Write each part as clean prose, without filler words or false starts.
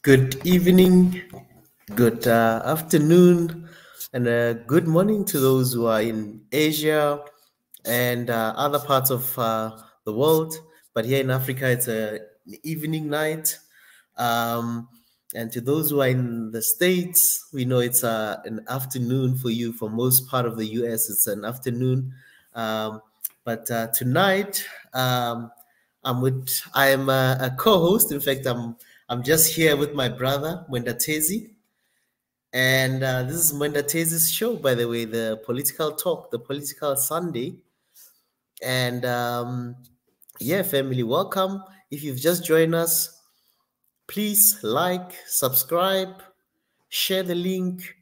Good evening, good afternoon, and good morning to those who are in Asia and other parts of the world. But here in Africa, it's an evening night. And to those who are in the States, we know it's an afternoon for you. For most part of the US, it's an afternoon. But tonight, I am a co-host. In fact, I'm just here with my brother, Mwenda Tezi. And this is Mwenda Tezi's show, by the way, the political talk, the political Sunday. And yeah, family, welcome. If you've just joined us, please like, subscribe, share the link,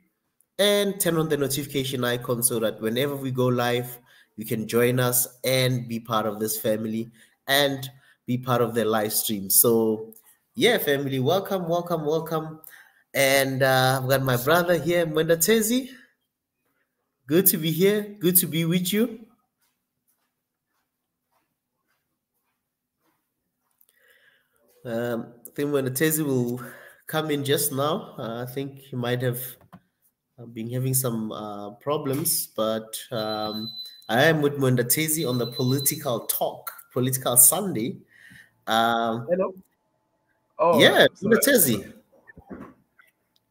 and turn on the notification icon so that whenever we go live, you can join us and be part of this family and be part of the live stream. So yeah, family, welcome, welcome, welcome. And I've got my brother here, Mwenda Tezi. Good to be here. Good to be with you. I think Mwenda Tezi will come in just now. I think he might have been having some problems, but I am with Mwenda Tezi on the political talk, political Sunday. Hello. Oh yeah, Mwenda Tezi.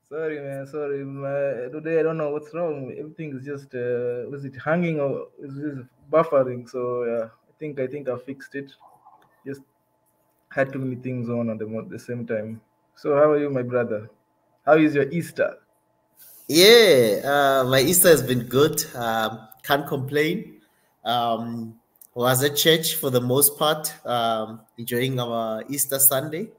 Sorry, man. Sorry. Today I don't know what's wrong. Everything is just was it hanging or is it buffering? So I think I fixed it. Just had too many things on at the same time. So how are you, my brother? How is your Easter? Yeah, my Easter has been good. Can't complain. Was at church for the most part, enjoying our Easter Sunday.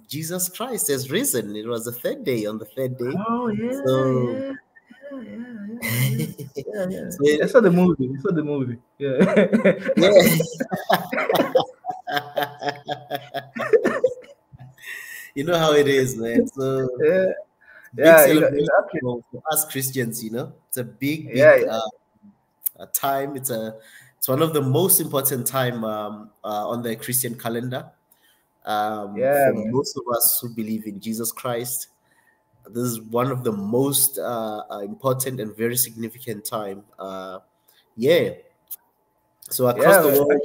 Jesus Christ has risen. It was the third day. On the third day. Oh yeah, so, yeah. So I saw the movie. I saw the movie. Yeah. You know how it is, man. So yeah, for us Christians, it's a big time. It's one of the most important time on the Christian calendar. For most of us who believe in Jesus Christ, this is one of the most important and very significant time. So across the world,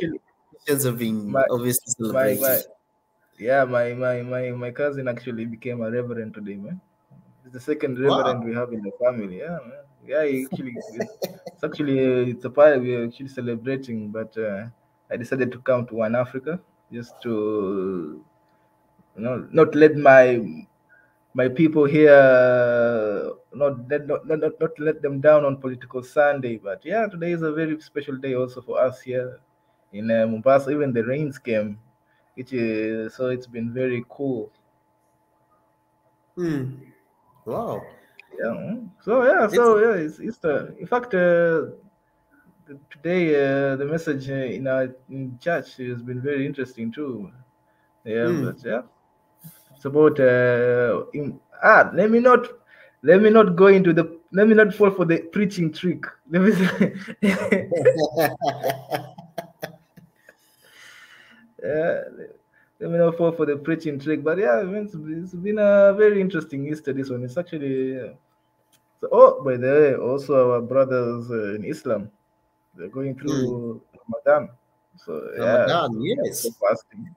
Christians have been obviously celebrating. My cousin actually became a reverend today, man. It's the second reverend we have in the family. Yeah, man. Yeah, it's a part we're actually celebrating, but I decided to come to One Africa just to not let my people here not let them down on political Sunday. But yeah, today is a very special day also for us here in Mombasa. Even the rains came, so it's been very cool. Wow. Yeah. So it's Easter. In fact, today the message in church has been very interesting too. Yeah, but yeah, it's about let me not go into the. Let me not fall for the preaching trick. Let me let me not fall for the preaching trick. But yeah, it's been a very interesting Easter. This one. It's actually. By the way, also our brothers in Islam, they're going through Ramadan. So Ramadan, yes. Fasting.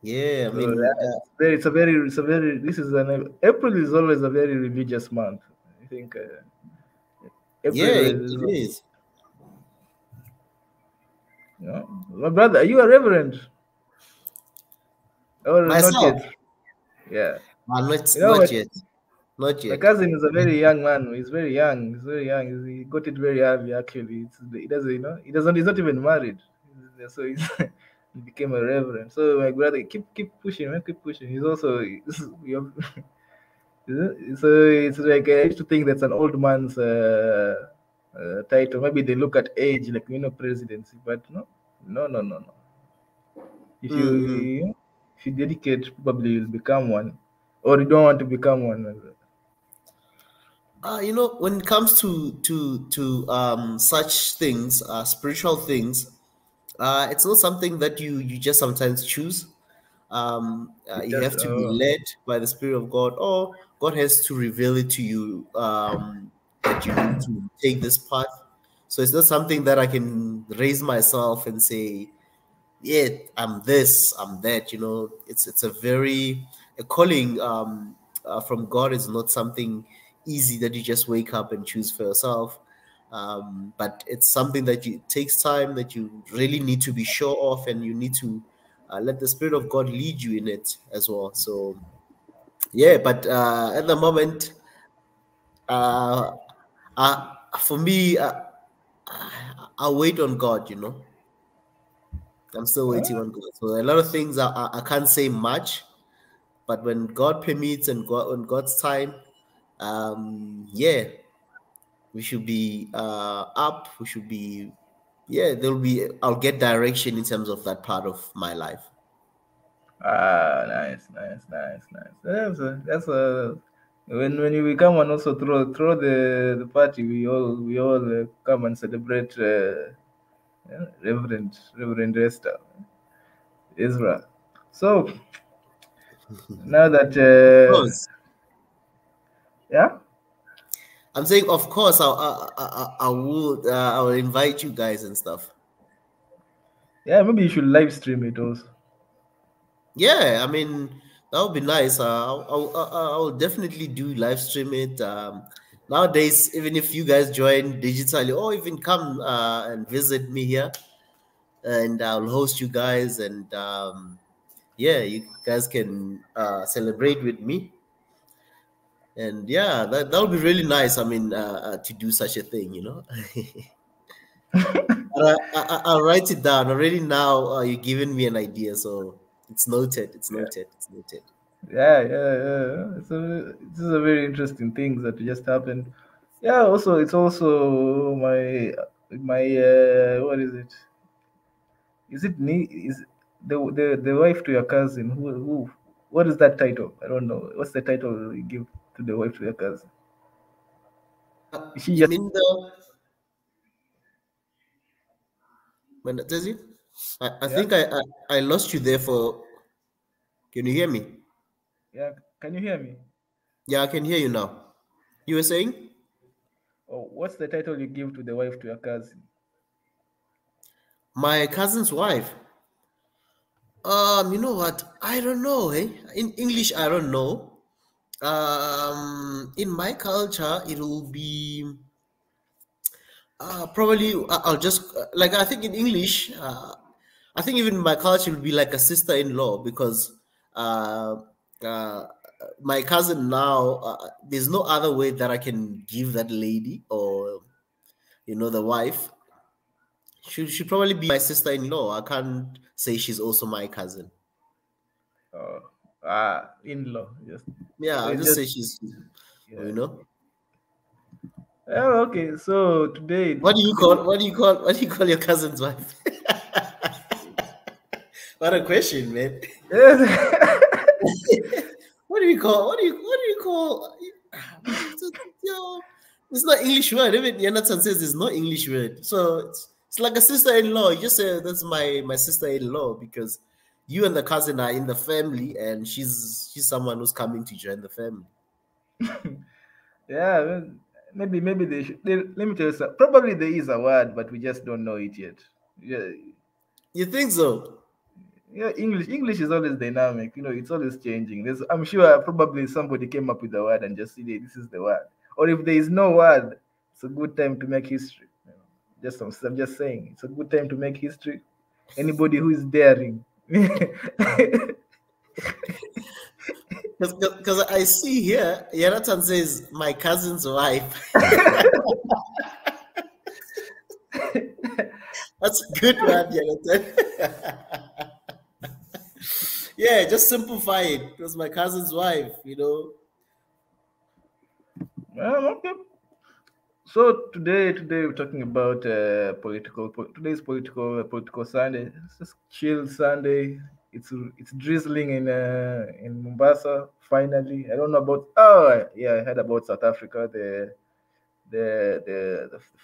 Yeah, I mean, it's a very. This is April is always a very religious month. I think. April it is. Yeah. My brother, are you a reverend? Or myself? Not yet? Yeah. Not yet. Not yet. My cousin is a very young man. He's very young. He got it very early. Actually, he doesn't. He's not even married. So he became a reverend. So my brother, keep pushing, man. Keep pushing. He's also. So it's like I used to think that's an old man's title. Maybe they look at age, like presidency. But no. If you dedicate, probably you'll become one, or you don't want to become one. When it comes to such things, spiritual things, it's not something that you just sometimes choose. You have to be led by the Spirit of God, or God has to reveal it to you that you need to take this path. So it's not something that I can raise myself and say, yeah, I'm this, I'm that. It's a calling from God is not something easy that you just wake up and choose for yourself. But it's something that it takes time, that you really need to be sure of, and you need to let the Spirit of God lead you in it as well. So, yeah, but at the moment, for me, I'll wait on God, I'm still waiting on God. So a lot of things I can't say much, but when God permits and on God's time, yeah, we should be up. We should be, yeah. I'll get direction in terms of that part of my life. Nice. That's a when you come and also throw the party, we all come and celebrate Reverend Esther Ezra. So now that Of course. yeah, I'm saying, of course, I will invite you guys and stuff. yeah, maybe you should live stream it also. Yeah, I mean, that would be nice. I'll definitely do live stream it. Nowadays, even if you guys join digitally or even come and visit me here, and I'll host you guys, and yeah, you guys can celebrate with me. And yeah, that would be really nice. I mean, to do such a thing. But I'll write it down already. Now you're giving me an idea, so it's noted. It's noted. It's noted. Yeah. So this is a very interesting thing that just happened. Yeah. Also, it's also my what is it? Is it me? Is the wife to your cousin? Who? What is that title? I don't know. What's the title you give to the wife to your cousin? Is she You just mean when Tezi? I yeah think I lost you there for. Can you hear me? yeah? Can you hear me? Yeah, I can hear you now. You were saying Oh, what's the title you give to the wife to your cousin? my cousin's wife. You know what? I don't know. In English, I don't know. In my culture, it will be probably. I'll just like I think in English. I think even in my culture, it would be like a sister-in-law because uh, uh, my cousin now. There's no other way that I can give that lady or the wife. She probably be my sister-in-law. I can't say she's also my cousin. Oh, in-law. Just Yeah, so I'll it's just just say she's. yeah. You know. Oh, okay. So today, What do you today. call? What do you call? What do you call your cousin's wife? What a question, man. Yes. What do you call? What do you call? Yo, it's not English word. Even Jonathan says there's no English word. So it's like a sister-in-law. You just say that's my sister-in-law because you and the cousin are in the family, and she's someone who's coming to join the family. Yeah, well, maybe they should. Let me tell you something. Probably there is a word, but we just don't know it yet. Yeah, You think so? yeah. English is always dynamic. It's always changing. I'm sure probably somebody came up with a word and just said, "Hey, this is the word." Or if there is no word, it's a good time to make history. I'm just saying, it's a good time to make history. Anybody who is daring. Because I see here, Jonathan says my cousin's wife. That's a good one, Jonathan. Yeah, just simplify it. It was my cousin's wife. Okay. So today we're talking about Today's political Sunday. It's just chill Sunday. It's drizzling in Mombasa. Finally, I don't know about. Oh yeah, I heard about South Africa. The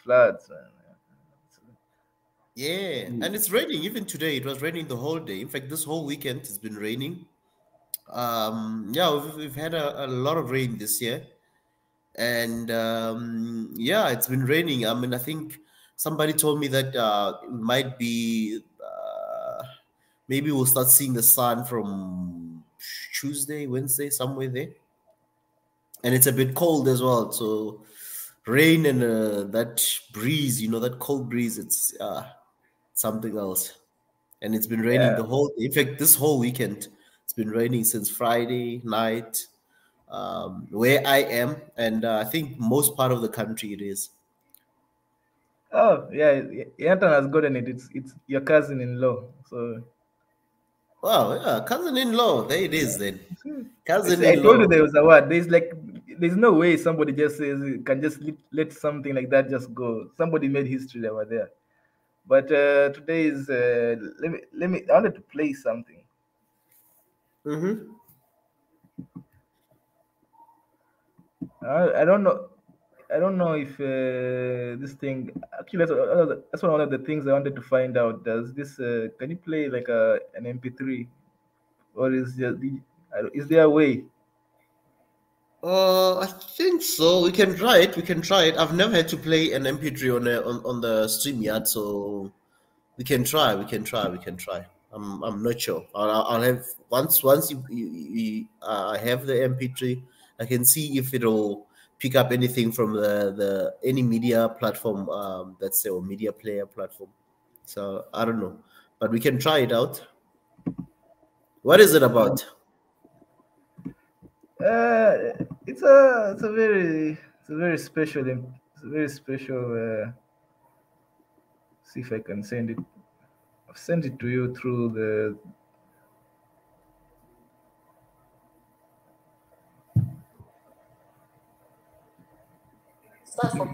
floods. Yeah, and it's raining. Even today, it was raining the whole day. In fact, this whole weekend it's been raining. Yeah, we've had a lot of rain this year, and yeah, it's been raining. I mean, I think somebody told me that it might be maybe we'll start seeing the sun from Tuesday, Wednesday, somewhere there, and it's a bit cold as well. So rain and that breeze, that cold breeze, it's something else. And it's been raining Yeah. the whole. In fact, this whole weekend, it's been raining since Friday night, where I am, and I think most part of the country it is. Oh yeah, Yanton has gotten it. It's your cousin-in-law. So Wow, yeah, cousin-in-law. There it is then. I told you Cousin-in-law. there was a word. There's no way somebody just says can just let something like that just go. Somebody made history over there. But today is let me. I wanted to play something. Mm-hmm. I don't know. I don't know if this thing actually that's one of the things I wanted to find out. Does this can you play like an MP3 or is there a way? I think so. We can try it. We can try it. I've never had to play an MP3 on the stream yet, so we can try. We can try. We can try. I'm not sure. I'll have once I have the MP3, I can see if it'll pick up anything from the any media platform that's or media player platform. So I don't know, but we can try it out. What is it about? It's a very special. See if I can send it. I've sent it to you through the.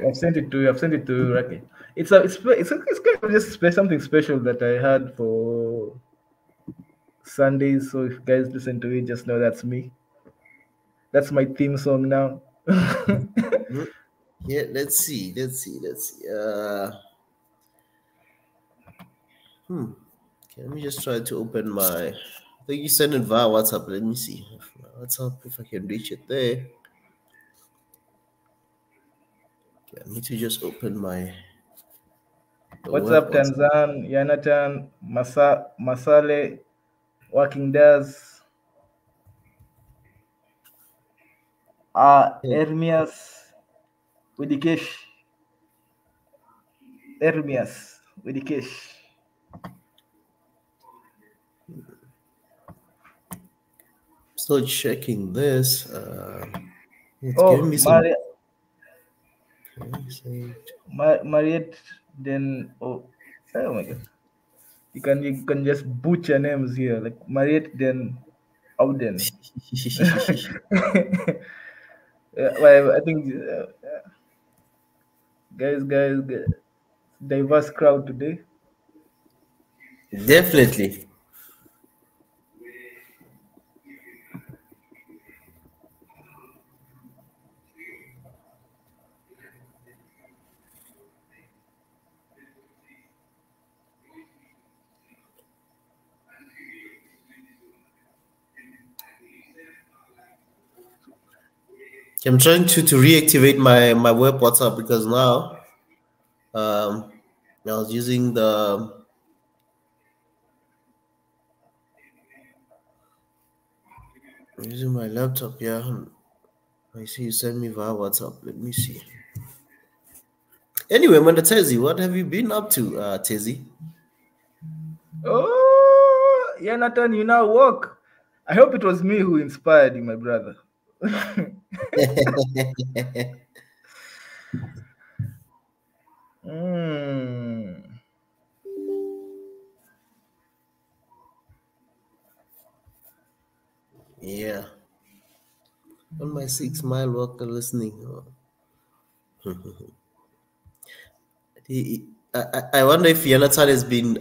I've sent it to you. I've sent it to you, Raki. It's kind of just something special that I had for Sundays. So if you guys listen to it, just know that's me. That's my theme song now. Yeah, let's see. Okay, let me just try to open my. I think you sent it via WhatsApp. Let me see. WhatsApp, if I can reach it there. Okay, I need to just open my. What's up, WhatsApp. Tanzan, Yanatan, Masale, Working Days, Ermias, Widikesh, Ermias, Widikesh. Still checking this. It's giving Oh, me some. Mariette, then oh my god, you can just butcher names here like Mariette, then Auden. Well, I think guys, diverse crowd today. Definitely. I'm trying to reactivate my web WhatsApp because now I was using my laptop. Yeah, I see you send me via WhatsApp. Let me see. Anyway, Mwenda Tezi, what have you been up to, Tezi? Oh, yeah, Nathan, you now walk. I hope it was me who inspired you, my brother. Yeah. On my 6 mile walk listening. I wonder if Jonathan has been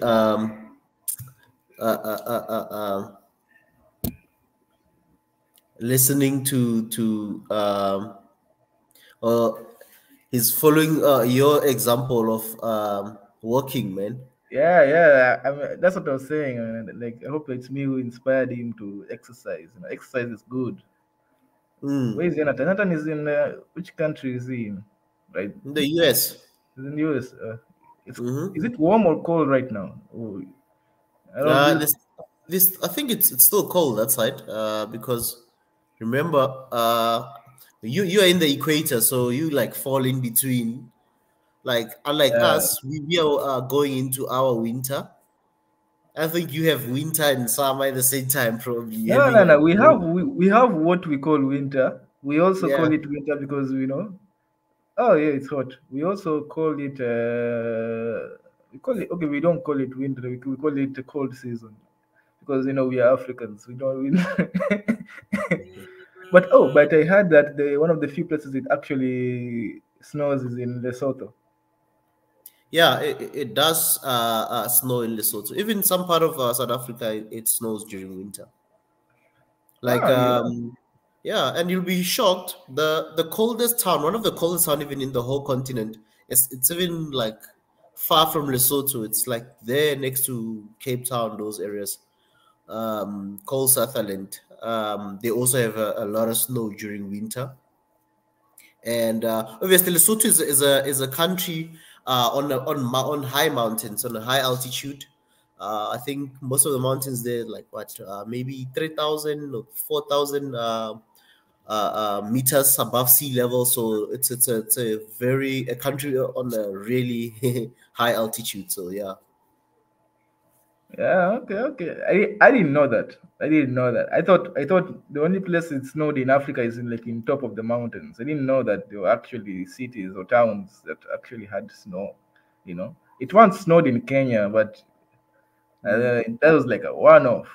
listening to or he's following your example of walking, man. Yeah. I mean, that's what I was saying. Like, I hope it's me who inspired him to exercise. Exercise is good. Where is Jonathan? Jonathan is in which country is he in? Right, In the US. he's in the US. Is Mm-hmm. it warm or cold right now? Oh, I don't really. This I think it's still cold that side. Because remember, you are in the equator, so you like fall in between. Like unlike Yeah. us, we are going into our winter. I think you have winter and summer at the same time, probably No. having. We have what we call winter. We also Yeah. call it winter because oh yeah, it's hot. We also call it. We call it okay. We don't call it winter. We call it a cold season because we are Africans. We don't. But I heard that one of the few places it actually snows is in Lesotho. Yeah, it does snow in Lesotho. Even some part of South Africa, it snows during winter. Like, Oh yeah. yeah, and you'll be shocked. The coldest town, one of the coldest town even in the whole continent, it's even like far from Lesotho. It's like there next to Cape Town, those areas. Called Sutherland. They also have a lot of snow during winter. And obviously Lesotho is a country on high mountains, on a high altitude. I think most of the mountains there like what maybe 3,000 or 4,000 meters above sea level. So it's a country on a really high altitude. So yeah. Yeah, okay. I didn't know that. I didn't know that. I thought the only place it snowed in Africa is in top of the mountains. I didn't know that there were actually cities or towns that actually had snow. It once snowed in Kenya, but Mm. that was like a one off.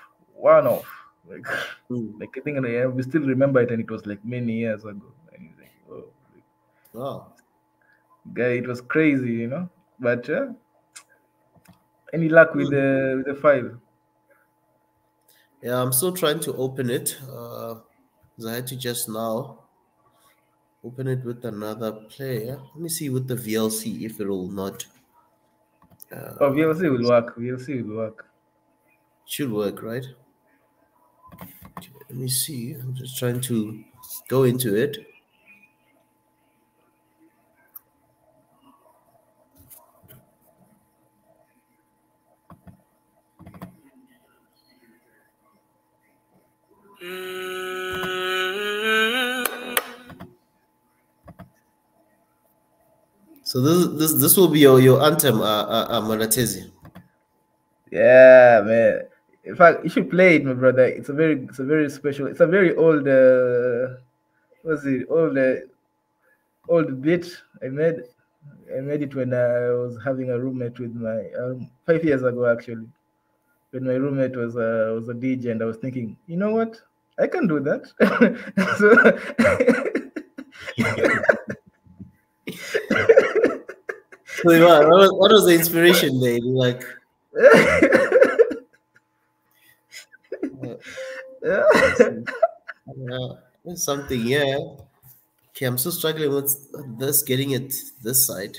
Like, Mm. like I think we still remember it, and it was like many years ago. And it's like, oh, Wow. guy, it was crazy. But any luck with Mm. the file? Yeah, I'm still trying to open it. 'Cause I had to just now open it with another player. Let me see with the VLC if it will not. Oh, VLC will work. VLC will work. Should work, right? Okay, let me see. I'm just trying to go into it. So this will be your anthem, Mwenda Tezi. Yeah, man. In fact, you should play it, my brother. It's a very special. It's a very old. What's it? Old beat I made. I made it when I was having a roommate with my 5 years ago, actually. When my roommate was a DJ, and I was thinking, you know what? I can do that. So what was the inspiration there? Like, there's something, yeah. Okay, I'm still struggling with this, getting it this side.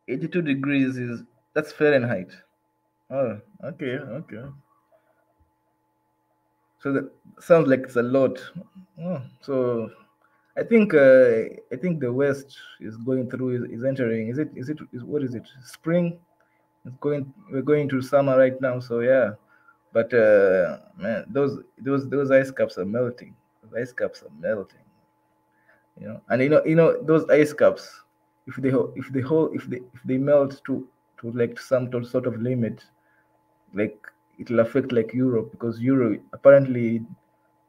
'82 degrees that's Fahrenheit. Oh, okay. So that sounds like it's a lot. Oh, so I think the West is going through is entering. What is it? Spring. We're going to summer right now. So yeah, but man, those ice caps are melting. Those ice caps are melting. And those ice caps, if they melt to like some sort of limit, like it'll affect like Europe, because Europe apparently,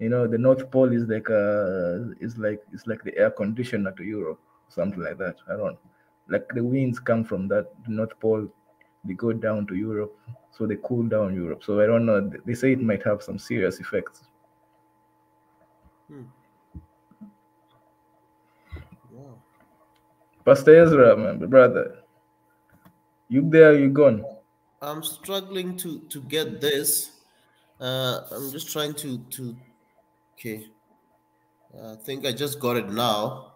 the North Pole is like the air conditioner to Europe, something like that. I don't like the winds come from that the North Pole, they go down to Europe, so they cool down Europe. So I don't know. They say it might have some serious effects. Wow. Pastor Ezra, man, brother. You there? You gone? I'm struggling to get this. I'm just trying to. Okay, I think I just got it now.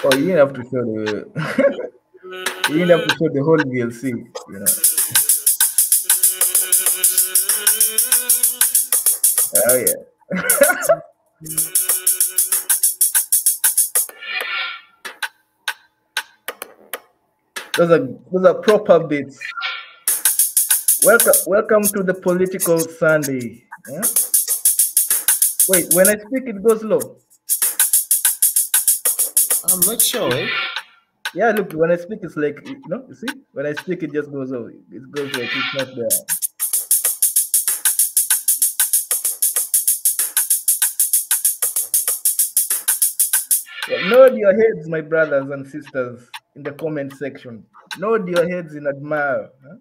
Oh, you didn't have to show the. You didn't have to show the whole VLC. You know. Oh yeah. Those are proper beats. Welcome to the political Sunday. Yeah? Wait, when I speak, it goes low. I'm not sure. Eh? Yeah, look, when I speak, it's like, you know, you see, when I speak, it just goes low. It goes like it's not there. Yeah, nod your heads, my brothers and sisters, in the comment section. Nod your heads in admire. Huh?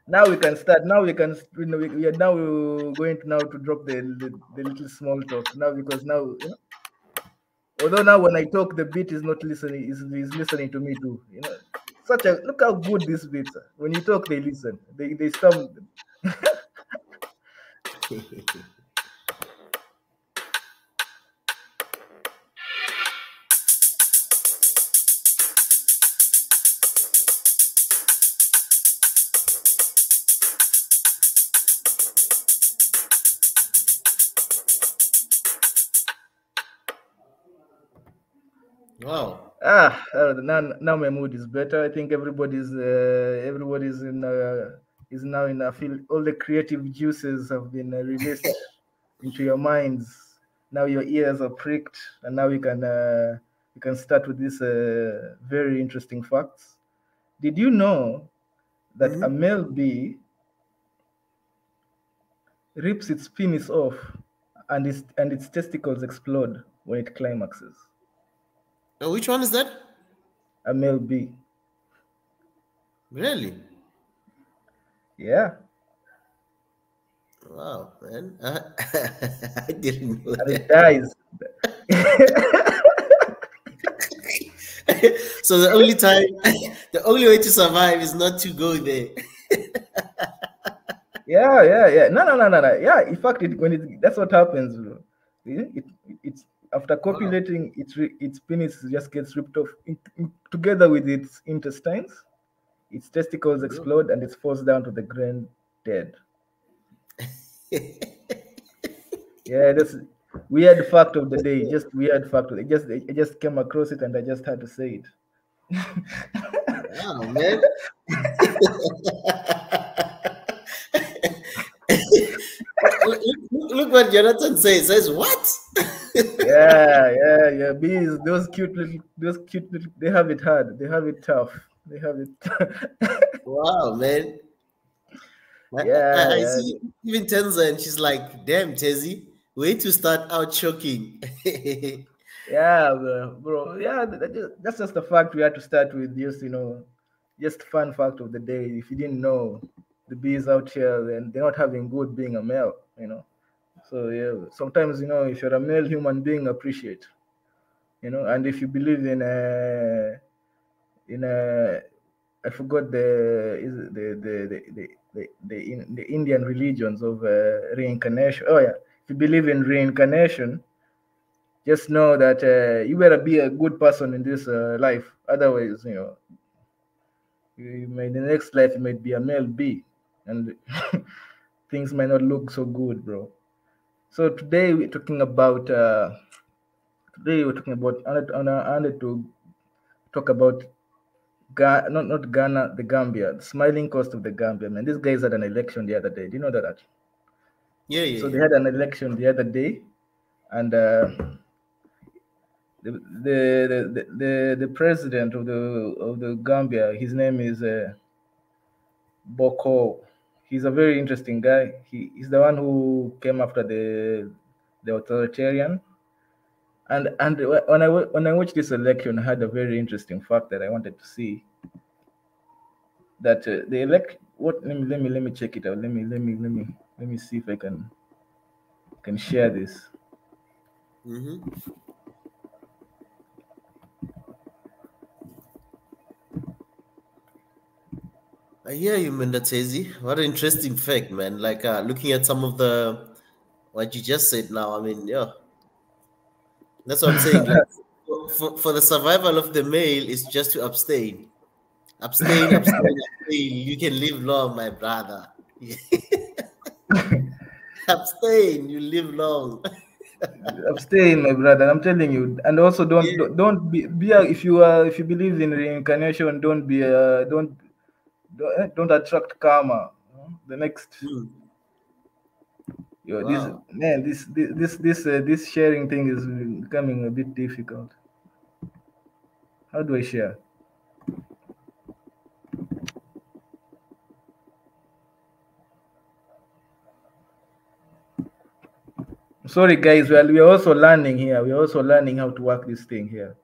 Now we can start. Now we can. You know, we are now going to drop the little small talk now, because now, you know. Although now when I talk, the beat is not listening. Is listening to me too. You know, such a look how good these beats are. When you talk, they listen. They stop. Wow. Now my mood is better. I think everybody's is now in. I feel all the creative juices have been released into your minds. Now your ears are pricked, and now we can start with these very interesting facts. Did you know that a male bee rips its penis off and its testicles explode when it climaxes? Which one is that? A male bee. Really? Yeah. Wow, man. I didn't know And it that. dies. So the only way to survive is not to go there. Yeah. No. Yeah, in fact, that's what happens. Bro. It's after copulating, its penis just gets ripped off together with its intestines. Its testicles explode and it's forced down to the ground dead. Yeah, that's weird fact of the day. Just weird fact. I just came across it and I just had to say it. Wow, man. look what Jonathan says. Says what? Yeah. Bees, those cute little, they have it hard. They have it tough. They have it. Wow, man. I see even Tenza and she's like, damn, Tezi, way to start out choking. Yeah, bro. Yeah, that's just the fact we had to start with. Just fun fact of the day. If you didn't know, the bees out here, then they're not having good being a male. So yeah, sometimes if you're a male human being, appreciate. And if you believe in I forgot the Indian religions of reincarnation. Oh yeah, if you believe in reincarnation, just know that you better be a good person in this life. Otherwise, the next life you might be a male bee, and things might not look so good, bro. So today we're talking about. I wanted to talk about not Ghana, the Gambia, the smiling coast of the Gambia. Man, these guys had an election the other day. Do you know that? Yeah. So they had an election the other day, and the president of the Gambia, his name is Boko. He's a very interesting guy. He's the one who came after the authoritarian. And when I watched this election, I had a very interesting fact that I wanted to see. That the elect what let me check it out. Let me see if I can share this. Mm-hmm. I hear you, Mwenda Tezi. What an interesting fact, man. Like looking at some of what you just said now. I mean, yeah, that's what I'm saying. Like for the survival of the male is just to abstain. Abstain, abstain, abstain. You can live long, my brother. Abstain, you live long. Abstain, my brother. I'm telling you, and also don't Yeah. don't be if you believe in reincarnation, don't attract karma. The next, this Wow. man, this sharing thing is becoming a bit difficult. How do I share? Sorry, guys. Well, we are also learning here. We are also learning how to work this thing here.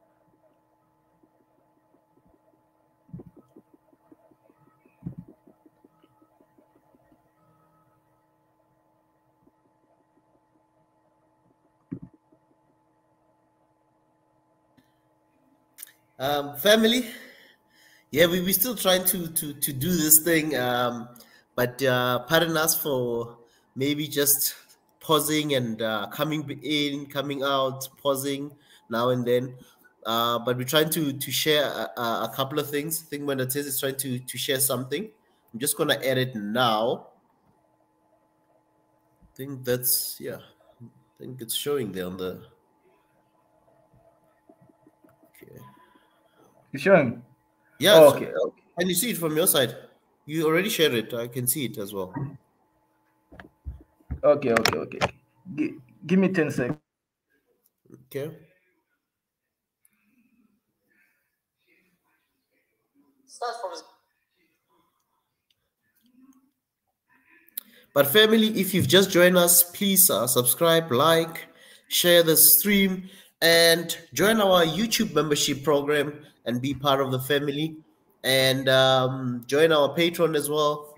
Family. Yeah, we're still trying to do this thing. But pardon us for maybe just pausing and coming in, coming out, pausing now and then. But we're trying to share a couple of things. I think when it says it's trying to share something, I'm just gonna edit now. I think that's I think it's showing there on the. Okay. You showing? Yeah. Oh, okay. Can you see it from your side? You already shared it. I can see it as well. Okay. Give me 10 seconds. Okay. But family, if you've just joined us, please subscribe, like, share the stream, and join our YouTube membership program and be part of the family. And join our Patreon as well.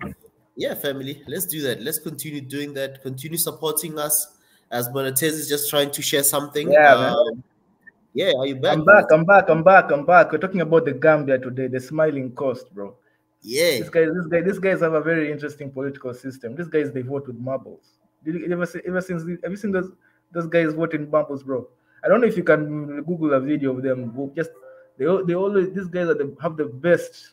Yeah, family, let's do that. Let's continue doing that. Continue supporting us as Bonatez is just trying to share something. Yeah, man. Yeah, are you back? I'm back. We're talking about the Gambia today, the Smiling Coast, bro. Yeah. These guys have a very interesting political system. These guys, they vote with marbles. Did you have you seen those guys voting marbles, bro? I don't know if you can Google a video of them. They always, these guys have the best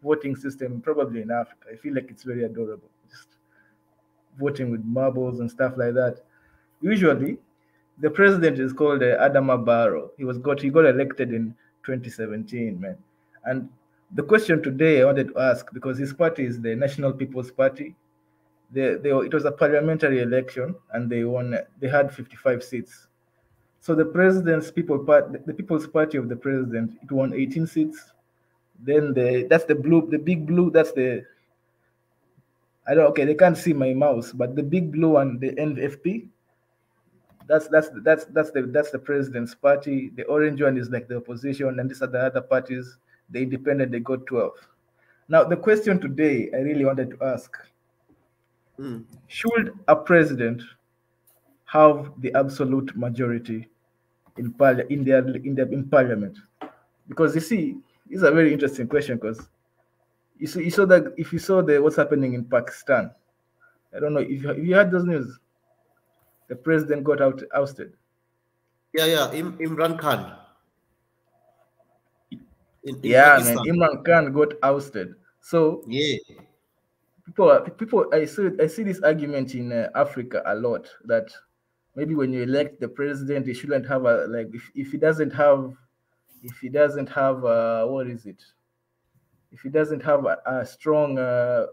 voting system probably in Africa. I feel like it's very adorable. Just voting with marbles and stuff like that. Usually, the president is called Adama Barrow. He got elected in 2017, man. And the question today I wanted to ask, because his party is the National People's Party. It was a parliamentary election, and they won. They had 55 seats. So the People's Party of the president, it won 18 seats. Then that's the big blue. That's the Okay, they can't see my mouse, but the big blue one, the NFP, that's the president's party. The orange one is like the opposition, and these are the other parties. The independent, they got 12. Now the question today I really wanted to ask: should a president have the absolute majority in parliament? Because you see, this is a very interesting question, because you saw that if you saw what's happening in Pakistan, I don't know if you heard those news. The president got ousted. Yeah. Imran Khan. In Man, Pakistan. Imran Khan got ousted. So yeah, people, I see this argument in Africa a lot, that maybe when you elect the president, he shouldn't have if he doesn't have what is it? If he doesn't have a strong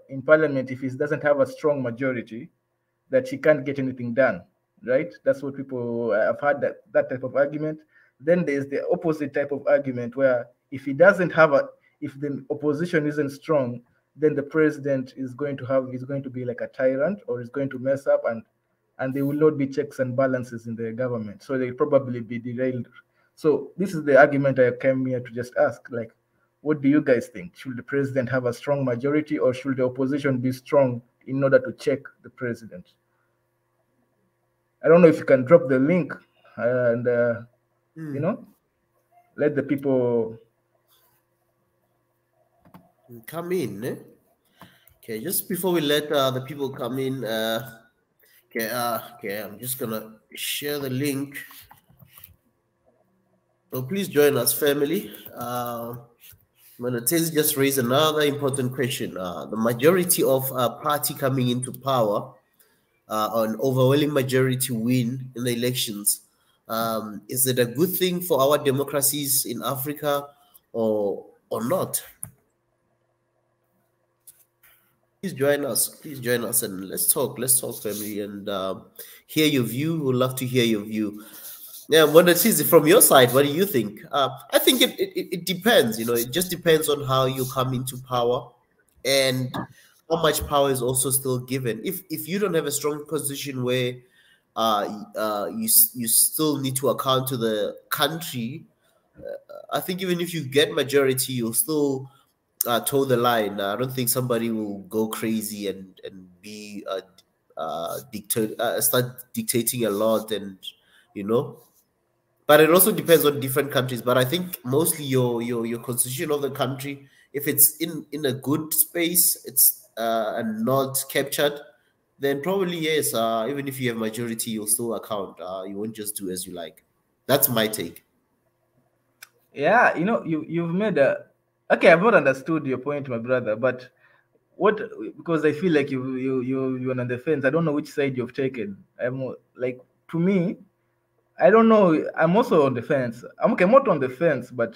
in parliament, if he doesn't have a strong majority, that he can't get anything done, right? That's what people have had, that type of argument. Then there's the opposite type of argument, where if the opposition isn't strong, then the president is going to be like a tyrant, or is going to mess up, and there will not be checks and balances in the government, so they'll probably be derailed. So this is the argument I came here to just ask, like, what do you guys think? Should the president have a strong majority, or should the opposition be strong in order to check the president? I don't know if you can drop the link. and you know, let the people come in. Eh? Okay, just before we let the people come in, okay, I'm just gonna share the link. So please join us, family. Tezi just raised another important question. The majority of party coming into power, an overwhelming majority win in the elections. Is it a good thing for our democracies in Africa, or not? Please join us. Please join us, and let's talk. Let's talk, family, and hear your view. We'd love to hear your view. Yeah, Mwenda Tezi, from your side, what do you think? I think it depends. You know, it just depends on how you come into power, and how much power is also still given. If you don't have a strong position where you still need to account to the country, I think even if you get majority, you'll still toe the line. I don't think somebody will go crazy and be start dictating a lot, and you know. But it also depends on different countries. But I think mostly your constitution of the country, if it's in a good space, it's and not captured, then probably yes. Even if you have majority, you'll still account. You won't just do as you like. That's my take. Yeah, you know, you've made a okay. I've not understood your point, my brother, but what, because I feel like you're on the fence. I don't know which side you've taken. I'm like, to me, I don't know. I'm also on the fence. I'm okay. I'm not on the fence, but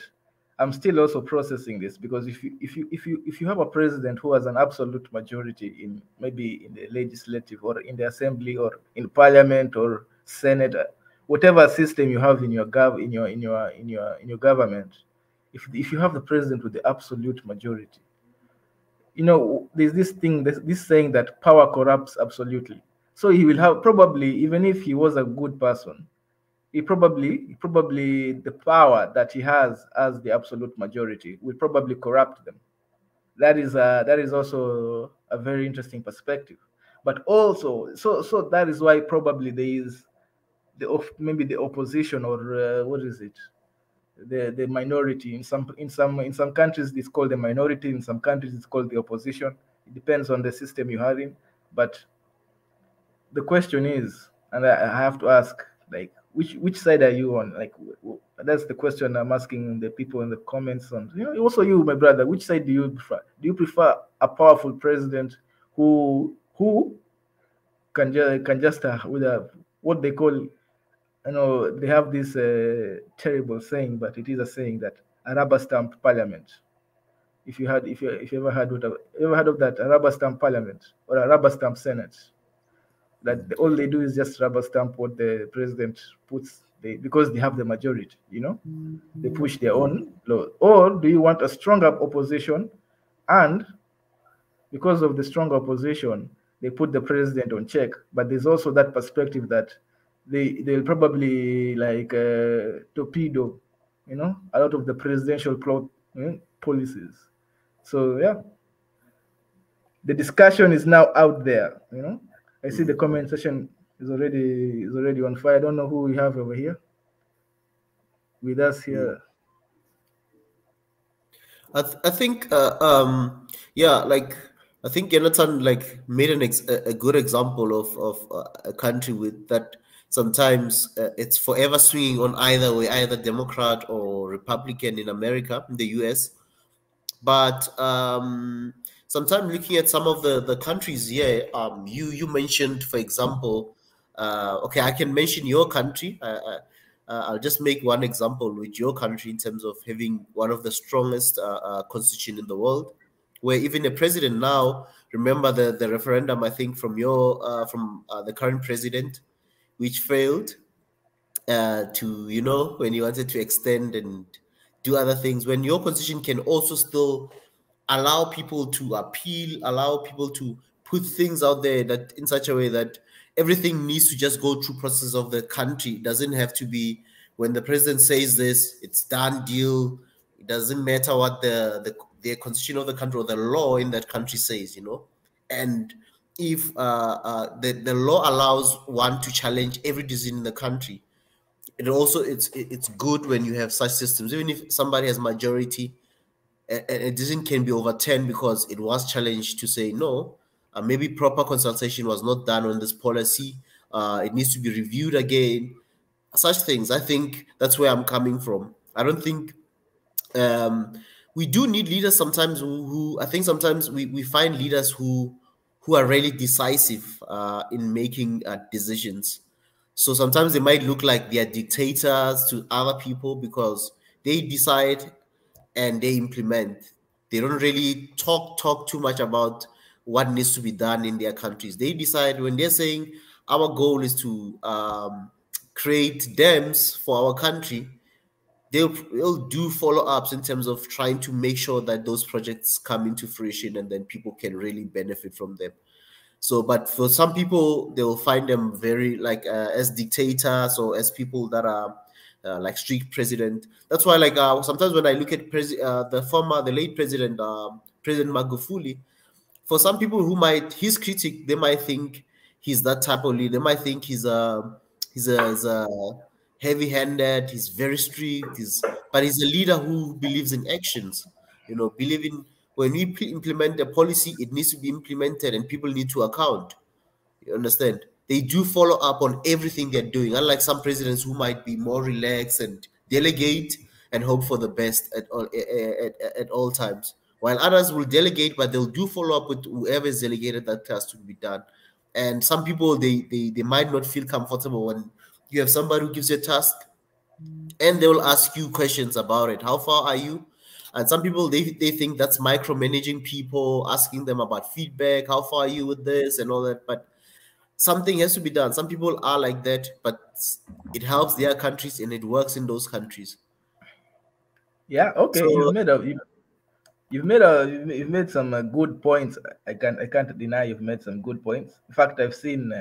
I'm still also processing this, because if you have a president who has an absolute majority in maybe in the legislative or in the assembly or in parliament or senate, whatever system you have in your government, if you have the president with the absolute majority, you know, there's this thing, this saying that power corrupts absolutely. So he will have, probably, even if he was a good person, he probably the power that he has as the absolute majority will probably corrupt them. That is also a very interesting perspective. But also, so that is why probably there is maybe the opposition, or what is it, the minority. In some countries it's called the minority, in some countries it's called the opposition. It depends on the system you have in. But the question is, and I have to ask, like, which side are you on? Like, that's the question I'm asking the people in the comments. And you know, also you, my brother, which side do you prefer? Do you prefer a powerful president who can just with a, what they call, you know, they have this terrible saying, but it is a saying, that a rubber stamp parliament. If you ever heard of that, a rubber stamp parliament or a rubber stamp senate, that all they do is just rubber stamp what the president puts, because they have the majority, you know, they push their own law. Or do you want a stronger opposition, and because of the strong opposition, they put the president on check, but there's also that perspective that they'll probably like torpedo, you know, a lot of the presidential policies. So yeah, the discussion is now out there, you know. I see the comment section is already on fire. I don't know who we have over here with us here. I think yeah, like I think Jonathan like made a good example of a country with that. Sometimes it's forever swinging on either way, either Democrat or Republican in America, in the US. But sometimes looking at some of the countries here, you mentioned, for example, okay, I can mention your country. I'll just make one example with your country in terms of having one of the strongest constitution in the world, where even the president now, remember the referendum, I think, from the current president, which failed to, you know, when he wanted to extend and do other things, when your constitution can also still allow people to appeal, allow people to put things out there that in such a way that everything needs to just go through process of the country. It doesn't have to be when the president says this, it's done deal. It doesn't matter what the constitution of the country or the law in that country says, you know. And if the law allows one to challenge every decision in the country, it's good when you have such systems, even if somebody has majority and a decision can be overturned because it was challenged to say no. Maybe proper consultation was not done on this policy. It needs to be reviewed again. Such things. I think that's where I'm coming from. I don't think we do need leaders sometimes who I think sometimes we find leaders who are really decisive in making decisions. So sometimes they might look like they are dictators to other people because they decide and they implement. They don't really talk too much about what needs to be done in their countries. They decide when they're saying our goal is to create dams for our country. They'll do follow-ups in terms of trying to make sure that those projects come into fruition and then people can really benefit from them. So, but for some people, they will find them very like as dictators or as people that are like strict president. That's why, like sometimes when I look at the late president, President Magufuli, for some people who might his critic, they might think he's that type of leader. They might think he's a heavy-handed. He's very strict. But he's a leader who believes in actions. You know, believing when we implement a policy, it needs to be implemented, and people need to account. You understand? They do follow up on everything they're doing, unlike some presidents who might be more relaxed and delegate and hope for the best at all times. While others will delegate, but they'll do follow up with whoever is delegated that task to be done. And some people they might not feel comfortable when you have somebody who gives you a task and they will ask you questions about it. How far are you? And some people they think that's micromanaging people, asking them about feedback. How far are you with this and all that? But something has to be done. Some people are like that, but it helps their countries and it works in those countries. Yeah. Okay. So, you've made some good points. I can't deny you've made some good points. In fact, I've seen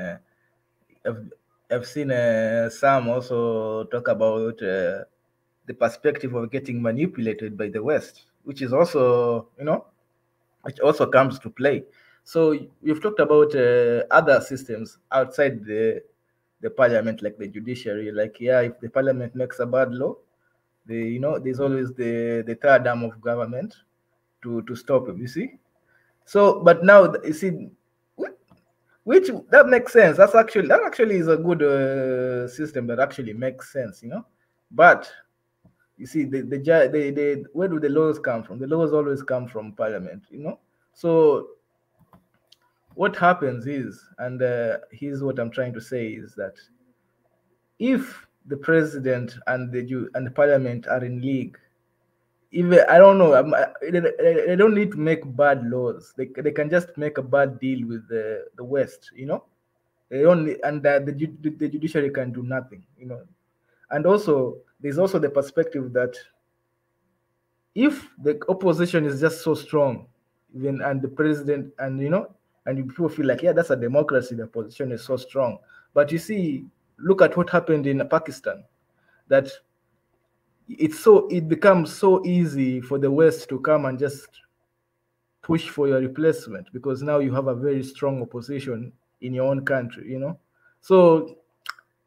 some also talk about the perspective of getting manipulated by the West, which is also which also comes to play. So you've talked about other systems outside the parliament, like the judiciary. Like, yeah, if the parliament makes a bad law, there's always the third arm of government to stop it. You see. So, but now you see, which that makes sense. That actually is a good system that actually makes sense. But you see, where do the laws come from? The laws always come from parliament. So what happens is, and here's what I'm trying to say, is that if the president and the parliament are in league, even I don't know, they don't need to make bad laws. They can just make a bad deal with the West. They don't, and the judiciary can do nothing. And also there's also the perspective that if the opposition is just so strong, even and the president and people feel like, yeah, that's a democracy, the opposition is so strong. But you see, look at what happened in Pakistan, that it becomes so easy for the West to come and just push for your replacement because now you have a very strong opposition in your own country. So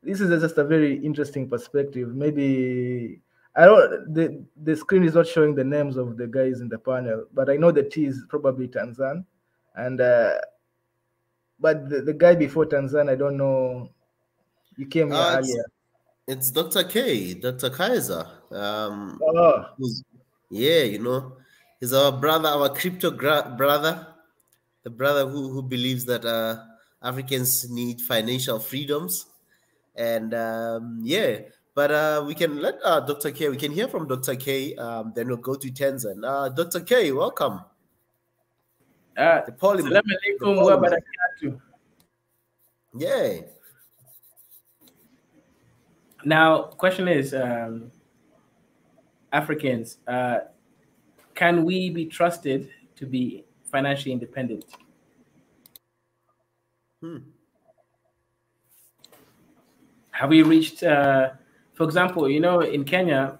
this is just a very interesting perspective. Maybe I don't. The screen is not showing the names of the guys in the panel, but I know the T is probably Tanzan, and but the guy before Tanzan, I don't know. You came here earlier. It's Dr. K, Dr. Kaiser. Yeah, he's our brother, our crypto brother, the brother who believes that Africans need financial freedoms. And yeah, but we can let Dr. K, we can hear from Dr. K, then we'll go to Tanzan. Dr. K, welcome. Yeah. Now, question is, Africans, can we be trusted to be financially independent? Have we reached, for example, in Kenya,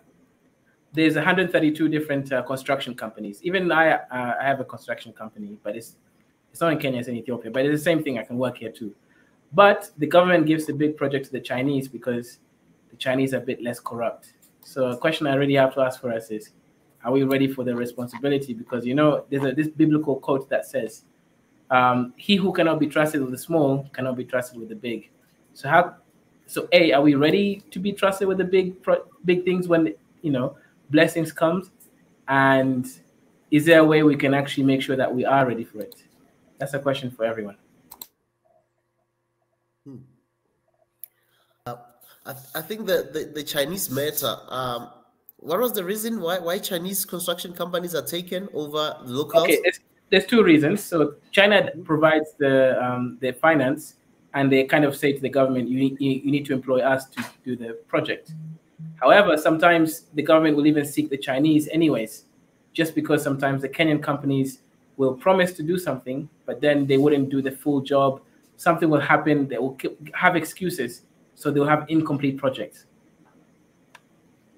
there's 132 different construction companies. Even I have a construction company, but it's not in Kenya, it's in Ethiopia. But it's the same thing. I can work here too. But the government gives the big project to the Chinese because the Chinese are a bit less corrupt. So a question I really have to ask for us is, are we ready for the responsibility? Because, you know, there's this biblical quote that says, he who cannot be trusted with the small cannot be trusted with the big. So A, are we ready to be trusted with the big things when, you know, blessings comes? And is there a way we can actually make sure that we are ready for it? That's a question for everyone. I think that the Chinese matter, what was the reason why Chinese construction companies are taken over locals? Okay, there's two reasons. So China provides the finance, and they kind of say to the government, you need to employ us to do the project. However, sometimes the government will even seek the Chinese anyways, just because sometimes the Kenyan companies will promise to do something, but then they wouldn't do the full job. Something will happen, they will have excuses, so they'll have incomplete projects.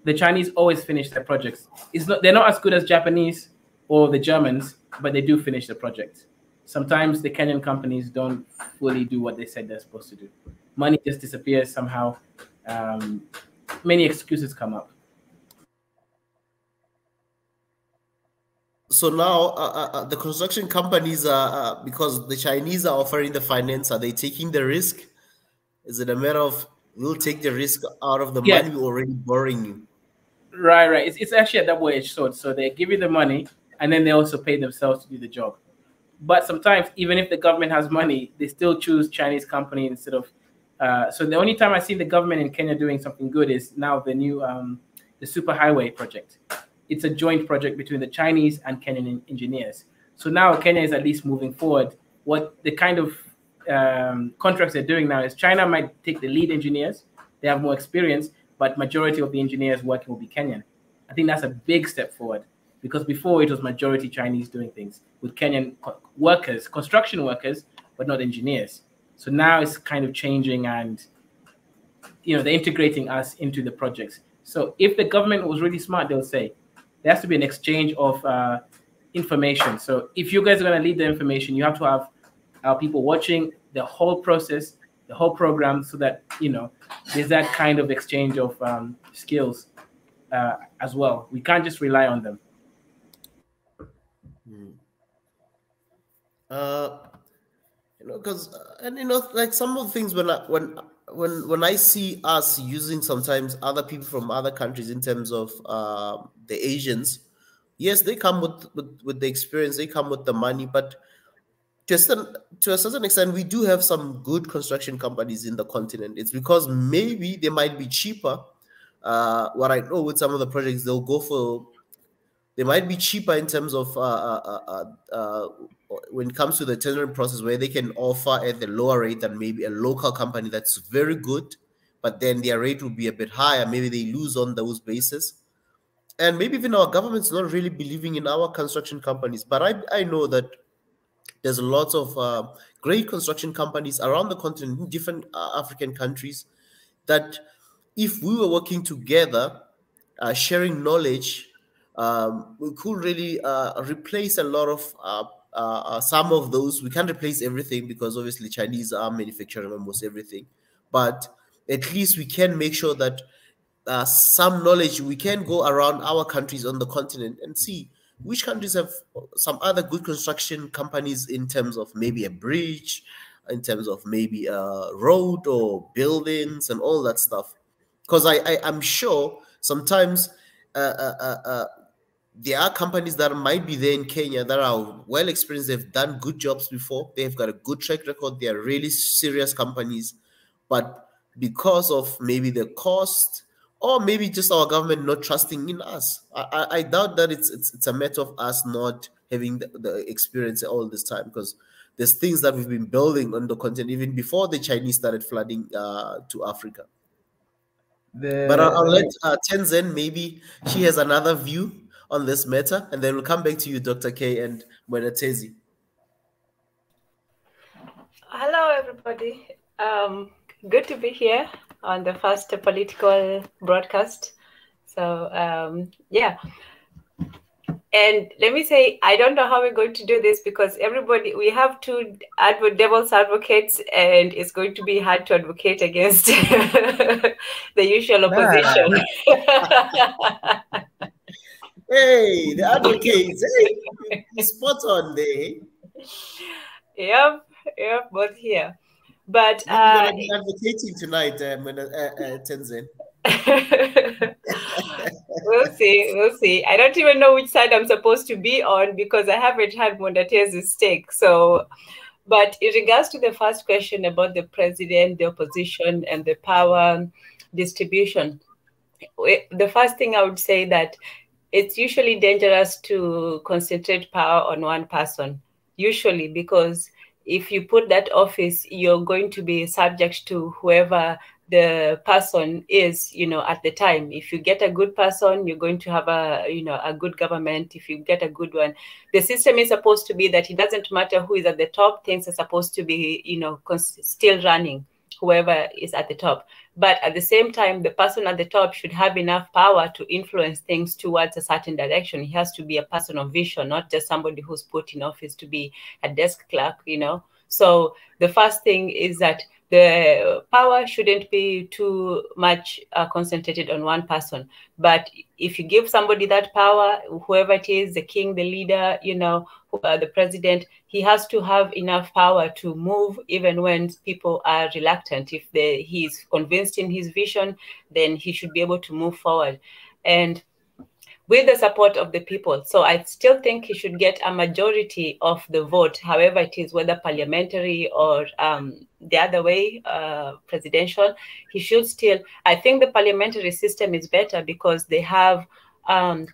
The Chinese always finish their projects. They're not as good as Japanese or the Germans, but they do finish the project. Sometimes the Kenyan companies don't fully do what they said they're supposed to do. Money just disappears somehow. Many excuses come up. So now the construction companies are, because the Chinese are offering the finance, are they taking the risk? Is it a matter of, we'll take the risk out of the money we're already borrowing you? Right. It's actually a double-edged sword. So they give you the money, and then they also pay themselves to do the job. But sometimes, even if the government has money, they still choose Chinese company instead of. So the only time I see the government in Kenya doing something good is now the new the superhighway project. It's a joint project between the Chinese and Kenyan engineers. So now Kenya is at least moving forward. What the kind of contracts they're doing now is China might take the lead engineers. They have more experience, but majority of the engineers working will be Kenyan. I think that's a big step forward, because before it was majority Chinese doing things with Kenyan workers, construction workers, but not engineers. So now it's kind of changing, and you know, they're integrating us into the projects. So if the government was really smart, they'll say there has to be an exchange of information. So if you guys are going to lead the information, you have to have our people watching the whole process, the whole program, so that, you know, there's that kind of exchange of skills as well. We can't just rely on them. You know, because and you know, like some of the things when I see us using sometimes other people from other countries in terms of the Asians, yes, they come with the experience, they come with the money, but to a certain extent, we do have some good construction companies in the continent. It's because maybe they might be cheaper. What I know with some of the projects, they might be cheaper in terms of when it comes to the tendering process, where they can offer at the lower rate than maybe a local company that's very good, but then their rate will be a bit higher. Maybe they lose on those bases. And maybe even our government's not really believing in our construction companies. But I know that there's lots of great construction companies around the continent in different African countries that if we were working together, sharing knowledge, we could really replace a lot of some of those. We can't replace everything because obviously Chinese are manufacturing almost everything. But at least we can make sure that some knowledge, we can go around our countries on the continent and see which countries have some other good construction companies in terms of maybe a bridge, in terms of maybe a road or buildings and all that stuff. Because I'm sure sometimes there are companies that might be there in Kenya that are well experienced. They've done good jobs before. They've got a good track record. They are really serious companies. But because of maybe the cost, or maybe just our government not trusting in us, I doubt that it's a matter of us not having the experience all this time, because there's things that we've been building on the continent even before the Chinese started flooding to Africa. But I'll let Tenzin, maybe she has another view on this matter, and then we'll come back to you, Dr. K and Mwenda Tezi. Hello, everybody. Good to be here on the first political broadcast. So, yeah, And let me say, I don't know how we're going to do this because we have two devil's advocates, and it's going to be hard to advocate against the usual opposition. Hey, the advocates, hey, spot on there. Yep, both here. But you're going to be advocating tonight, Tenzin. We'll see. I don't even know which side I'm supposed to be on because I haven't had Mwenda Tezi's stake. So, but in regards to the first question about the president, the opposition, and the power distribution, the first thing I would say that it's usually dangerous to concentrate power on one person, usually, because if you put that office, you're going to be subject to whoever the person is, at the time. If you get a good person, you're going to have a good government. If you get a good one, the system is supposed to be that it doesn't matter who is at the top, things are supposed to be, still running, whoever is at the top. But at the same time, the person at the top should have enough power to influence things towards a certain direction. He has to be a person of vision, not just somebody who's put in office to be a desk clerk, So the first thing is that the power shouldn't be too much concentrated on one person. But if you give somebody that power, whoever it is, the king, the leader, the president, he has to have enough power to move even when people are reluctant. If he's convinced in his vision, then he should be able to move forward. And with the support of the people. So I still think he should get a majority of the vote, however it is, whether parliamentary or the other way, presidential. He should still, I think the parliamentary system is better because they have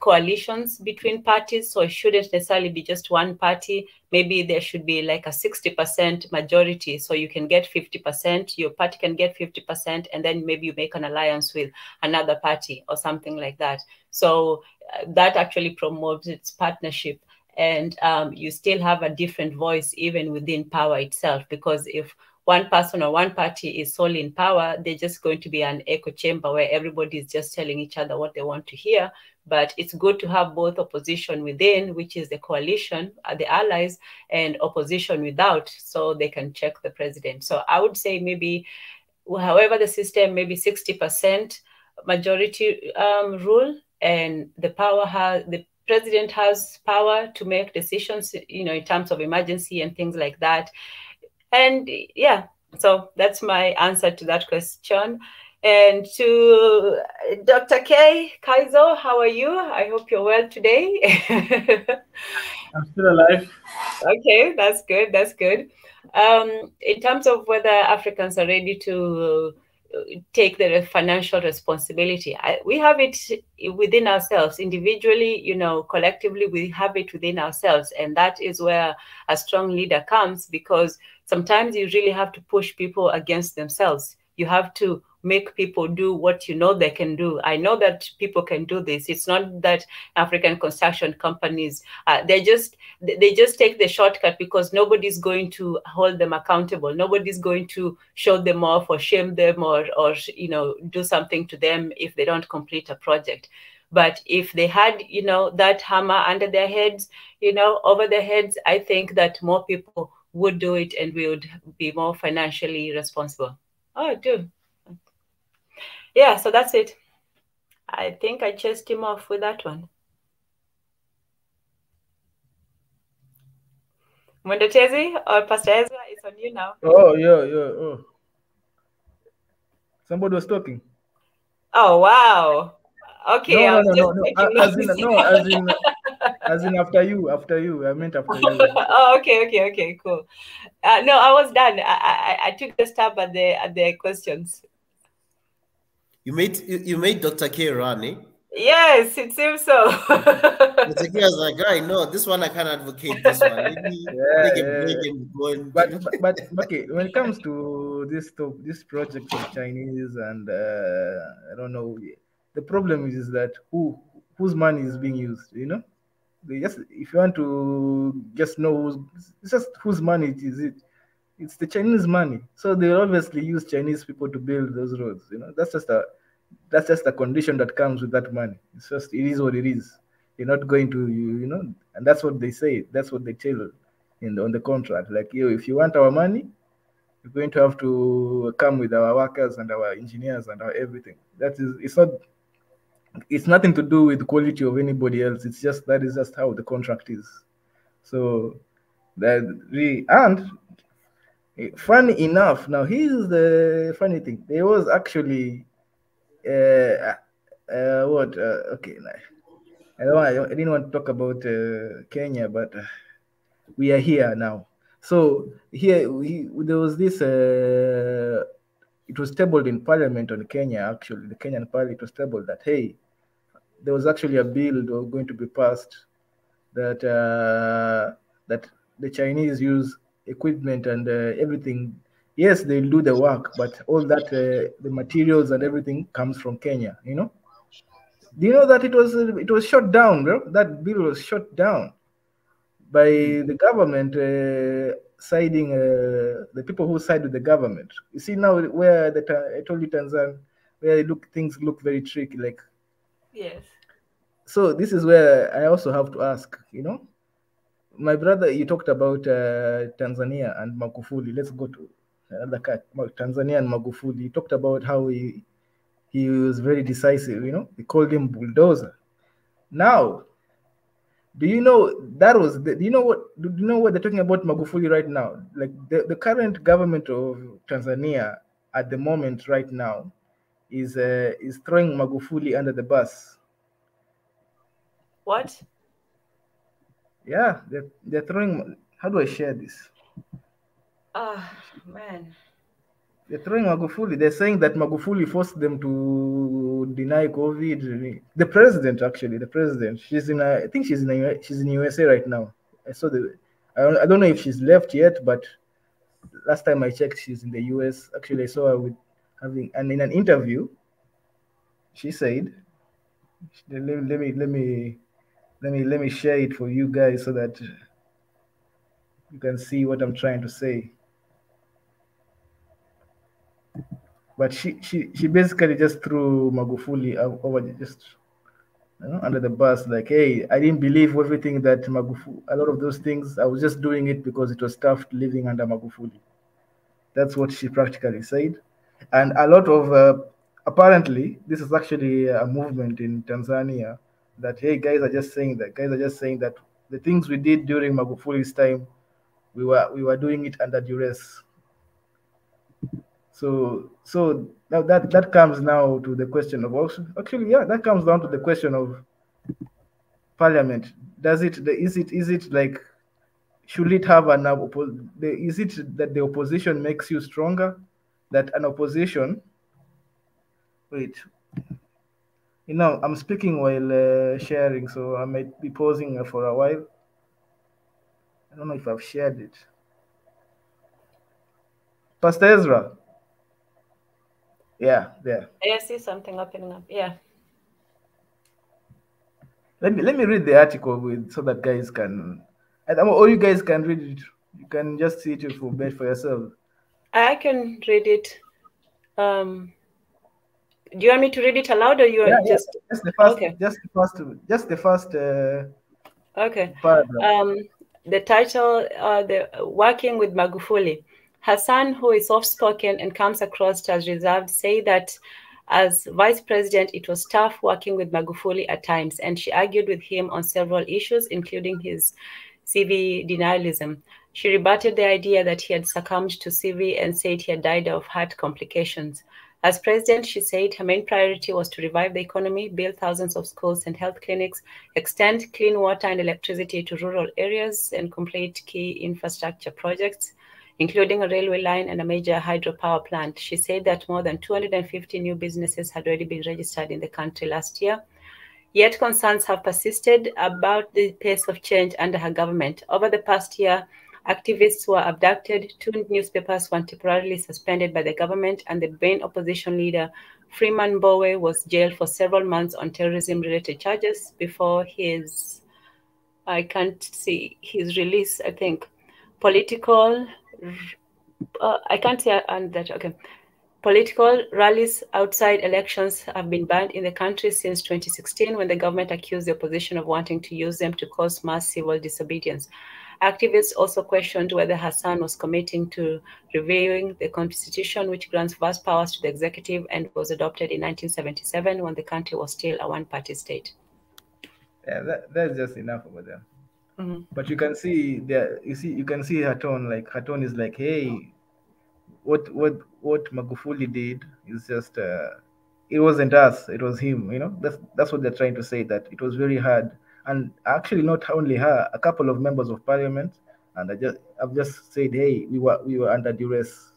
coalitions between parties. So it shouldn't necessarily be just one party. Maybe there should be like a 60% majority. So you can get 50%, your party can get 50%, and then maybe you make an alliance with another party or something like that. So that actually promotes its partnership, and you still have a different voice even within power itself, because if one person or one party is solely in power, they're just going to be an echo chamber where everybody is just telling each other what they want to hear. But it's good to have both opposition within, which is the coalition, the allies, and opposition without, so they can check the president. So I would say maybe, however the system, maybe 60% majority rule, and the president has power to make decisions, in terms of emergency and things like that. And yeah, so that's my answer to that question. And to Dr. Kaizo, how are you? I hope you're well today. I'm still alive. Okay, that's good. That's good. In terms of whether Africans are ready to take the financial responsibility, we have it within ourselves individually, collectively, we have it within ourselves. And that is where a strong leader comes, because sometimes you really have to push people against themselves. You have to make people do what they can do. I know that people can do this. It's not that African construction companies, they just take the shortcut because nobody's going to hold them accountable. Nobody's going to show them off or shame them or do something to them if they don't complete a project. But if they had, that hammer under their heads, over their heads, I think that more people would do it and we would be more financially responsible. Oh, dude. Yeah, so that's it. I think I chased him off with that one. Mwenda Tezi or Pastor Ezra, it's on you now. Oh, yeah. Oh. Somebody was talking. Oh, wow. Okay. No. As in after you. I meant after you. Oh, okay, cool. No, I was done. I took the stab at the questions. You made Dr. K run, eh? Yes, it seems so. Dr. K was like, "Guy, no, this one I can't advocate. This one, let me take a break and go and." But okay, when it comes to this project of Chinese and I don't know, the problem is that whose money is being used. If you want to just know whose money it is. It's the Chinese money, so they obviously use Chinese people to build those roads. That's just a condition that comes with that money. It is what it is. you're not going to, and that's what they say. That's what they tell on the contract. Like, if you want our money, you're going to have to come with our workers and our engineers and our everything. It's nothing to do with the quality of anybody else. That is just how the contract is. So and funny enough, now here's the funny thing. There was actually okay. I didn't want to talk about Kenya, but we are here now. So here there was this. It was tabled in Parliament on Kenya. Actually, the Kenyan Parliament was tabled that, hey, there was actually a bill that was going to be passed that that the Chinese use equipment and everything. Yes, they'll do the work, but all that the materials and everything comes from Kenya. Do you know that it was shut down, bro? That bill was shut down by the government siding the people who side with the government. You see now where I told you Tanzania, where things look very tricky. Like, yes. So this is where I also have to ask. My brother, you talked about Tanzania and Magufuli. Let's go to another cat. Tanzania and Magufuli. You talked about how he was very decisive. They called him bulldozer. Now, do you know what they're talking about Magufuli right now? Like the current government of Tanzania at the moment right now is throwing Magufuli under the bus. What? Yeah, they're throwing. How do I share this? Man. They're throwing Magufuli. They're saying that Magufuli forced them to deny COVID. The president, actually, She's I think she's in USA right now. I saw I don't know if she's left yet, but last time I checked, she's in the US. Actually, I saw her and in an interview, she said, let me share it for you guys so that you can see what I'm trying to say. But she basically just threw Magufuli over under the bus, like, hey, I didn't believe everything that Magufuli, a lot of those things, I was just doing it because it was tough living under Magufuli. That's what she practically said. And a lot of, apparently, this is actually a movement in Tanzania that, hey, guys are just saying that the things we did during Magufuli's time, we were doing it under duress. So now that comes now to the question of that comes down to the question of Parliament. Is it like, should it have is it that the opposition makes you stronger? That an opposition, wait, I'm speaking while sharing, so I might be pausing for a while. I don't know if I've shared it. Pastor Ezra. Yeah, there. I see something opening up. Yeah. Let me read the article so that guys can, or you guys can read it. You can just see it for yourself. I can read it. Do you want me to read it aloud, or you are just the first? Okay. Just the first. Okay. Paragraph. The title: the Working with Magufuli. Her son, who is soft-spoken and comes across as reserved, say that as vice president, it was tough working with Magufuli at times, and she argued with him on several issues, including his CV denialism. She rebutted the idea that he had succumbed to CV and said he had died of heart complications. As president, she said her main priority was to revive the economy, build thousands of schools and health clinics, extend clean water and electricity to rural areas, and complete key infrastructure projects, including a railway line and a major hydropower plant. She said that more than 250 new businesses had already been registered in the country last year. Yet concerns have persisted about the pace of change under her government. Over the past year, activists were abducted, 2 newspapers were temporarily suspended by the government, and the main opposition leader, Freeman Mbowe, was jailed for several months on terrorism-related charges before his release, I think. Political, I can't say on that, okay. Political rallies outside elections have been banned in the country since 2016, when the government accused the opposition of wanting to use them to cause mass civil disobedience. Activists also questioned whether Hassan was committing to reviewing the constitution, which grants vast powers to the executive and was adopted in 1977 when the country was still a one-party state. Yeah, that's just enough over there. But you can see there. You can see her tone. Like her tone is like, hey, what Magufuli did is just it wasn't us, it was him. You know, that's what they're trying to say, that it was very hard. And actually, not only her, a couple of members of parliament, and I've just said, hey, we were under duress.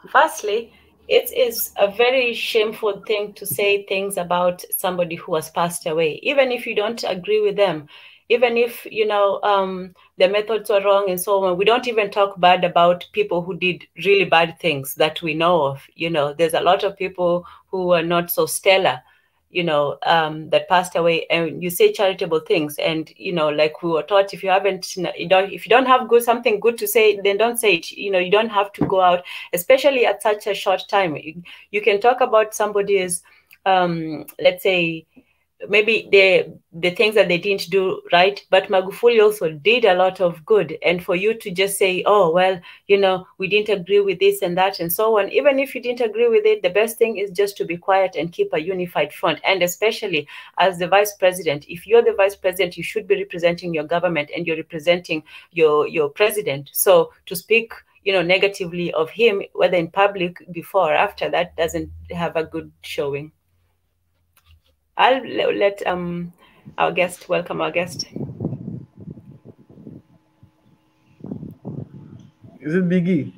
Firstly, it is a very shameful thing to say things about somebody who has passed away, even if you don't agree with them, even if, you know, the methods are wrong and so on. We don't even talk bad about people who did really bad things that we know of. You know, there's a lot of people who are not so stellar, you know, that passed away, and you say charitable things. And, you know, like we were taught, if you don't have something good to say, then don't say it. You know, you don't have to go out, especially at such a short time. You can talk about somebody's, let's say, maybe the things that they didn't do right, but Magufuli also did a lot of good. And for you to just say, oh, well, you know, we didn't agree with this and that and so on, even if you didn't agree with it, the best thing is just to be quiet and keep a unified front. And especially as the vice president, if you're the vice president, you should be representing your government and you're representing your president. So to speak, you know, negatively of him, whether in public before or after, that doesn't have a good showing. I'll let our guest welcome our guest. Is it Biggie?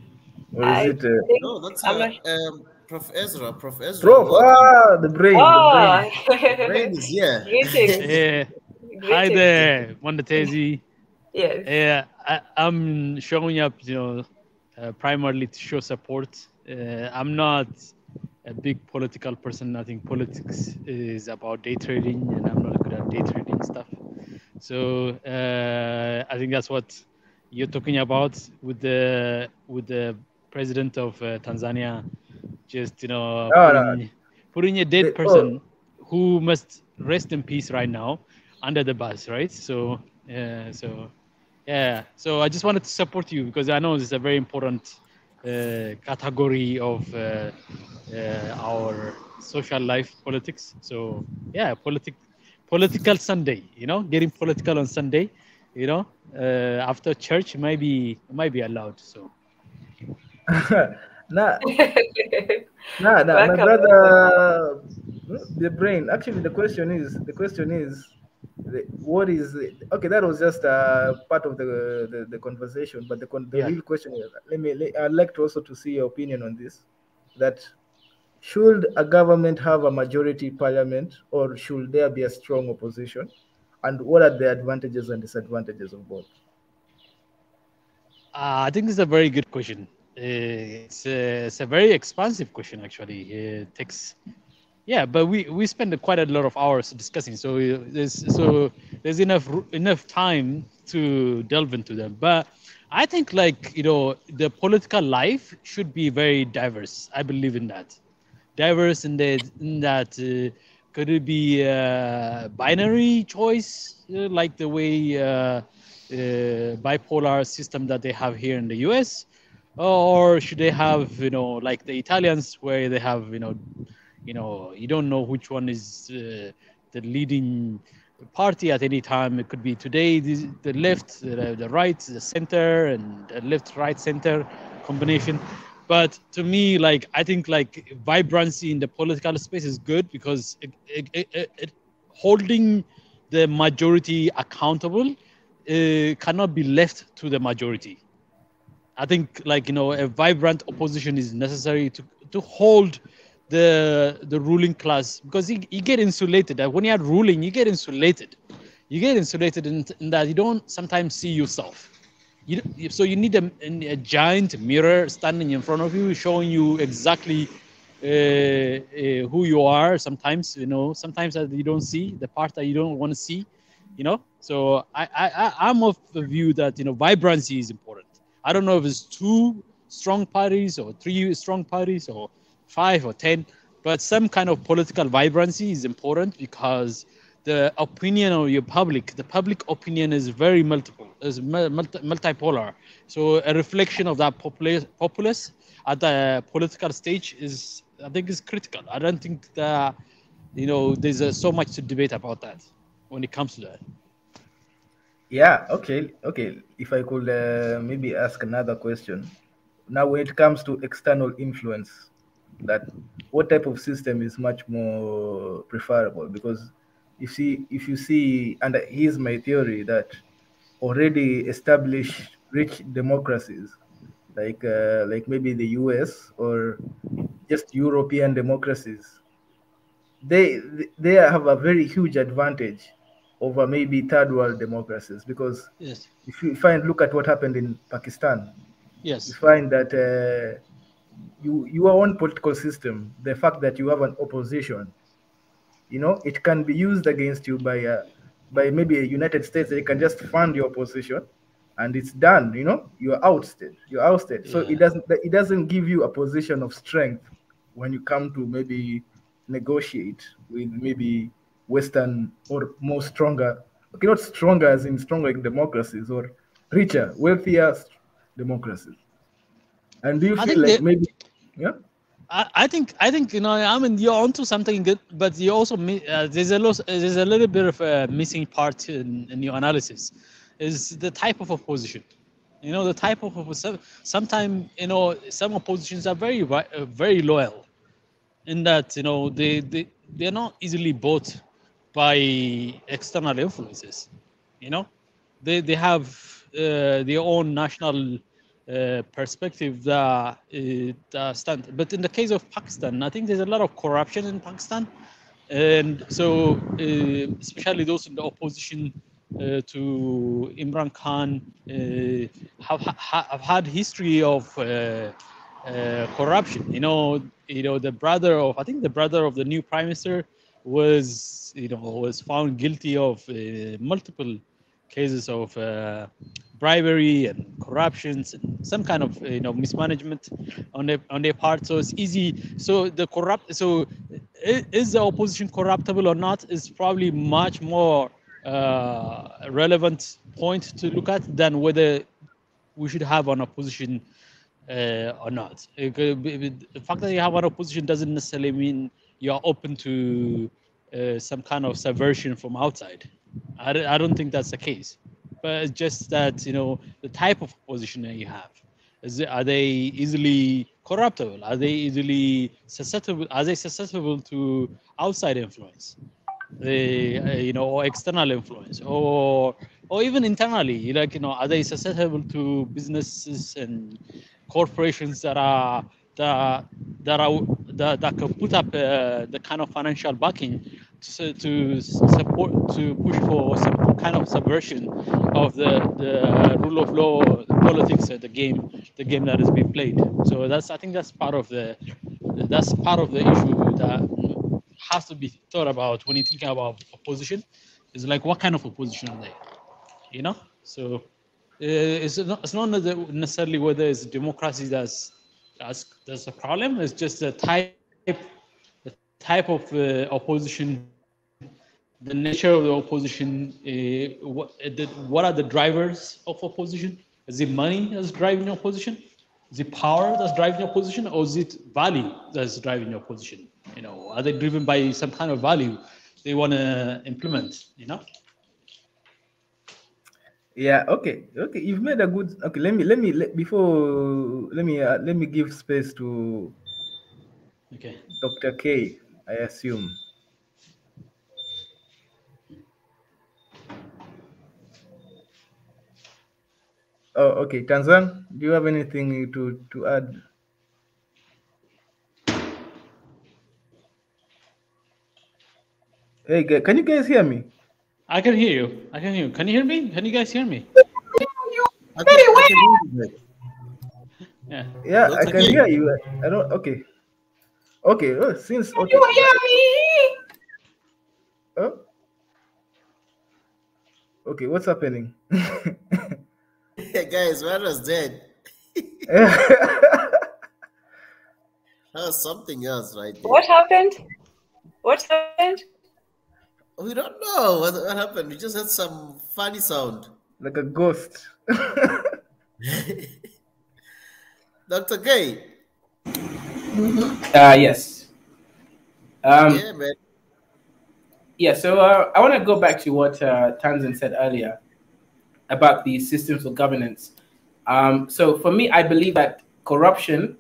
Or is it? No, that's Prof. Ezra. Prof. Ezra. Prof. The brain. Oh. The brain is here. Greetings. Yeah. Hi there, Mwenda Tezi. Yes. Yeah, I'm showing up, you know, primarily to show support. I'm not a big political person. I think politics is about day trading, and I'm not good at day trading stuff. So I think that's what you're talking about with the president of Tanzania, just, you know, putting a dead person who must rest in peace right now under the bus, right? So so I just wanted to support you because I know this is a very important category of our social life, politics. So yeah, political Sunday, you know, getting political on Sunday, you know, after church might be allowed. So my brother, the brain. Actually, the question is, what is it? Okay, that was just part of the conversation, but the real question is, I'd like to also to see your opinion on this. That should a government have a majority parliament, or should there be a strong opposition, and what are the advantages and disadvantages of both? I think this is a very good question. It's a very expansive question, actually. It takes, but we spend quite a lot of hours discussing. So there's enough time to delve into them. But I think, like, you know, the political life should be very diverse. I believe in that. Diverse in that could it be a binary choice, like the way bipolar system that they have here in the US, or should they have, you know, like the Italians, where they have, you know, you don't know which one is the leading party at any time. It could be today the left, the right, the center, and the left, right, center combination. But to me, like, I think like vibrancy in the political space is good because it holding the majority accountable cannot be left to the majority. I think, like, you know, a vibrant opposition is necessary to hold the ruling class, because you get insulated. When you're ruling, you get insulated. You get insulated in that you don't sometimes see yourself. So you need a giant mirror standing in front of you, showing you exactly who you are. Sometimes, you know, sometimes that you don't see the part that you don't want to see, you know. So I'm of the view that, you know, vibrancy is important. I don't know if it's too strong parties or 3 strong parties or 5 or 10, but some kind of political vibrancy is important because the opinion of your public, the public opinion is very multipolar. So a reflection of that populace at the political stage is, I think, is critical. I don't think that, there's so much to debate about that when it comes to that. Yeah, okay. If I could maybe ask another question. Now, when it comes to external influence, that what type of system is much more preferable? Because if you see, and here's my theory, that already established rich democracies, like maybe the US or just European democracies, they have a very huge advantage over maybe third world democracies, because Yes. if you look at what happened in Pakistan, Yes. you find that your own political system, the fact that you have an opposition, it can be used against you by maybe a United States. They can just fund your opposition, and it's done. You're ousted. So Yeah. it doesn't give you a position of strength when you come to maybe negotiate with maybe Western or more stronger. Okay, not stronger as in stronger democracies, or richer, wealthier democracies. And do you I feel think like maybe, yeah? I think I mean, you're onto something good, but you also there's a little bit of a missing part in your analysis, is the type of opposition. The type of opposition. Sometimes some oppositions are very loyal, in that they're not easily bought by external influences. They have their own national perspective that stand. But in the case of Pakistan, I think there's a lot of corruption in Pakistan, and so especially those in the opposition to Imran Khan have had history of corruption. The brother of, I think the brother of the new prime minister was found guilty of multiple cases of bribery and corruptions and some kind of mismanagement on their part. So it's easy. So is the opposition corruptible or not is probably much more relevant point to look at than whether we should have an opposition or not. The fact that you have an opposition doesn't necessarily mean you're open to some kind of subversion from outside. I don't think that's the case. But it's just that the type of opposition that you have, are they easily corruptible? Are they easily susceptible? Are they susceptible to outside influence? Or external influence, or even internally, are they susceptible to businesses and corporations that can put up the kind of financial backing to support, to push for some kind of subversion of the rule of law, the politics, the game that is being played. So I think that's part of the issue that has to be thought about when you think about opposition. Is like, what kind of opposition are they? So it's not necessarily whether it's democracy that's a problem. It's just the type of opposition, the nature of the opposition. What are the drivers of opposition? Is it money that's driving opposition? Is it power that's driving opposition, or is it value that's driving opposition? Are they driven by some kind of value they want to implement? Yeah, okay. You've made a good. Okay, let me give space to Dr. K, I assume. Oh, okay. Tanzan, do you have anything to add? Hey, can you guys hear me? I can hear you. Can you hear me? Can you guys hear me? I can hear you. Yeah, I can hear you. I don't. Okay. Okay. Since okay. You hear me? Oh. Okay. What's happening? Guys, what was dead? That was something else right there. What happened? What happened? We don't know what happened. We just had some funny sound. Like a ghost. Dr. K. Yes. Yeah, man. Yeah, so I want to go back to what Tanzan said earlier about the systems of governance. So for me, I believe that corruption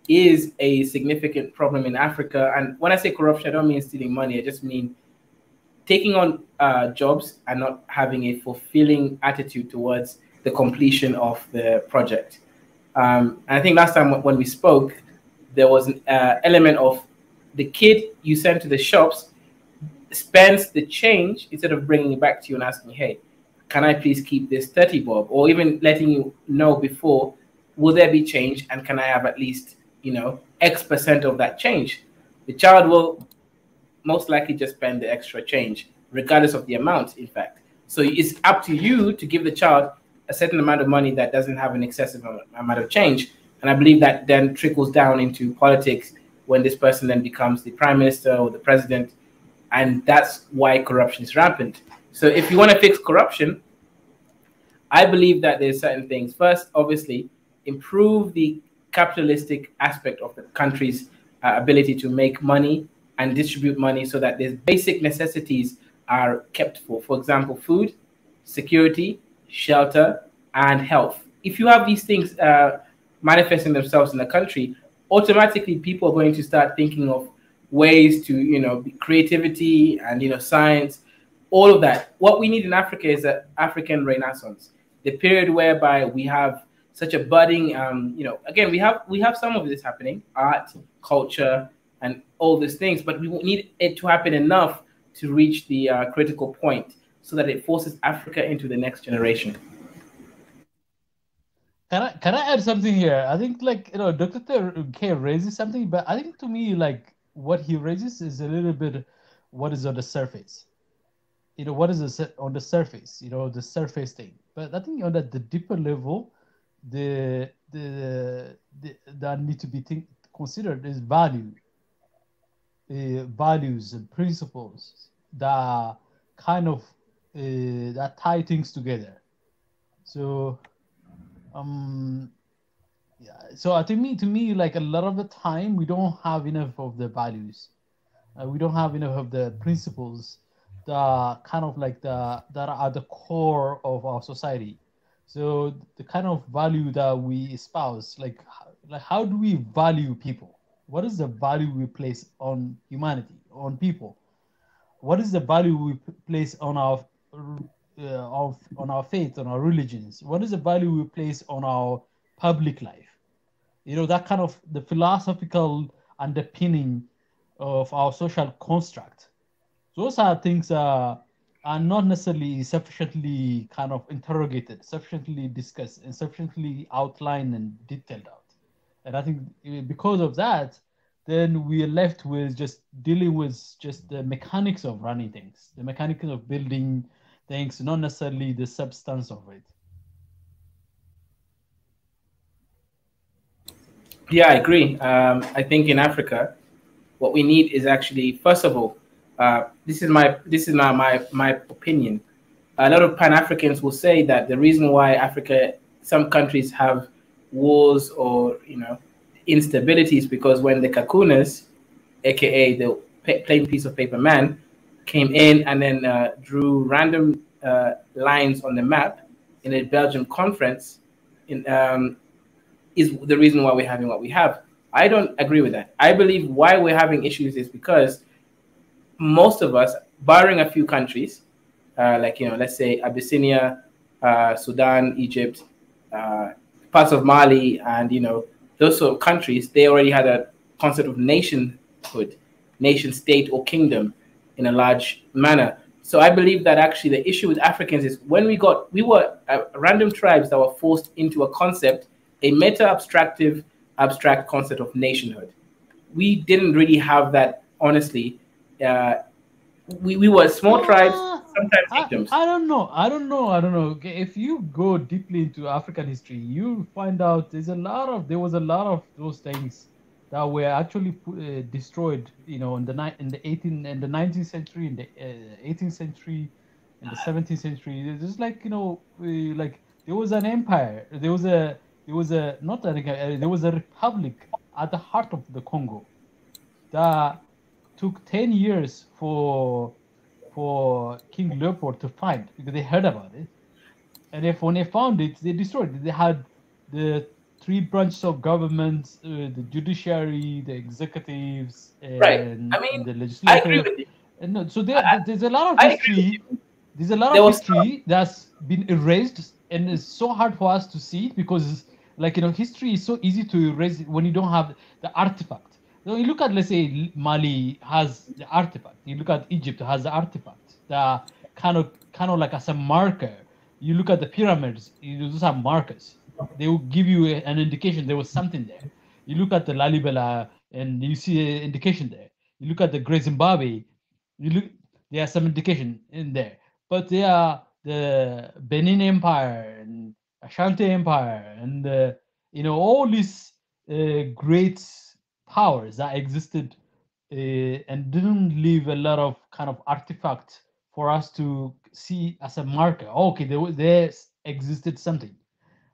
is a significant problem in Africa. And when I say corruption, I don't mean stealing money. I just mean taking on jobs and not having a fulfilling attitude towards the completion of the project. And I think last time when we spoke, there was an element of the kid you send to the shops spends the change instead of bringing it back to you and asking, hey, can I please keep this 30 bob? Or even letting you know before, will there be change? And can I have at least, X% of that change? The child will most likely just spend the extra change, regardless of the amount, in fact. So it's up to you to give the child a certain amount of money that doesn't have an excessive amount of change. And I believe that then trickles down into politics when this person then becomes the prime minister or the president. And that's why corruption is rampant. So if you want to fix corruption, I believe that there's certain things. First, obviously, improve the capitalistic aspect of the country's ability to make money and distribute money so that there's basic necessities are kept for. For example, food, security, shelter, and health. If you have these things manifesting themselves in the country, automatically people are going to start thinking of ways to, creativity and, science, all of that. What we need in Africa is an African Renaissance, the period whereby we have such a budding, again, we have some of this happening, art, culture, and all these things, but we need it to happen enough to reach the critical point so that it forces Africa into the next generation. Can I add something here? I think Dr. K raises something, but I think to me what he raises is a little bit what is on the surface. What is on the surface? The surface thing. But I think on the deeper level, that need to be considered is values and principles that kind of that tie things together. So so I think to me like a lot of the time we don't have enough of the values, we don't have enough of the principles that kind of that are the core of our society. So the kind of value that we espouse, like how do we value people? What is the value we place on humanity, on people? What is the value we place on our faith, on our religions? What is the value we place on our public life? That kind of the philosophical underpinning of our social construct. Those are things are not necessarily sufficiently kind of interrogated, sufficiently discussed, and sufficiently outlined and detailed out. And I think because of that, then we are left with just dealing with just the mechanics of running things, the mechanics of building things, not necessarily the substance of it. Yeah, I agree. I think in Africa, what we need is actually, first of all, this is my opinion. A lot of Pan-Africans will say that the reason why Africa, some countries have wars or instability is because when the Kakunas, aka the plain piece of paper man, came in and then drew random lines on the map in a Belgian conference, is the reason why we're having what we have. I don't agree with that. I believe why we're having issues is because most of us, barring a few countries, let's say Abyssinia, Sudan, Egypt, parts of Mali, and those sort of countries, they already had a concept of nationhood, nation state or kingdom in a large manner. So I believe that actually the issue with Africans is when we were random tribes that were forced into a concept, a abstract concept of nationhood. We didn't really have that, honestly. We were small tribes sometimes kingdoms. I don't know. Okay, if you go deeply into African history, you find out there was a lot of those things that were actually destroyed. You know, in the 19th century, in the 18th century, in the 17th century. There's like like there was an empire. There was a not an there was a republic at the heart of the Congo that took 10 years for King Leopold to find, because they heard about it, and when they found it, they destroyed it. They had the 3 branches of government: the judiciary, the executives, and, I mean, and the legislature. I agree with you. And no, so there's a lot of history. There's a lot of history that's been erased, and it's so hard for us to see it because, like, history is so easy to erase when you don't have the artifact. So you look at, let's say, Mali has the artifact. You look at Egypt has the artifact. The kind of like as a marker. You look at the pyramids. Those are markers. They will give you an indication there was something there. You look at the Lalibela and you see an indication there. You look at the Great Zimbabwe. There's some indication in there. But there are the Benin Empire and Ashanti Empire and all these great powers that existed and didn't leave a lot of kind of artifact for us to see as a marker. Okay, there existed something.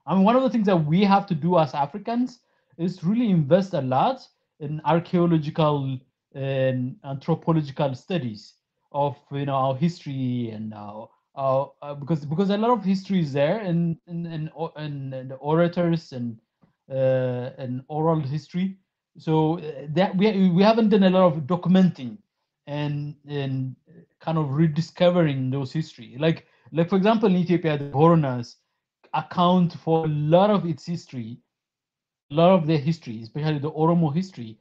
I mean, one of the things that we have to do as Africans is really invest a lot in archaeological and anthropological studies of our history and because a lot of history is there in the orators and oral history. So that we haven't done a lot of documenting and kind of rediscovering those history. Like for example, in Ethiopia, the Boronas account for a lot of its history, a lot of their history, especially the Oromo history.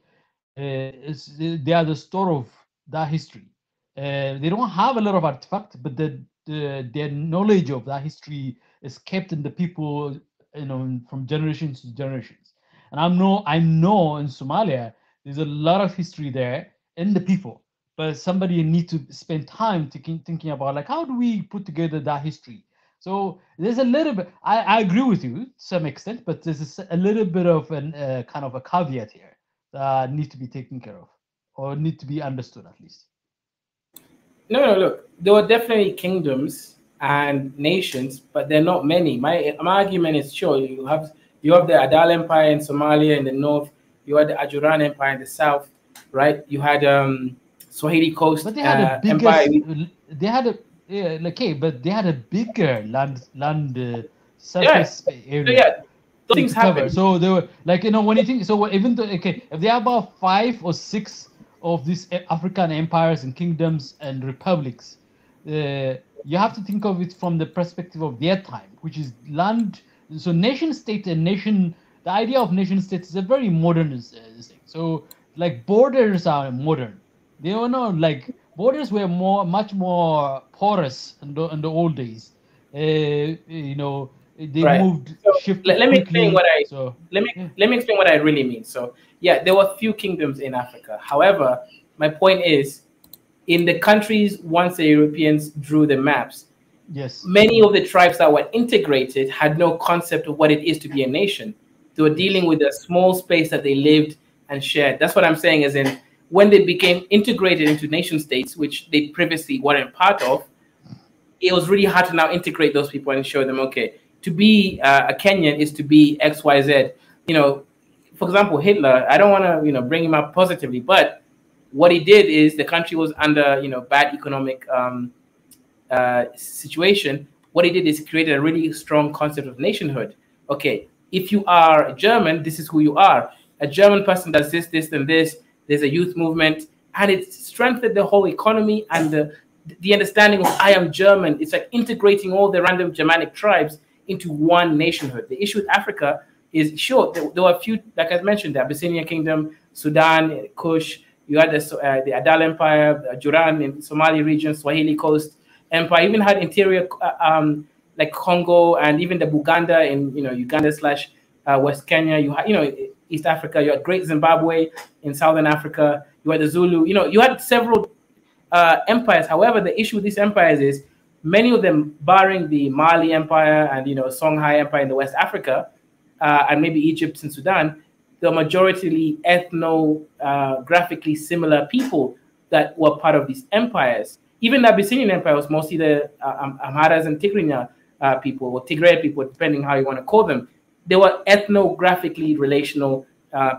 They are the store of that history. They don't have a lot of artifacts, but their knowledge of that history is kept in the people, from generations to generations. And I know in Somalia, there's a lot of history there in the people, but somebody need to spend time thinking about, like, how do we put together that history? So there's a little bit, I agree with you to some extent, but there's a little bit of an kind of a caveat here that need to be taken care of or need to be understood at least. No, look, there were definitely kingdoms and nations, but they're not many. My argument is, sure, you have the Adal Empire in Somalia in the north, you had the Ajuran Empire in the south, right? You had Swahili Coast but they had a bigger, Empire. They had a but they had a bigger land surface area. So, yeah, those things happen. So they were like, when you think, so even though, if there are about 5 or 6 of these African empires and kingdoms and republics, you have to think of it from the perspective of their time, which is land. So nation state and nation, the idea of nation state is a very modern thing. So like borders are modern. They were not like, borders were much more porous in the old days. They moved. So let me explain what I really mean. So yeah, there were few kingdoms in Africa. However, my point is, in the countries once the Europeans drew the maps, yes, many of the tribes that were integrated had no concept of what it is to be a nation. They were dealing with a small space that they lived and shared. That's what I'm saying, as in, when they became integrated into nation states, which they previously weren't part of, it was really hard to now integrate those people and show them, okay, to be a Kenyan is to be X, Y, Z. For example, Hitler, I don't want to, bring him up positively, but what he did is, the country was under, bad economic situation. What he did is created a really strong concept of nationhood. Okay, if you are German, this is who you are. A German person does this, this, and this. There's a youth movement, and it strengthened the whole economy and the understanding of I am German. It's like integrating all the random Germanic tribes into one nationhood. The issue with Africa is, sure, there were a few, like I mentioned, the Abyssinian Kingdom, Sudan, Kush. You had the Adal Empire, the Ajuran in Somali region, Swahili Coast Empire. Even had interior like Congo and even the Buganda in Uganda / West Kenya. You had East Africa. You had Great Zimbabwe in Southern Africa. You had the Zulu. You had several empires. However, the issue with these empires is many of them, barring the Mali Empire and Songhai Empire in the West Africa, and maybe Egypt and Sudan, the majority ethnographically similar people that were part of these empires. Even the Abyssinian Empire was mostly the Amharas and Tigrinya people, or Tigray people, depending how you want to call them. They were ethnographically relational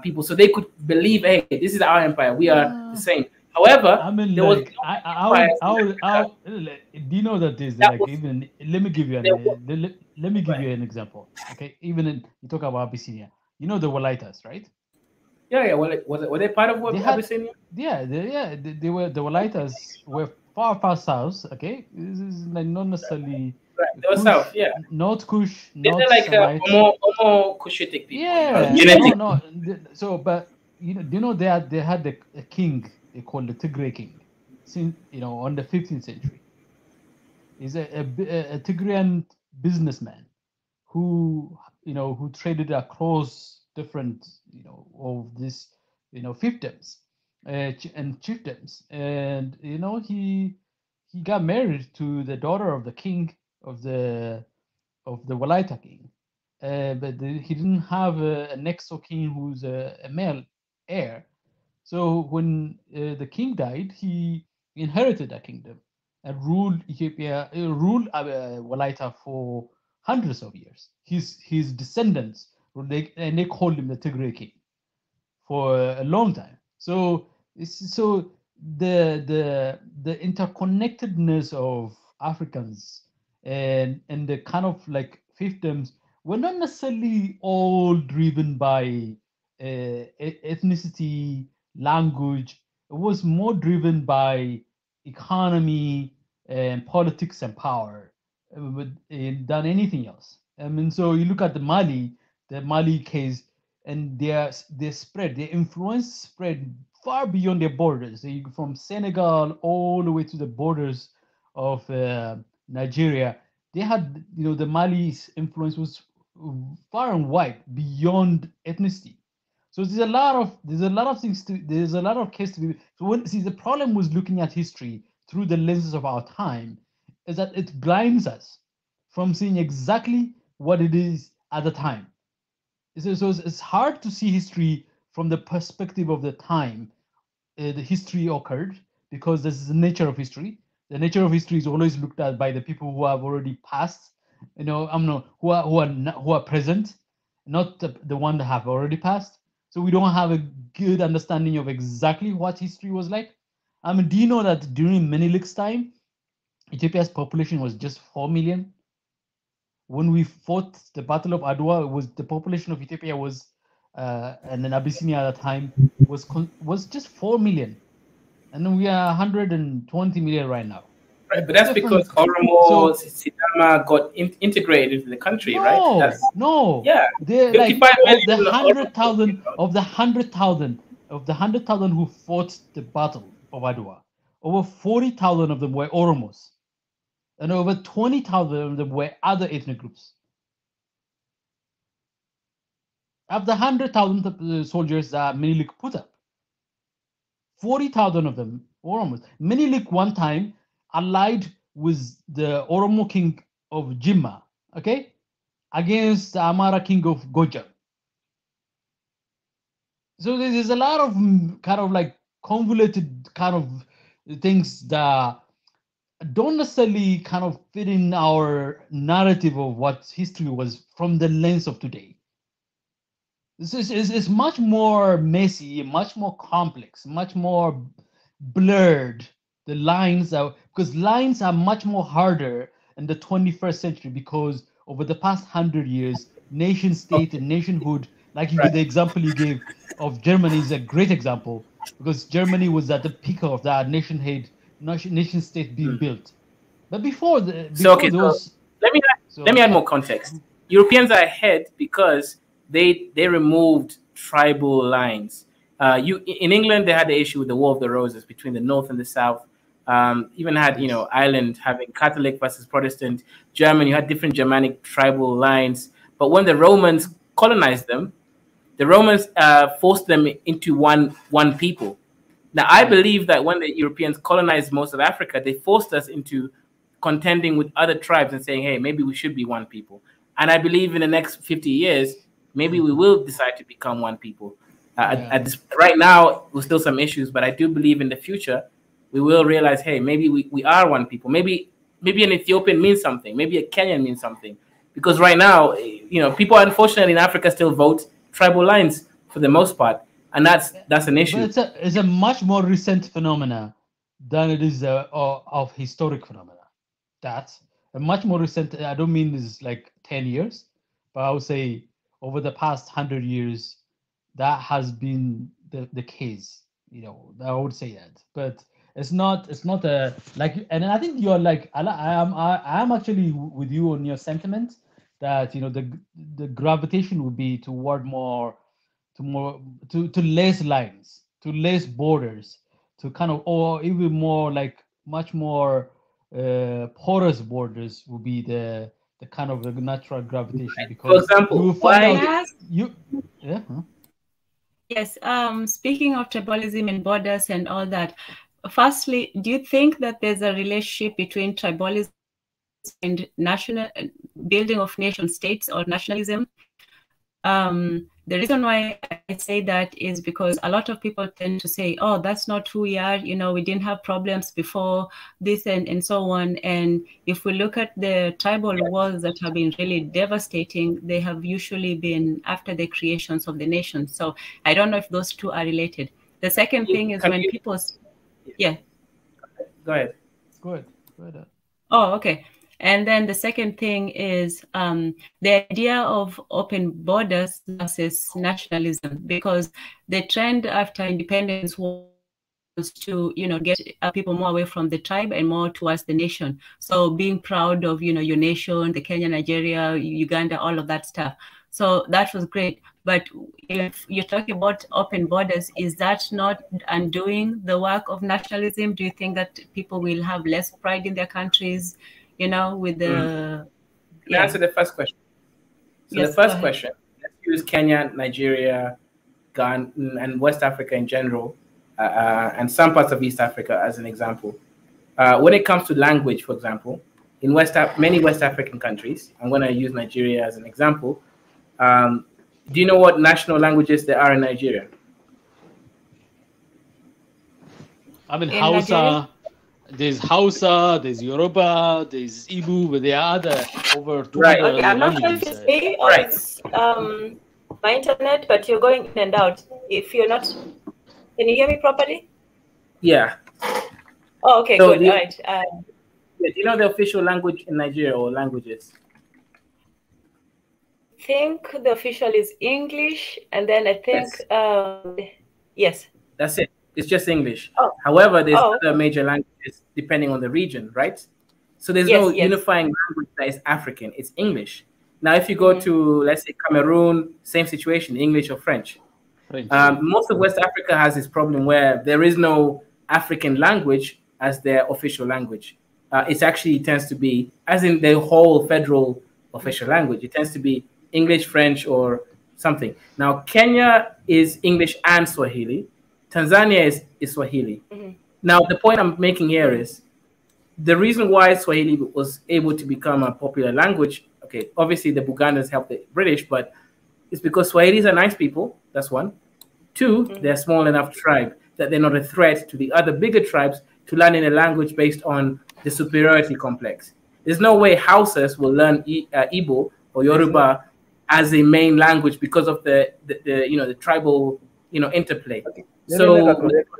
people, so they could believe, hey, this is our empire, we are the same. However, I mean, there like, was do you know that there's That like was- even let me give you an example. Okay, even you talk about Abyssinia, you know the Walaitas, right? yeah. Well, were they part of what They had- Abyssinia? Yeah, they were the Walaitas were far south. Okay, this is like not necessarily Right, they were Kush, south, yeah. North Kush, They're North like Semite. Homo Cushitic people. Yeah, Genetic. no. So, but they had a king they called the Tigray king, since on the 15th century. He's a Tigrayan businessman who traded across different of these fiefdoms and chiefdoms, and he got married to the daughter of the king of the Walaita king, but he didn't have a next of kin who's a male heir. So when the king died, he inherited that kingdom and ruled Ethiopia, ruled Walaita for hundreds of years. His descendants, and they called him the Tigray king for a long time. So the interconnectedness of Africans and the kind of like fiefdoms were not necessarily all driven by ethnicity, language. It was more driven by economy and politics and power than anything else. I mean, so you look at the Mali case, and their influence spread far beyond their borders. From Senegal all the way to the borders of Nigeria. They had, the Mali's influence was far and wide beyond ethnicity. So there's a lot of case to be. So the problem was looking at history through the lenses of our time, is that it blinds us from seeing exactly what it is at the time. So it's hard to see history from the perspective of the time the history occurred, because this is the nature of history. The nature of history is always looked at by the people who have already passed, who are present, not the one that have already passed. So we don't have a good understanding of exactly what history was like. I mean, do you know that during Menelik's time, Ethiopia's population was just 4 million? When we fought the Battle of Adwa, the population of Ethiopia was, and then Abyssinia at the time was just 4 million, and then we are 120 million right now. Right, but that's because Oromo, Sidama got integrated into the country, right? No. Yeah. They're like of the 100,000 who fought the Battle of Adwa, over 40,000 of them were Oromos. And over 20,000 of them were other ethnic groups. Of the 100,000 soldiers that Menelik put up, 40,000 of them were Oromos. Menelik one time allied with the Oromo king of Jimma, okay, against the Amara king of Gojam. So there's a lot of kind of like convoluted kind of things that don't necessarily kind of fit in our narrative of what history was from the lens of today. It's much more messy, much more complex, much more blurred. The lines are, because lines are much more harder in the 21st century, because over the past 100 years, nation state and nationhood, like the example you gave of Germany is a great example, because Germany was at the peak of that nation state being built. But before those, let me add more context. Europeans are ahead because they removed tribal lines. In England, they had the issue with the War of the Roses between the North and the South. Even had Ireland having Catholic versus Protestant. Germany, you had different Germanic tribal lines. But when the Romans colonized them, the Romans forced them into one people. Now, I believe that when the Europeans colonized most of Africa, they forced us into contending with other tribes and saying, hey, maybe we should be one people. And I believe in the next 50 years, maybe we will decide to become one people. Right now, there's still some issues, but I do believe in the future, we will realize, hey, maybe we are one people. Maybe an Ethiopian means something. Maybe a Kenyan means something. Because right now, people unfortunately in Africa still vote tribal lines for the most part, and that's an issue. But it's a much more recent phenomena than it is of historic phenomena. That's a much more recent. I don't mean it's like 10 years, but I would say over the past 100 years, that has been the case. I would say that, but it's not a like. And I think you're like I am actually with you on your sentiment that the gravitation would be toward to less lines, to less borders, to kind of, or even more like much more porous borders would be the kind of the natural gravitation. Because for example, you will find out Yes. Speaking of tribalism and borders and all that, firstly, do you think that there's a relationship between tribalism and national building of nation states or nationalism? The reason why I say that is because a lot of people tend to say, oh, that's not who we are. We didn't have problems before this and so on. And if we look at the tribal wars that have been really devastating, they have usually been after the creations of the nation. So I don't know if those two are related. The second thing is when people... Yeah. Go ahead. Go ahead. Oh, okay. And then the second thing is the idea of open borders versus nationalism, because the trend after independence was to, get people more away from the tribe and more towards the nation. So being proud of, your nation, the Kenya, Nigeria, Uganda, all of that stuff. So that was great. But if you're talking about open borders, is that not undoing the work of nationalism? Do you think that people will have less pride in their countries? With the... Answer the first question. So yes, the first question, let's use Kenya, Nigeria, Ghana, and West Africa in general, and some parts of East Africa as an example. When it comes to language, for example, in many West African countries, I'm going to use Nigeria as an example. Do you know what national languages there are in Nigeria? I mean, Hausa. There's Hausa, there's Yoruba, there's Igbo, but there are other over 200 right. Okay, I'm not sure if it's me or it's my internet, but you're going in and out. If you're not, can you hear me properly? Yeah. Oh, okay, so good. All right. Do you know the official language in Nigeria or languages? I think the official is English, and then I think, yes. That's it. It's just English. Oh. However, there's other major languages depending on the region, right? So there's no unifying language that is African. It's English. Now, if you go to, let's say, Cameroon, same situation, English or French. Most of West Africa has this problem where there is no African language as their official language. It actually tends to be, as in the whole federal official language, it tends to be English, French, or something. Now, Kenya is English and Swahili. Tanzania is Swahili. Now, the point I'm making here is the reason why Swahili was able to become a popular language, okay, obviously the Bugandas helped the British, but it's because Swahilis are nice people, that's one. Two, they're a small enough tribe that they're not a threat to the other bigger tribes to learn in a language based on the superiority complex. There's no way Hausas will learn Igbo or Yoruba as a main language because of the tribal interplay. Okay. So,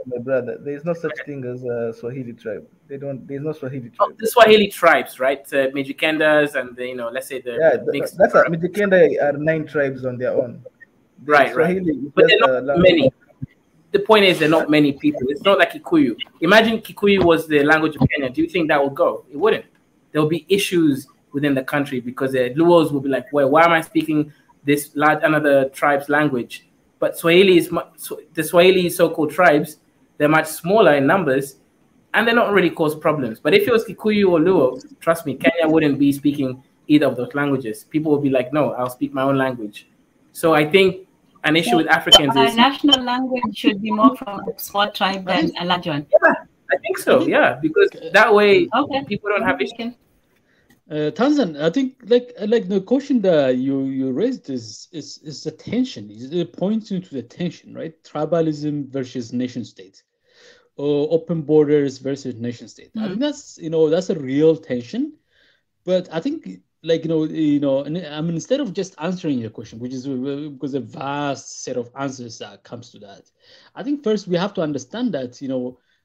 my brother, there is no such thing as a Swahili tribe. There's no Swahili tribe. The Swahili tribes, right? Mijikendas and let's say the mixed. Mijikenda are 9 tribes on their own. Right. But they're not many. The point is, they're not many people. It's not like Kikuyu. Imagine Kikuyu was the language of Kenya. Do you think that would go? It wouldn't. There will be issues within the country because the Luos will be like, well, why am I speaking this another tribe's language? But the Swahili so-called tribes, they're much smaller in numbers, and they're not really cause problems. But if it was Kikuyu or Luo, trust me, Kenya wouldn't be speaking either of those languages. People would be like, no, I'll speak my own language. So I think an issue with Africans is... national language should be more from a small tribe than a large one. Yeah, I think so, yeah, because that way people don't have issues. Tanzan, I think like the question that you raised is the tension. It points into the tension, right? Tribalism versus nation state, or open borders versus nation state. I think that's that's a real tension. But I think like and I mean, instead of just answering your question, which is because a vast set of answers that comes to that, I think first we have to understand that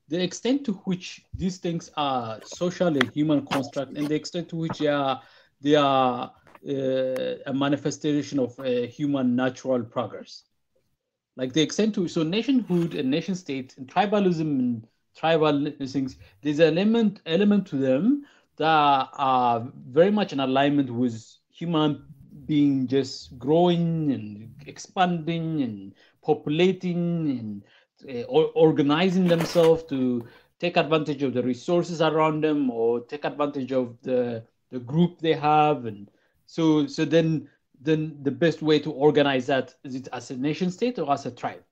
the extent to which these things are social and human construct, and the extent to which they are a manifestation of human natural progress. Like the extent to nationhood and nation state and tribalism and tribal things, there's an element to them that are very much in alignment with human being just growing and expanding and populating and organizing themselves to take advantage of the resources around them or take advantage of the group they have. And so then the best way to organize that is it as a nation state or as a tribe.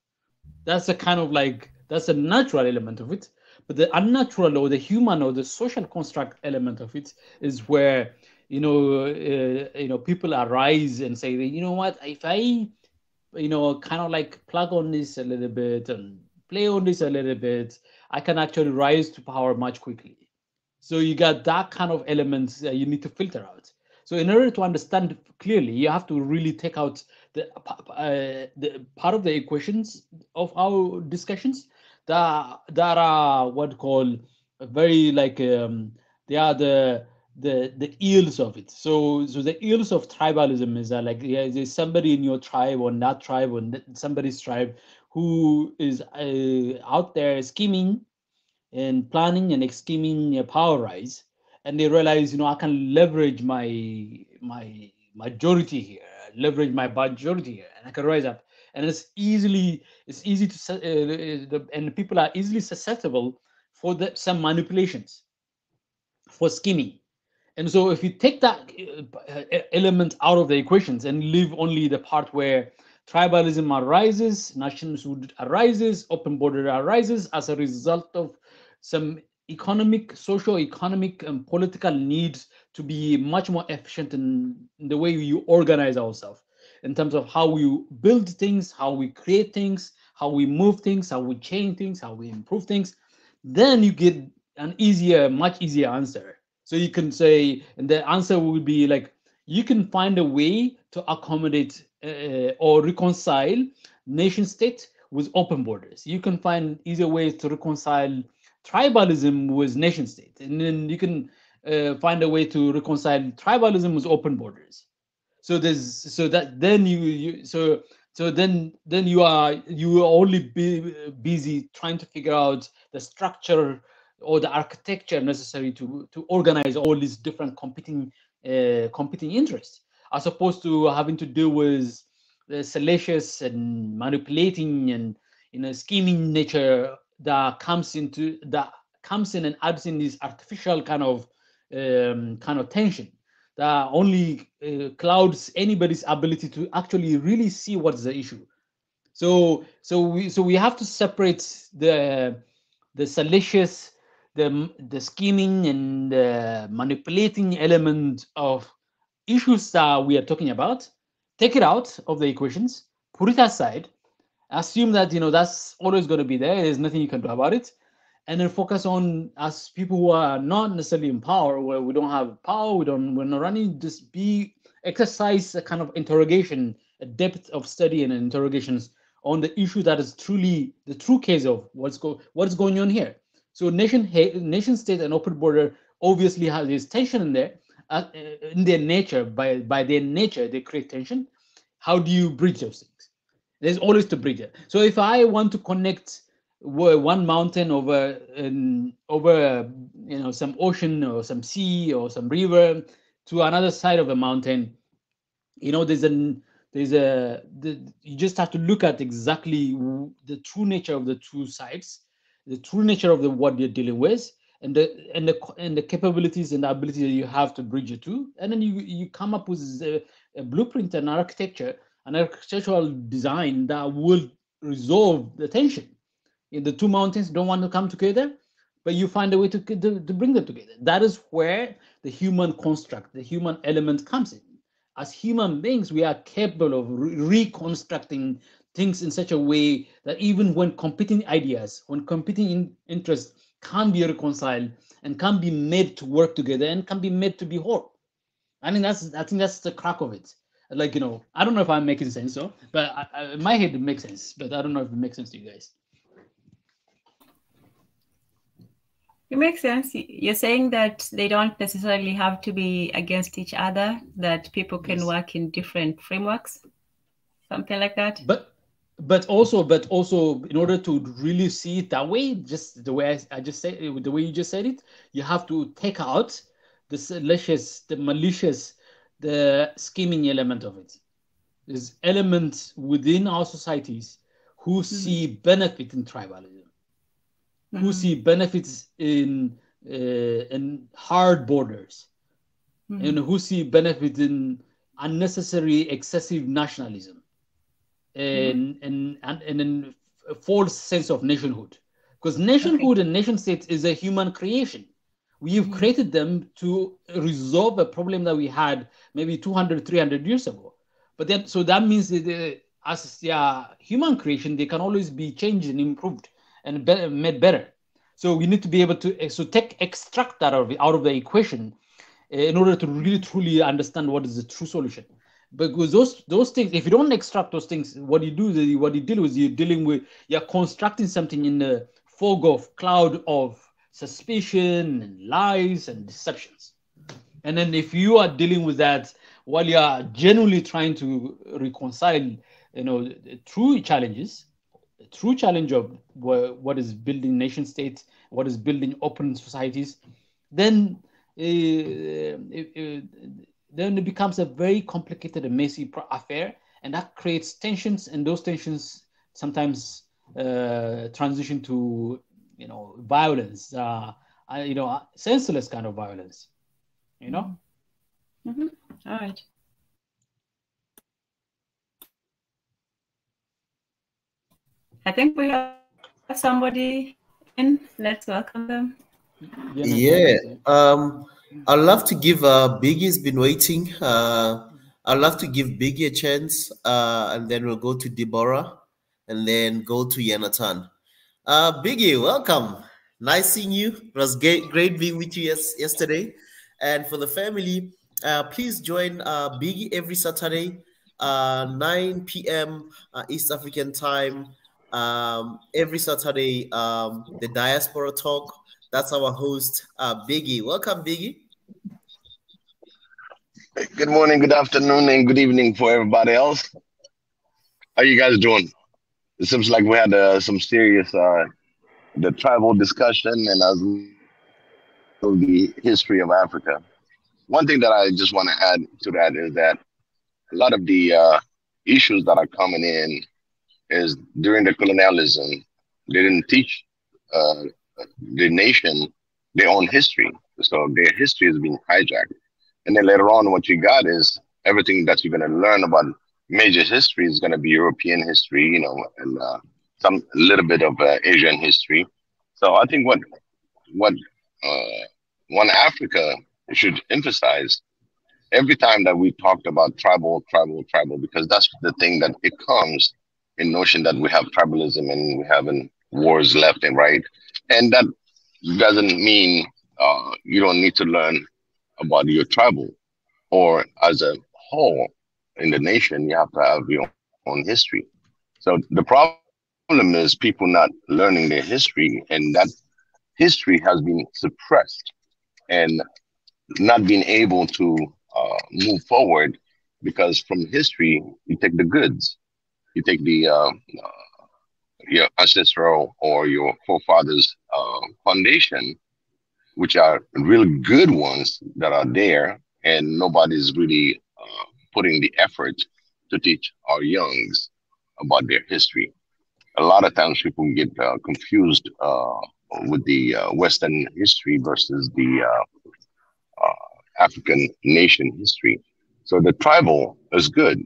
That's a kind of like that's a natural element of it. But the unnatural or the human or the social construct element of it is where people arise and say, you know what, if I kind of like plug on this a little bit and play on this a little bit, I can actually rise to power much quickly. So you got that kind of elements that you need to filter out. So in order to understand clearly, you have to really take out the part of the equations of our discussions that are what call very like they are the eels of it. So the eels of tribalism is that like there's somebody in your tribe or that tribe or somebody's tribe who is out there scheming and planning and scheming a power rise, and they realize I can leverage my majority here, leverage my majority here, and I can rise up. And it's easy to and people are easily susceptible for some manipulations, for scheming. And so if you take that element out of the equations and leave only the part where tribalism arises, nationhood arises, open border arises as a result of some economic, socio-economic, and political needs to be much more efficient in the way we organize ourselves, in terms of how we build things, how we create things, how we move things, how we change things, how we improve things, then you get an much easier answer. So you can say, and the answer would be like, you can find a way to accommodate or reconcile nation state with open borders. You can find easier ways to reconcile tribalism with nation state, and then you can find a way to reconcile tribalism with open borders. So then you are only busy trying to figure out the structure or the architecture necessary to organize all these different competing interests, as opposed to having to deal with the salacious and manipulating and scheming nature that comes in and adds in this artificial kind of tension that only clouds anybody's ability to actually really see what's the issue. So we have to separate the salacious, the scheming and the manipulating element of issues that we are talking about, take it out of the equations, put it aside, assume that that's always going to be there, there's nothing you can do about it, and then focus on, as people who are not necessarily in power, where we don't have power, we're not running, just exercise a kind of interrogation, a depth of study and interrogations on the issue that is truly the true case of what's going on here. So nation state and open border obviously has this tension in there, in their nature. By their nature, they create tension. How do you bridge those things? There's always to bridge it. So if I want to connect one mountain over some ocean or some sea or some river to another side of a mountain, you just have to look at exactly the true nature of the two sides, the true nature of what you're dealing with, and the capabilities and the ability that you have to bridge it to, and then you come up with a blueprint and an architectural design that will resolve the tension. If the two mountains don't want to come together, but you find a way to bring them together. That is where the human construct, the human element comes in. As human beings, we are capable of reconstructing things in such a way that even when competing ideas, when competing interests can be reconciled and can be made to work together and can be made to be whole. I think that's the crack of it. Like, I don't know if I'm making sense, but in my head it makes sense, but I don't know if it makes sense to you guys. It makes sense. You're saying that they don't necessarily have to be against each other, that people can work in different frameworks, something like that. But also in order to really see it that way, just the way I just said, the way you just said it, you have to take out the salacious, the malicious, the scheming element of it. There's elements within our societies who see benefit in tribalism, who see benefits in hard borders, and who see benefit in unnecessary, excessive nationalism, and in a false sense of nationhood. Because nationhood and nation states is a human creation. We've created them to resolve a problem that we had maybe 200, 300 years ago. But then, so that means that as human creation, they can always be changed and improved and made better. So we need to be able to extract that out of the equation in order to really truly understand what is the true solution. Because those things, if you don't extract those things, what you deal with, you're constructing something in the fog of cloud of suspicion and lies and deceptions. And then if you are dealing with that while you are genuinely trying to reconcile, the true challenges, the true challenge of what is building nation states, what is building open societies, then it becomes a very complicated and messy affair, and that creates tensions, and those tensions sometimes transition to violence, senseless kind of violence, All right. I think we have somebody in. Let's welcome them. Yeah. I'd love to give Biggie's been waiting. I'd love to give Biggie a chance, and then we'll go to Deborah, and then go to Yonatan. Biggie, welcome. Nice seeing you. It was great being with you yesterday. And for the family, please join Biggie every Saturday, 9 p.m. East African time. Every Saturday, the Diaspora Talk. That's our host, Biggie. Welcome, Biggie. Good morning, good afternoon, and good evening for everybody else. How you guys doing? It seems like we had some serious the tribal discussion and the history of Africa. One thing that I just want to add to that is that a lot of the issues that are coming in is during the colonialism, they didn't teach the nation their own history. So their history has been hijacked. And then later on, what you got is everything that you're going to learn about major history is going to be European history, and some little bit of Asian history. So I think what One Africa should emphasize every time that we talked about tribal, because that's the thing that it comes in notion that we have tribalism and we having wars left and right. And that doesn't mean you don't need to learn about your tribal, or as a whole in the nation, you have to have your own history. So the problem is people not learning their history, and that history has been suppressed and not being able to move forward, because from history, you take the goods, you take the your ancestral or your forefathers' foundation, which are really good ones that are there, and nobody's really putting the effort to teach our youngs about their history. A lot of times people get confused with the Western history versus the African nation history. So the tribal is good,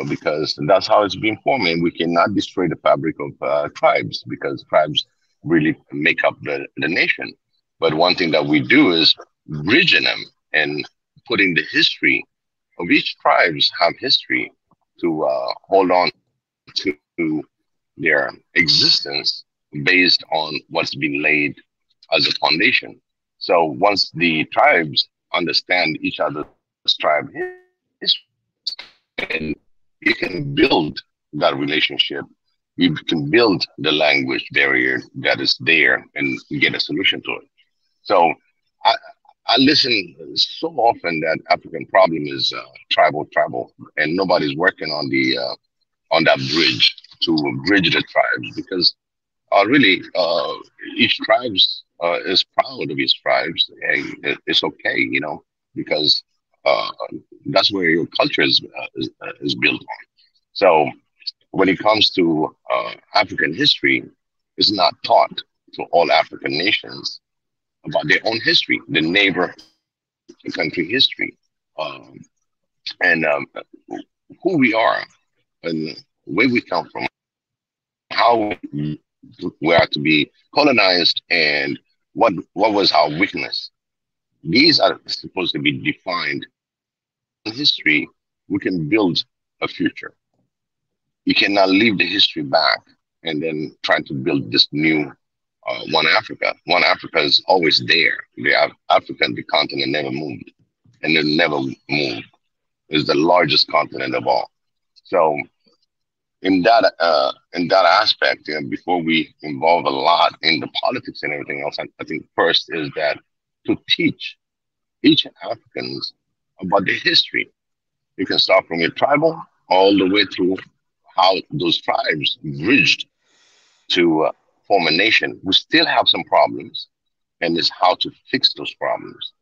because that's how it's been formed. And we cannot destroy the fabric of tribes, because tribes really make up the nation. But one thing that we do is bridging them and putting the history of each tribes have history to hold on to their existence based on what's been laid as a foundation. So once the tribes understand each other's tribe history, and you can build that relationship, you can build the language barrier that is there and get a solution to it. So I listen so often that African problem is tribal, and nobody's working on the on that bridge to bridge the tribes, because really each tribes is proud of its tribes, and it's okay, you know, because that's where your culture is built on. So when it comes to African history, it's not taught to all African nations about their own history, the neighbor country history, and who we are, and where we come from, how we are to be colonized, and what was our weakness. These are supposed to be defined in history. We can build a future. You cannot leave the history back and then try to build this new one Africa. One Africa is always there. The the continent never moved, and it never moved. It's the largest continent of all. So in that aspect, you know, before we involve a lot in the politics and everything else, I think first is that to teach each Africans about their history. You can start from your tribal all the way through how those tribes bridged to form a nation. We still have some problems, and it's how to fix those problems.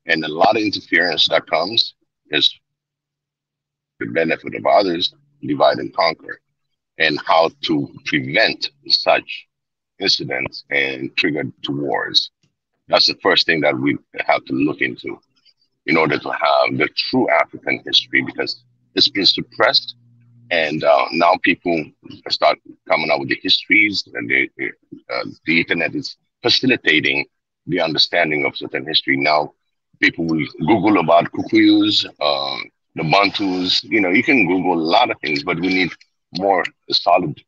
And a lot of interference that comes is the benefit of others, divide and conquer, and how to prevent such incidents and trigger to wars. That's the first thing that we have to look into in order to have the true African history, because it's been suppressed. And now people start coming up with the histories, and the internet is facilitating the understanding of certain history. Now people will Google about Kukuyus, the Bantus. You know, you can Google a lot of things, but we need more solid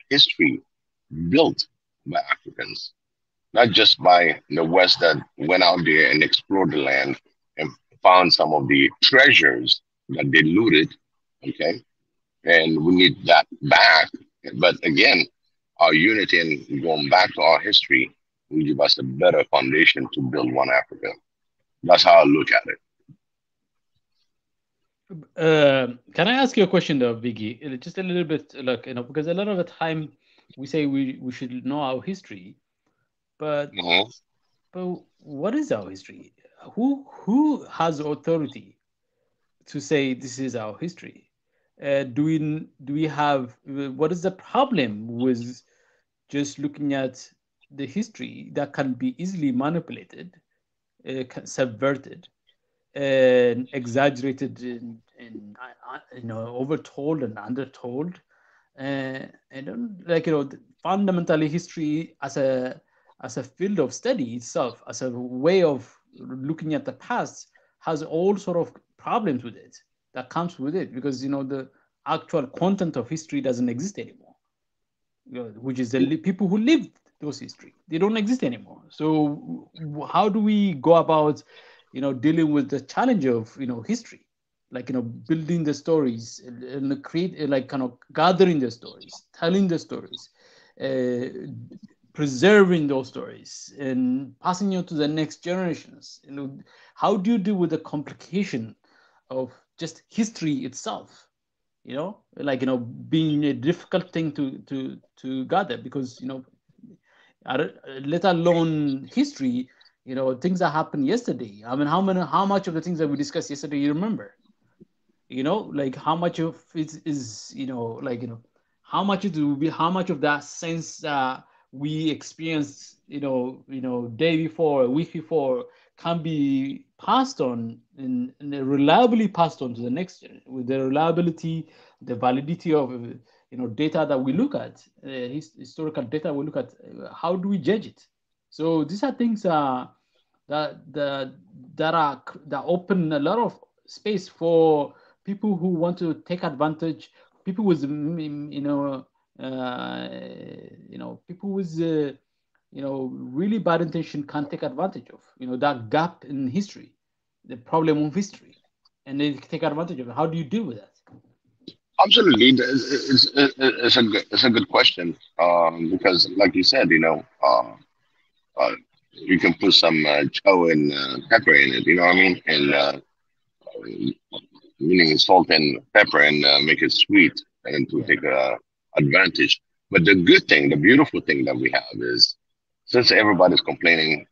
history built by Africans, not just by the West that went out there and explored the land and found some of the treasures that they looted. Okay. And we need that back. But again, our unity and going back to our history will give us a better foundation to build one Africa. That's how I look at it. Can I ask you a question though, Biggie? Just a little bit, like, you know, because a lot of the time we say we should know our history, but but what is our history? Who has authority to say this is our history? Do we have, what is the problem with just looking at the history that can be easily manipulated, subverted, and exaggerated, and you know, overtold and undertold? And like, you know, fundamentally history as a field of study itself, as a way of looking at the past, has all sort of problems with it that comes with it, because, you know, the actual content of history doesn't exist anymore, you know, which is the people who lived those history. They don't exist anymore. So how do we go about, you know, dealing with the challenge of, you know, history, like, you know, building the stories and create, like, kind of gathering the stories, telling the stories, preserving those stories and passing it to the next generations? You know, how do you deal with the complication of just history itself, you know, like, you know, being a difficult thing to gather, because, you know, let alone history, you know, things that happened yesterday. I mean, how much of the things that we discussed yesterday you remember? You know, like, how much of it is, you know, like, you know, how much of that sense we experienced, you know, day before, a week before, can be passed on and reliably passed on to the next generation, with the reliability, the validity of, you know, data that we look at, historical data we look at. How do we judge it? So these are things that open a lot of space for people who want to take advantage. People with people with really bad intention can take advantage of that gap in history, the problem of history, and they take advantage of it. How do you deal with that? Absolutely, it's a good question, because, like you said, you can put some chow and pepper in it. You know what I mean? And meaning salt and pepper, and make it sweet, and to take advantage. But the good thing, the beautiful thing that we have is, since everybody's complaining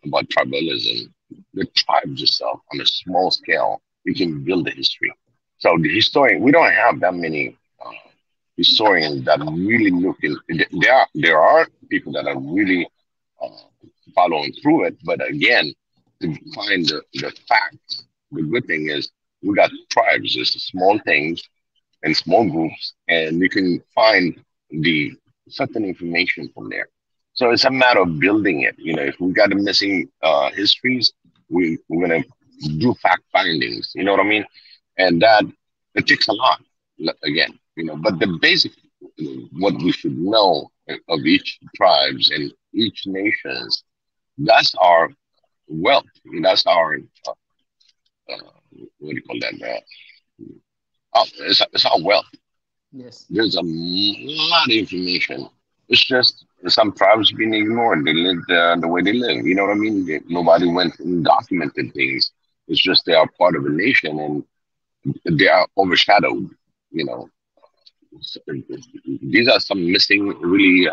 about tribalism, the tribes itself on a small scale, you can build a history. So the historian, we don't have that many historians that really look in. There are people that are really uh, following through it, but again, to find the facts, the good thing is we got tribes, just small things and small groups, and you can find the certain information from there. So it's a matter of building it. If we got the missing histories, we're gonna do fact findings. You know what I mean? And that, it takes a lot. Again, but the basic, what we should know of each tribes and each nations, that's our wealth. That's our what do you call that? It's our wealth. Yes. There's a lot of information. It's just some tribes being ignored. They live the way they live. You know what I mean? Nobody went and documented things. It's just they are part of a nation, and they are overshadowed. You know, So, these are some missing really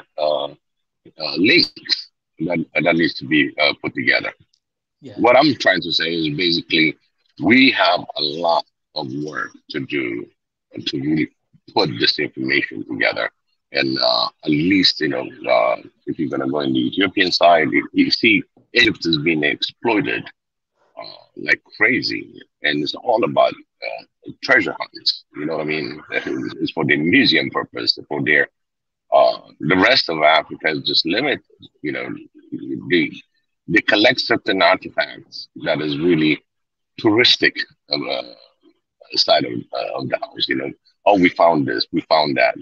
links that needs to be put together. Yeah. What I'm trying to say is basically we have a lot of work to do to really put this information together. And at least, if you're going to go in the Ethiopian side, you see Egypt is being exploited like crazy. And it's all about treasure hunts. You know what I mean? It's for their museum purpose, for their, the rest of Africa is just limited. You know, they, they collect certain artifacts that is really touristic of, side of the house. Oh, we found this, we found that.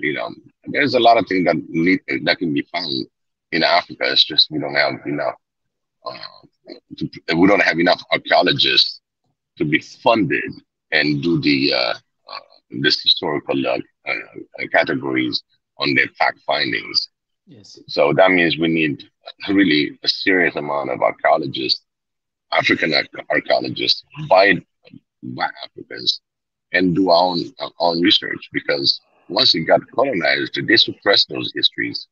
There's a lot of things that can be found in Africa. It's just we don't have enough. We don't have enough archaeologists to be funded and do this historical categories on their fact findings. Yes. So that means we need really a serious amount of archaeologists, African archaeologists by Africans, and do our own research, because once it got colonized, they suppressed those histories.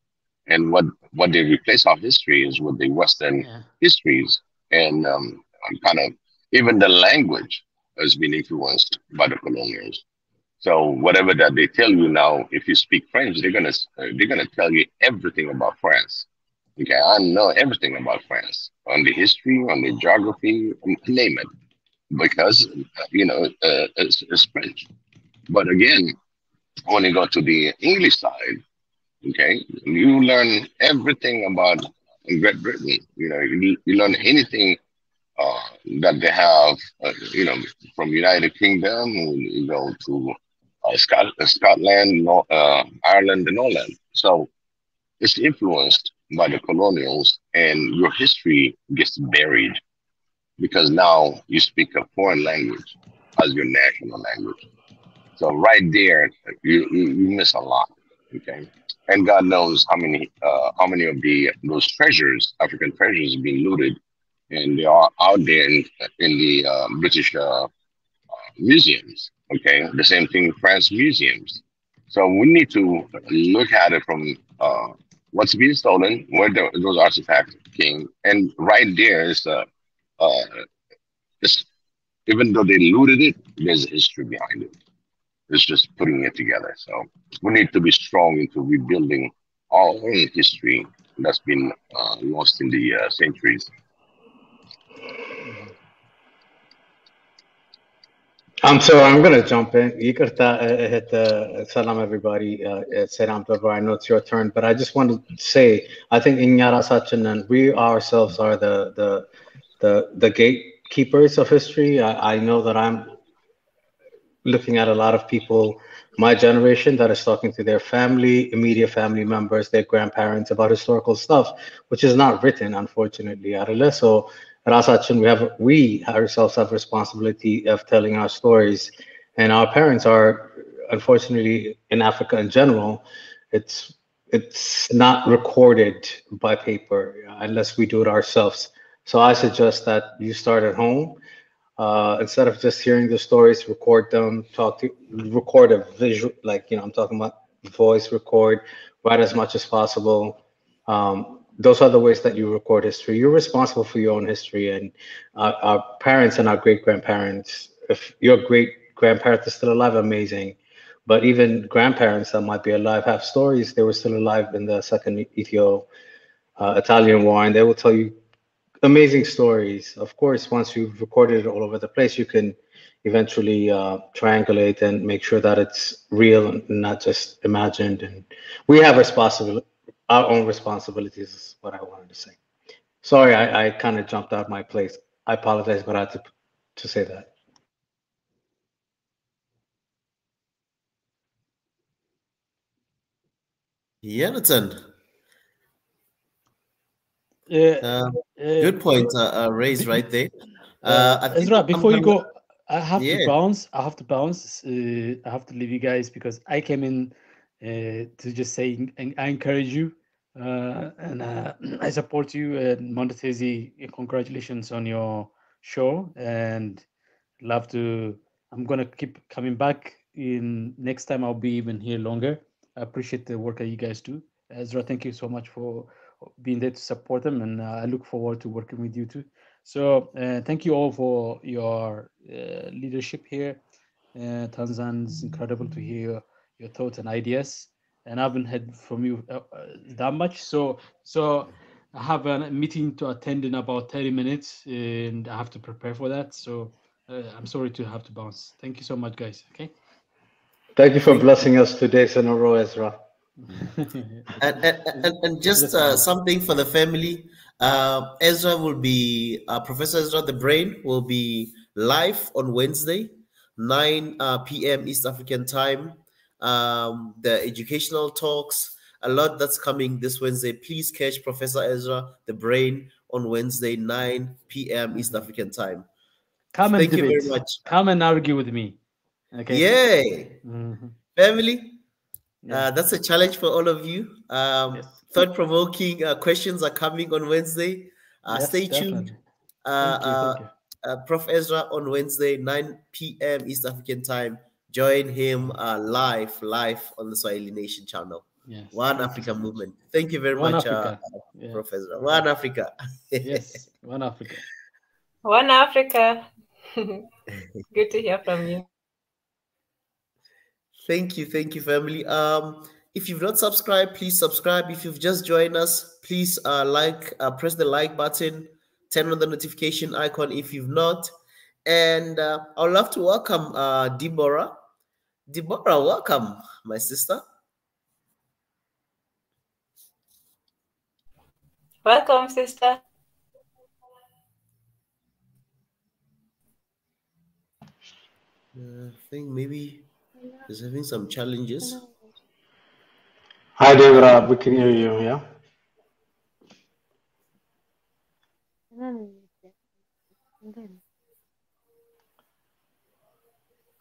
And what they replace our history is with the Western histories, and kind of even the language has been influenced by the colonials. So whatever that they tell you now, if you speak French, they're gonna tell you everything about France. Okay, I know everything about France, on the history, on the geography, name it, because it's French. But again, when you go to the English side, okay, you learn everything about Great Britain. You learn anything that they have, from United Kingdom. You go to Scotland, Ireland, and all that. So it's influenced by the colonials, and your history gets buried because now you speak a foreign language as your national language. So right there, you miss a lot. Okay, and God knows how many of those treasures, African treasures, being looted, and they are out there in the British museums. Okay, the same thing with France museums. So we need to look at it from what's being stolen, where those artifacts came, and right there is it's, even though they looted it, there's a history behind it. It's just putting it together. So we need to be strong into rebuilding our own history that's been lost in the centuries. So I'm gonna jump in. Yikarta, salam everybody. Salam Trevor. I know it's your turn, but I just want to say, I think Inyara Sachinan, we ourselves are the gatekeepers of history. I know that I'm looking at a lot of people, my generation, that is talking to their family, immediate family members, their grandparents about historical stuff, which is not written, unfortunately. So, Rasachin, we ourselves have responsibility of telling our stories, and our parents are, unfortunately, in Africa in general, it's not recorded by paper unless we do it ourselves. So I suggest that you start at home. Instead of just hearing the stories, record them, record a visual, like, I'm talking about voice record, write as much as possible. Those are the ways that you record history. You're responsible for your own history, and our parents and our great grandparents, if your great grandparents are still alive, amazing. But even grandparents that might be alive have stories. They were still alive in the second Italian war, and they will tell you amazing stories. Of course, once you've recorded it all over the place, you can eventually triangulate and make sure that it's real and not just imagined. And we have our own responsibilities, is what I wanted to say. Sorry, I kind of jumped out my place. I apologize, but I had to say that. Jonathan. Good point raised right there. Ezra, before you go, I have to bounce. I have to leave you guys because I came in to just say I encourage you and I support you. And Mwenda Tezi, congratulations on your show, and love to. I'm gonna keep coming back. In next time, I'll be even here longer. I appreciate the work that you guys do. Ezra, thank you so much for being there to support them, and I look forward to working with you too. So thank you all for your leadership here. Tanzan, it's incredible to hear your thoughts and ideas, and I haven't heard from you that much. So I have a meeting to attend in about 30 minutes, and I have to prepare for that. So I'm sorry to have to bounce. Thank you so much, guys. Okay. Thank you for blessing us 2 days in a row, Ezra. and just something for the family. Ezra will be Professor Ezra the Brain will be live on Wednesday, 9 p.m. East African time. The educational talks, a lot that's coming this Wednesday. Please catch Professor Ezra the Brain on Wednesday, 9 p.m. East African time. Thank you very much. Come and argue with me. Okay. Yay. Family. That's a challenge for all of you. Thought-provoking questions are coming on Wednesday. Stay tuned. Thank you. Prof. Ezra on Wednesday, 9 p.m. East African time. Join him live on the Swahili Nation channel. Yes. One Africa movement. Thank you very much, Prof. Ezra. One Africa. Yes, One Africa. One Africa. Good to hear from you. Thank you, family. If you've not subscribed, please subscribe. If you've just joined us, please press the like button, turn on the notification icon if you've not. And I'd love to welcome Deborah. Deborah, welcome, my sister. Welcome, sister. I think maybe he's having some challenges. Hi, Deborah. We can hear you, yeah?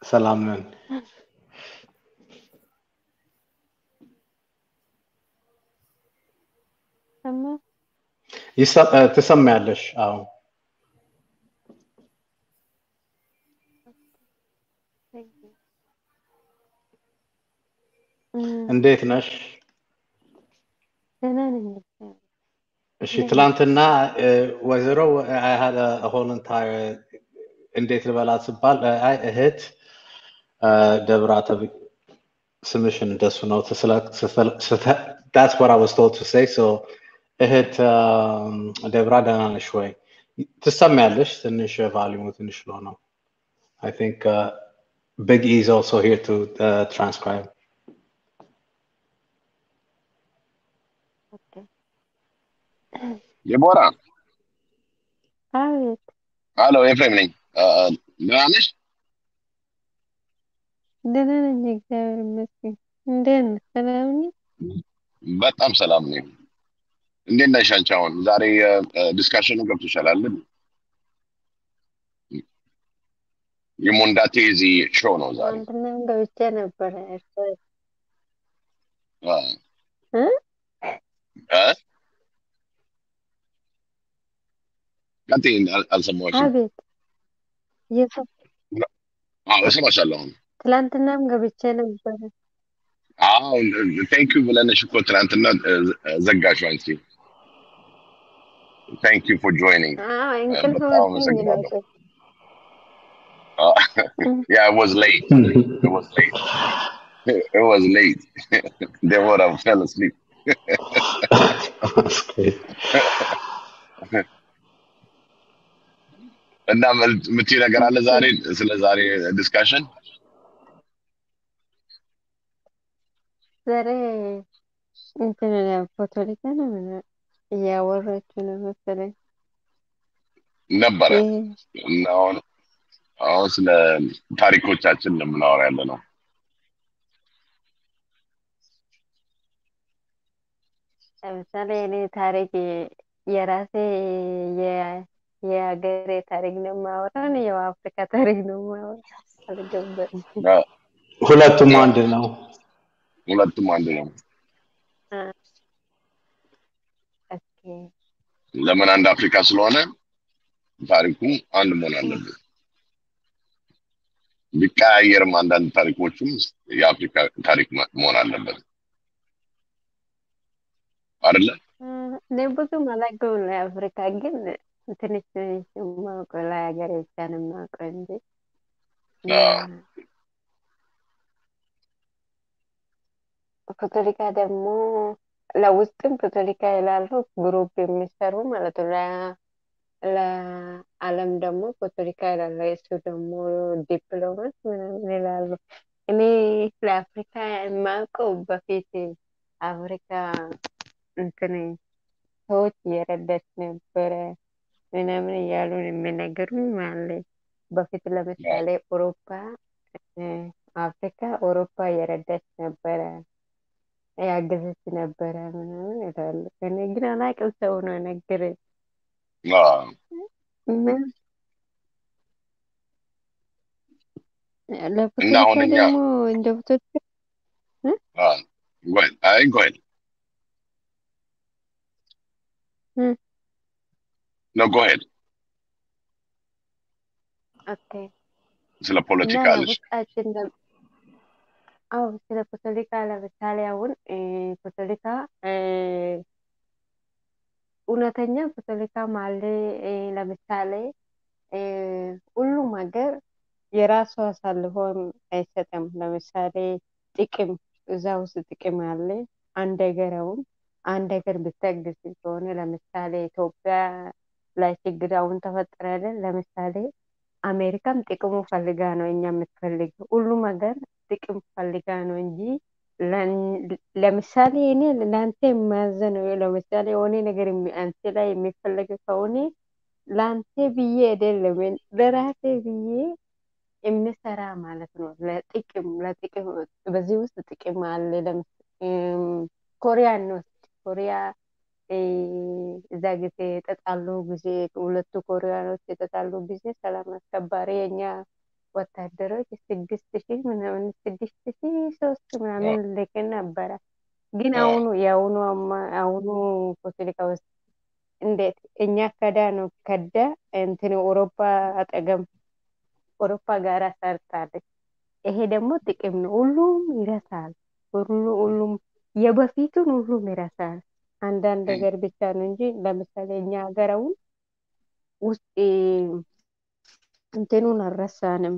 Salam. تسمعلش እንዴት ነሽ? እሺ ትላንትና ወይዘሮ I had a whole entire እንዴት ልበላት ስባል እህት ደብራ ስምሽን እንደሱ ነው that's what I was told to say. So እህት ደብራ ደህና ነሽ ወይ? ትሰማያለሽ? ትንሽ ቫልዩሙ ትንሽ ሎ ነው. I think Big E is also here to transcribe. Okay. Deborah. አቤት Hello, ኤፍሬም ነኝ። ደህና ነሽ? ደህና ነኝ፣ እግዚአብሔር ይመስገን። እንዴት ነህ? ሰላም ነህ? በጣም ሰላም ነኝ። እንዴት ነሽ አንቺ? አሁን ዛሬ ዲስካሽኑ ገብቶሻል አይደል? የሞንዳ ቴዚ ሾው ነው ዛሬ። ትናንትናም ገብቼ ነበረ። አ እ አ ቀጥይ፣ አልሰማሁሽም። አቤት እሰማሻለሁ አሁን። ትላንትናም ገብቼ ነበረ። አዎ ቴንክ ዩ ብለንሽ እኮ ትናንትና ዘጋሽው አንቺ። ቴንክ ዩ ፎር ጆይኒንግ። እንቅልፍ በጣም መጥቶኝ ነው። አመሰግናለሁ። Yeah, it was late. It was late. It was late. Deborah fell asleep. That's great. እና የምትይው ነገር አለ ዛሬ ስለ ዛሬ ዲስካሽን? ዛሬ እንትን ፖለቲካ ነው እያወራችሁ ነው መሰለኝ ነበረ እና አሁን ስለ ታሪኮቻችን ነው የምናወራ ያለ ነው። ለምሳሌ እኔ ታሪክ የራሴ የሀገሬ ታሪክ ነው የማወራው፣ የአፍሪካ ታሪክ ነው የማወራው። አልገባኝም። ሁለቱም አንድ ነው። ሁለቱም አንድ ነው። ኦኬ ለምን አንድ አፍሪካ ስለሆነ ታሪኩ አንድ መሆን አለበት። ቢቀያየርም አንዳንድ ታሪኮችም የአፍሪካ ታሪክ መሆን አለበት አይደለ? እኔ ብዙም አላውቀውም ለአፍሪካ፣ ግን ትንሽ ትንሽ የማውቀው ለሀገሬ ብቻ ነው የማውቀው እንጂ ፖለቲካ ደግሞ ለውስጥም ፖለቲካ ይላሉ ግሩፕ የሚሰሩ ማለት ነው። ለዓለም ደግሞ ፖለቲካ ይላሉ። እሱ ደግሞ ዲፕሎማት ምናምን ይላሉ። እኔ ለአፍሪካ የማውቀው በፊት አፍሪካ እንትን ሰዎች እየረዳች ነበረ ምናምን እያሉ የሚነገሩኝ ማለት በፊት ለምሳሌ አፍሪካ አውሮፓ እየረዳች ነበረ ያገዘች ነበረ ምናምን ይላሉ። እኔ ግን አላውቅም፣ ሰው ነው የነገረኝ። ለፖለቲካ ደግሞ እንደ ፖለቲካ No, go ahead. Okay. ስለ ፖለቲካ አለሽ? አዎ ስለ ፖለቲካ ለምሳሌ አሁን ፖለቲካ እውነተኛ ፖለቲካ ማለት ለምሳሌ ሁሉም ሀገር የራሱ አሳልፎ አይሰጥም። ለምሳሌ ጥቅም እዛ ውስጥ ጥቅም አለ። አንድ ሀገር ብታግዝ ከሆነ ለምሳሌ ኢትዮጵያ ላይ ችግር አሁን ተፈጠረ አይደል? ለምሳሌ አሜሪካም ጥቅሙ ፈልጋ ነው እኛ የምትፈልገው። ሁሉም ሀገር ጥቅም ፈልጋ ነው እንጂ ለምሳሌ እኔ ለአንተ የማያዘነው ለምሳሌ የሆነ ነገር አንተ ላይ የሚፈለግ ከሆነ ለአንተ ብዬ አይደለም ለራሴ ብዬ የምሰራ ማለት ነው። ለጥቅም በዚህ ውስጥ ጥቅም አለ። ኮሪያ እንወስድ። ኮሪያ እዛ ጊዜ የተጣሉ ጊዜ ሁለቱ ኮሪያኖች የተጣሉ ጊዜ ሰላም አስከባሪ የኛ ወታደሮች 6,000 ምናምን 6,300 ምናምን ልከን ነበረ። ግን አሁኑ ፖለቲካ ውስጥ እንዴት እኛ ከዳ እንትን አውሮፓ ጋር ሰርታለች። ይሄ ደግሞ ጥቅም ነው። ሁሉም ይረሳል። ሁሉም የበፊቱን ሁሉም ይረሳል። አንዳንድ ነገር ብቻ ነው እንጂ ለምሳሌ እኛ ሀገር አሁን ውስጥ እንትኑን አልረሳንም።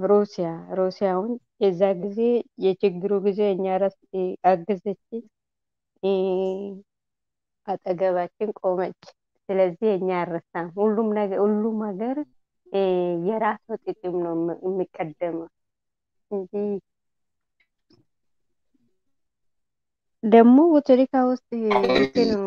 ሩሲያውን የዛ ጊዜ የችግሩ ጊዜ እኛ አገዘች፣ አጠገባችን ቆመች። ስለዚህ እኛ አልረሳም። ሁሉም ሀገር የራሱ ጥቅም ነው የሚቀደመው። እንጂ ደግሞ ፖለቲካ ውስጥ መቼ ነው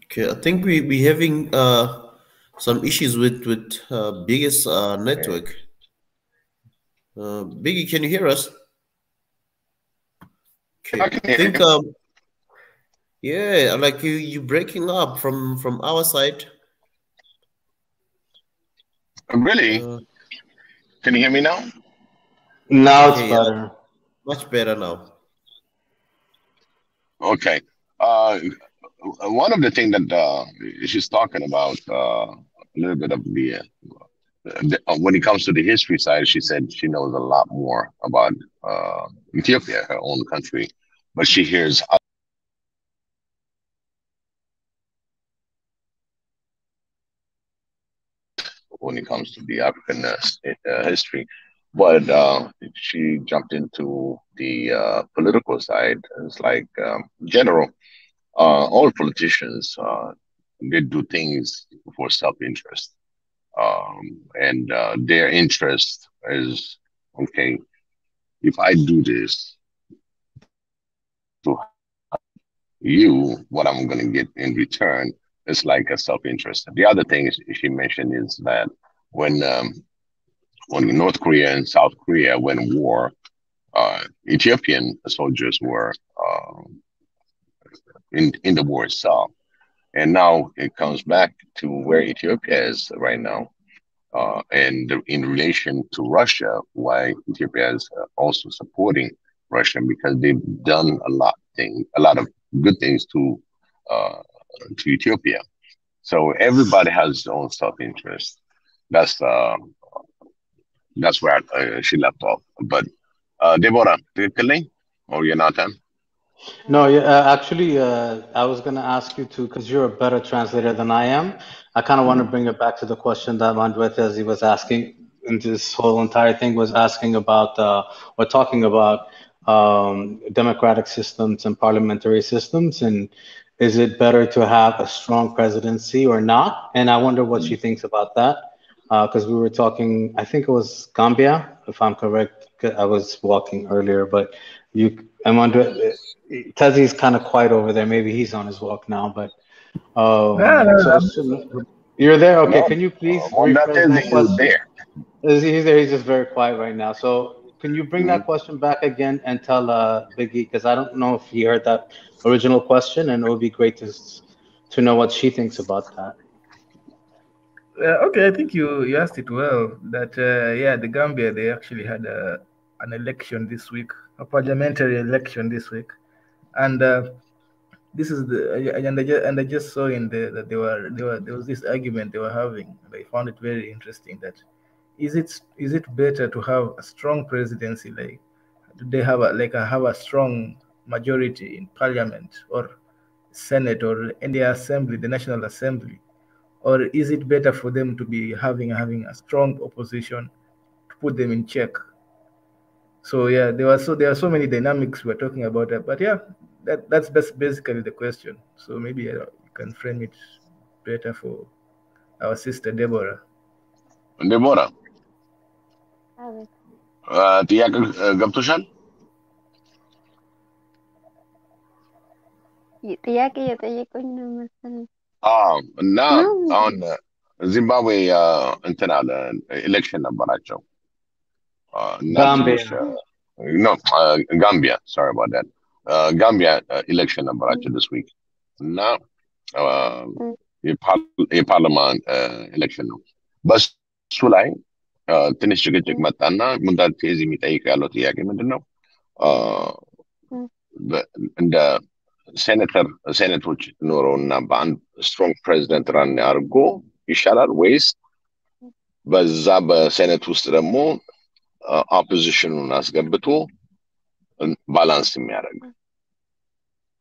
Okay, I think we having some issues with Biggie's network. Biggie, can you hear us? Okay, I think yeah, like you breaking up from our side. Really? Can you hear me now? Now it's better. Much better now. Okay. One of the things that she's talking about, a little bit of when it comes to the history side, she said she knows a lot more about Ethiopia, her own country, but she hears when it comes to the African history. But she jumped into the political side. It's like general, all politicians they do things for self-interest. And their interest is, okay, if I do this to you, what I'm going to get in return is like a self-interest. The other thing she mentioned is that when North Korea and South Korea went to war, Ethiopian soldiers were in the war itself. And now it comes back to where Ethiopia is right now. And in relation to Russia, why Ethiopia is also supporting Russia, because they've done a lot of good things to Ethiopia. So everybody has their own self-interest. That's where she left off. But Deborah, or you're not done? No, actually, I was going to ask you to, because you're a better translator than I am. I kind of want to bring it back to the question that Mwenda was asking, and this whole entire thing was asking about, or talking about democratic systems and parliamentary systems, and is it better to have a strong presidency or not? And I wonder what she thinks about that, because we were talking, I think it was Gambia, if I'm correct. I was walking earlier, but I wonder. Tezi's kind of quiet over there. Maybe he's on his walk now, but you're there. Okay, can you please rephrase that question? He's there. He's just very quiet right now. So can you bring that question back again and tell Biggie, because I don't know if he heard that original question, and it would be great to know what she thinks about that. Okay, I think you asked it well. That the Gambia, they actually had an election this week, a parliamentary election this week, and this is and I just saw that there was this argument they were having, and I found it very interesting. That is it better to have a strong presidency, like do they have a strong majority in parliament or Senate or in the assembly, the National Assembly, or is it better for them to be having a strong opposition to put them in check? So yeah, there are so many dynamics we're talking about that, but yeah, that's basically the question. So maybe you can frame it better for our sister Deborah. Deborah, ጥያቄ ገብቶሻል? ጥያቄ የጠየቁኝ ነው መሰለኝ። እና አሁን ዚምባብዌ እንትን አለ ኤሌክሽን ነበራቸው። ጋምቢያ sorry about that. ጋምቢያ ኤሌክሽን ነበራቸው this week እና የፓርላማን ኤሌክሽን ነው። በሱ ላይ ትንሽ ጭቅጭቅ መጣና ሙንዳት ቴዚ የሚጠይቀው ያለው ጥያቄ ምንድን ነው? እንደ ሴኔቶች ኖረውና በአንድ ስትሮንግ ፕሬዚደንት ራን አድርጎ ይሻላል ወይስ በዛ በሴኔት ውስጥ ደግሞ ኦፖዚሽኑን አስገብቶ ባላንስ የሚያደርግ?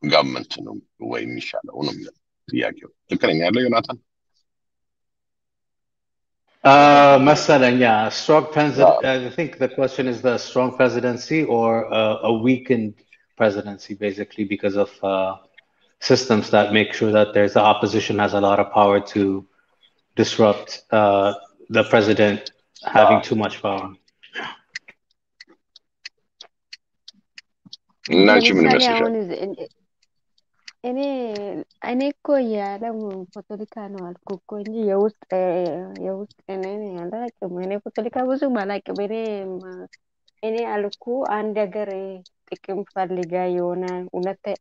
ጋቨርንመንት ነው ወይ የሚሻለው ነው የሚለው ጥያቄው። ትክክለኛ ያለው ዮናታን? መሰለኝ, yeah, strong president. I think the question is the strong presidency or a weakened presidency, basically, because of systems that make sure that the opposition has a lot of power to disrupt the president having too much power. ለምሳሌ አሁን እኔ እኮ ያለም ፖለቲካ ነው አልኩ እኮ እንጂ የውስጥ አላውቅም። እኔ ፖለቲካ ብዙ አላውቅም። እኔ አልኩ አንድ ሀገር ጥቅም ፈልጋ የሆነ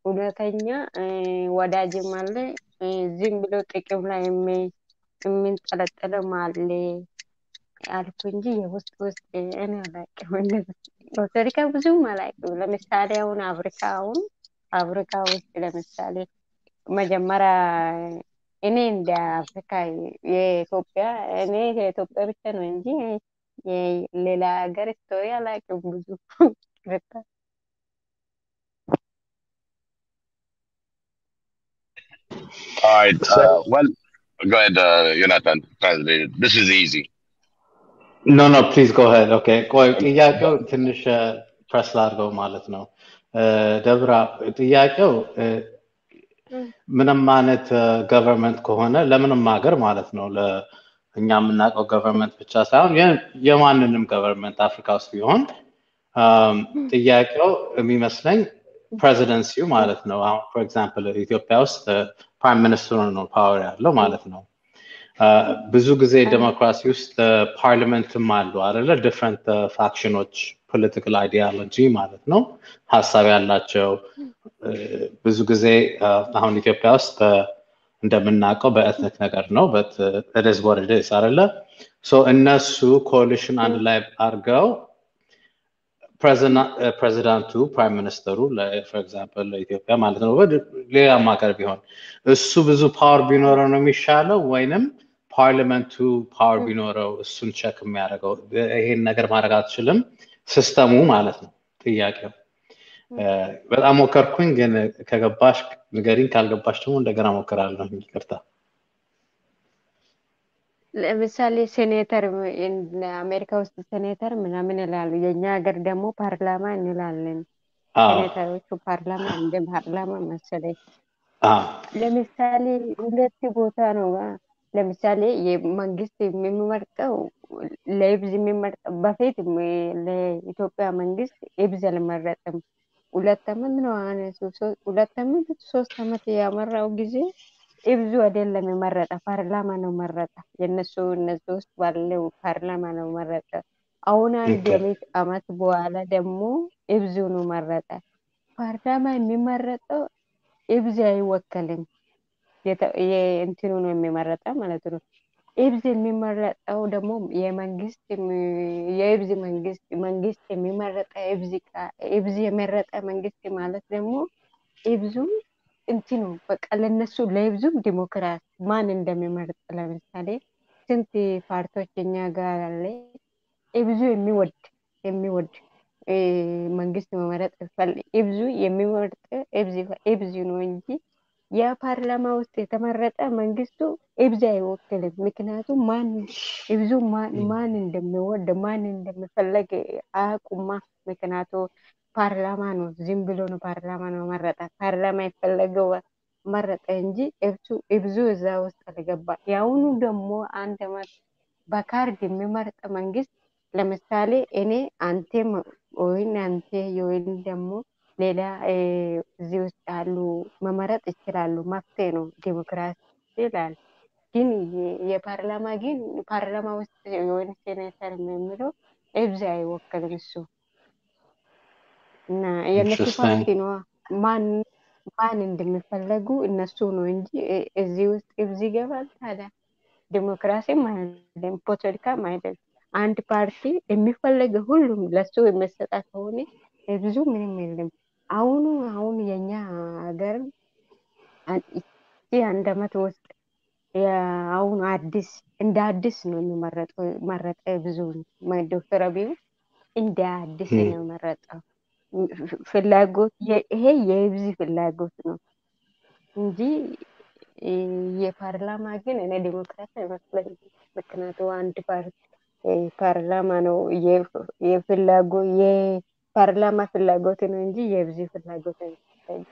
እውነተኛ ወዳጅም አለ፣ ዝም ብሎ ጥቅም ላይ የሚንጠለጠልም አለ አልኩ እንጂ የውስጥ እኔ አላውቅም። ፖለቲካ ብዙም አላውቅም። ለምሳሌ አሁን አፍሪካ ውስጥ ለምሳሌ መጀመሪያ እኔ እንደ አፍሪካ የኢትዮጵያ ብቻ ነው እንጂ ሌላ ሀገር ስቶሪ አላውቅም ብዙ። All right. Well, go ahead, Jonathan. Translate it. This is easy. No, please go ahead. Okay. ጥያቄው ትንሽ ፕረስ ላድርገው ማለት ነው። ደብራ ጥያቄው ምንም አይነት ገቨርንመንት ከሆነ ለምንም ሀገር ማለት ነው ለእኛ የምናውቀው ገቨርንመንት ብቻ ሳይሆን የማንንም ገቨርንመንት አፍሪካ ውስጥ ቢሆን ጥያቄው የሚመስለኝ ፕሬዚደንሲው ማለት ነው። አሁን ፎር ኤግዛምፕል ኢትዮጵያ ውስጥ ፕራይም ሚኒስትሩ ነው ፓወር ያለው ማለት ነው። ብዙ ጊዜ ዴሞክራሲ ውስጥ ፓርላመንትም አሉ አይደለ? ዲፍረንት ፋክሽኖች ፖለቲካል አይዲዮሎጂ ማለት ነው ሀሳብ ያላቸው ብዙ ጊዜ አሁን ኢትዮጵያ ውስጥ እንደምናውቀው በኤትኒክ ነገር ነው but it is what it is አይደለ? so እነሱ ኮሊሽን አንድ ላይ አድርገው ፕሬዚዳንቱ ፕራይም ሚኒስተሩ for example ለኢትዮጵያ ማለት ነው ሌላም ሀገር ቢሆን እሱ ብዙ ፓወር ቢኖረው ነው የሚሻለው ወይንም ፓርላመንቱ ፓወር ቢኖረው እሱን ቼክ የሚያደርገው? ይሄን ነገር ማድረግ አትችልም ሲስተሙ ማለት ነው ጥያቄው። በጣም ሞከርኩኝ ግን ከገባሽ ንገሪኝ፣ ካልገባሽ ደግሞ እንደገና ሞከራለሁ። ይቅርታ። ለምሳሌ ሴኔተር አሜሪካ ውስጥ ሴኔተር ምናምን ይላሉ፣ የኛ ሀገር ደግሞ ፓርላማ እንላለን። ሴኔተሮቹ ፓርላማ እንደ ፓርላማ መሰለኝ። ለምሳሌ ሁለት ቦታ ነው። ለምሳሌ የመንግስት የሚመርጠው ለህዝብ የሚመርጠው በፊት ለኢትዮጵያ መንግስት ህዝብ አልመረጠም። 2 ዓመት ነው 2 ዓመት 3 ዓመት ያመራው ጊዜ ህዝቡ አይደለም የመረጠ ፓርላማ ነው መረጠ። እነሱ ውስጥ ባለው ፓርላማ ነው መረጠ። አሁን አንድ ዓመት በኋላ ደግሞ ህዝቡ ነው መረጠ። ፓርላማ የሚመረጠው ህዝብ አይወከልም። የእንትኑ ነው የሚመረጠው ማለት ነው። ህዝብ የሚመረጠው ደግሞ የህዝብ መንግስት የሚመረጠ ህዝብ የመረጠ መንግስት ማለት ደግሞ ህዝቡ እንትኑ በቃ ለነሱ ለህዝቡ ዲሞክራሲ ማን እንደሚመርጥ ለምሳሌ ስንት ፓርቲዎች እኛ ጋር አለ። ህዝቡ የሚወድ መንግስት መመረጥ ህዝቡ የሚመርጥ ህዝቡ ነው እንጂ ያ ፓርላማ ውስጥ የተመረጠ መንግስቱ ህዝብ አይወክልም። ምክንያቱም ህዝቡ ማን እንደሚወድ ማን እንደሚፈልግ አያውቁማ። ምክንያቱም ፓርላማ ነው፣ ዝም ብሎ ነው ፓርላማ ነው መረጠ። ፓርላማ የፈለገው መረጠ እንጂ ህዝቡ እዛ ውስጥ አልገባ። ያሁኑ ደግሞ አንድ ዓመት በካርድ የሚመርጥ መንግስት ለምሳሌ እኔ አንተ ወይም ደግሞ ሌላ እዚህ ውስጥ ያሉ መመረጥ ይችላሉ። መፍትሄ ነው ዲሞክራሲ ይላል። ግን ፓርላማ ውስጥ የሆነ ሴኔተር የሚለው ህዝብ አይወክልም እሱ እና የእነሱ ፓርቲ ነው። ማን እንደሚፈለጉ እነሱ ነው እንጂ እዚህ ውስጥ ህዝብ ይገባል። ታዲያ ዲሞክራሲም አይደለም ፖለቲካም አይደለም። አንድ ፓርቲ የሚፈለገው ሁሉም ለሱ የሚሰጣ ከሆነ ብዙ ምንም የለም። አሁን የኛ ሀገር አንድ ዓመት ውስጥ አሁን እንደ አዲስ ነው የሚመረጠው። ብዙ ዶክተር አብይ እንደ አዲስ ነው መረጠው። ፍላጎት ይሄ የህዝብ ፍላጎት ነው እንጂ የፓርላማ ግን እኔ ዲሞክራሲ አይመስለኝም። ምክንያቱም አንድ ፓርላማ ነው የፍላጎት የፓርላማ ፍላጎት ነው እንጂ የህዝብ ፍላጎት አይመስለኝም።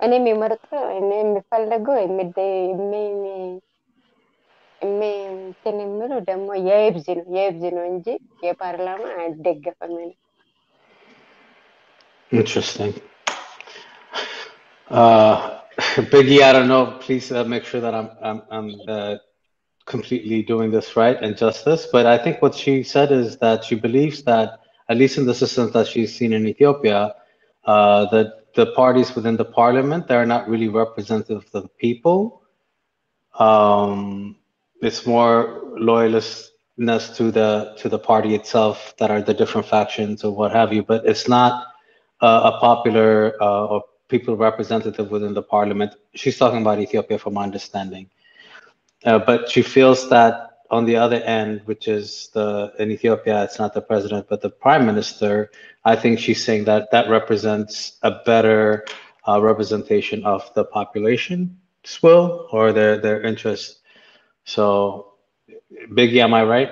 እኔ የምመርጠው እኔ የምፈልገው እንትን የምለው ደግሞ የህዝብ ነው እንጂ የፓርላማ አይደገፍም። Interesting. Biggie, I don't know. Please make sure that I'm completely doing this right and justice. But I think what she said is that she believes that, at least in the systems that she's seen in Ethiopia, that the parties within the parliament, they're not really representative of the people. It's more loyalistness to the party itself that are the different factions or what have you. But it's not a popular or people representative within the parliament. She's talking about Ethiopia from my understanding. But she feels that on the other end, which is in Ethiopia, it's not the president, but the prime minister, I think she's saying that that represents a better representation of the population's will or their interest. So, Biggie, am I right?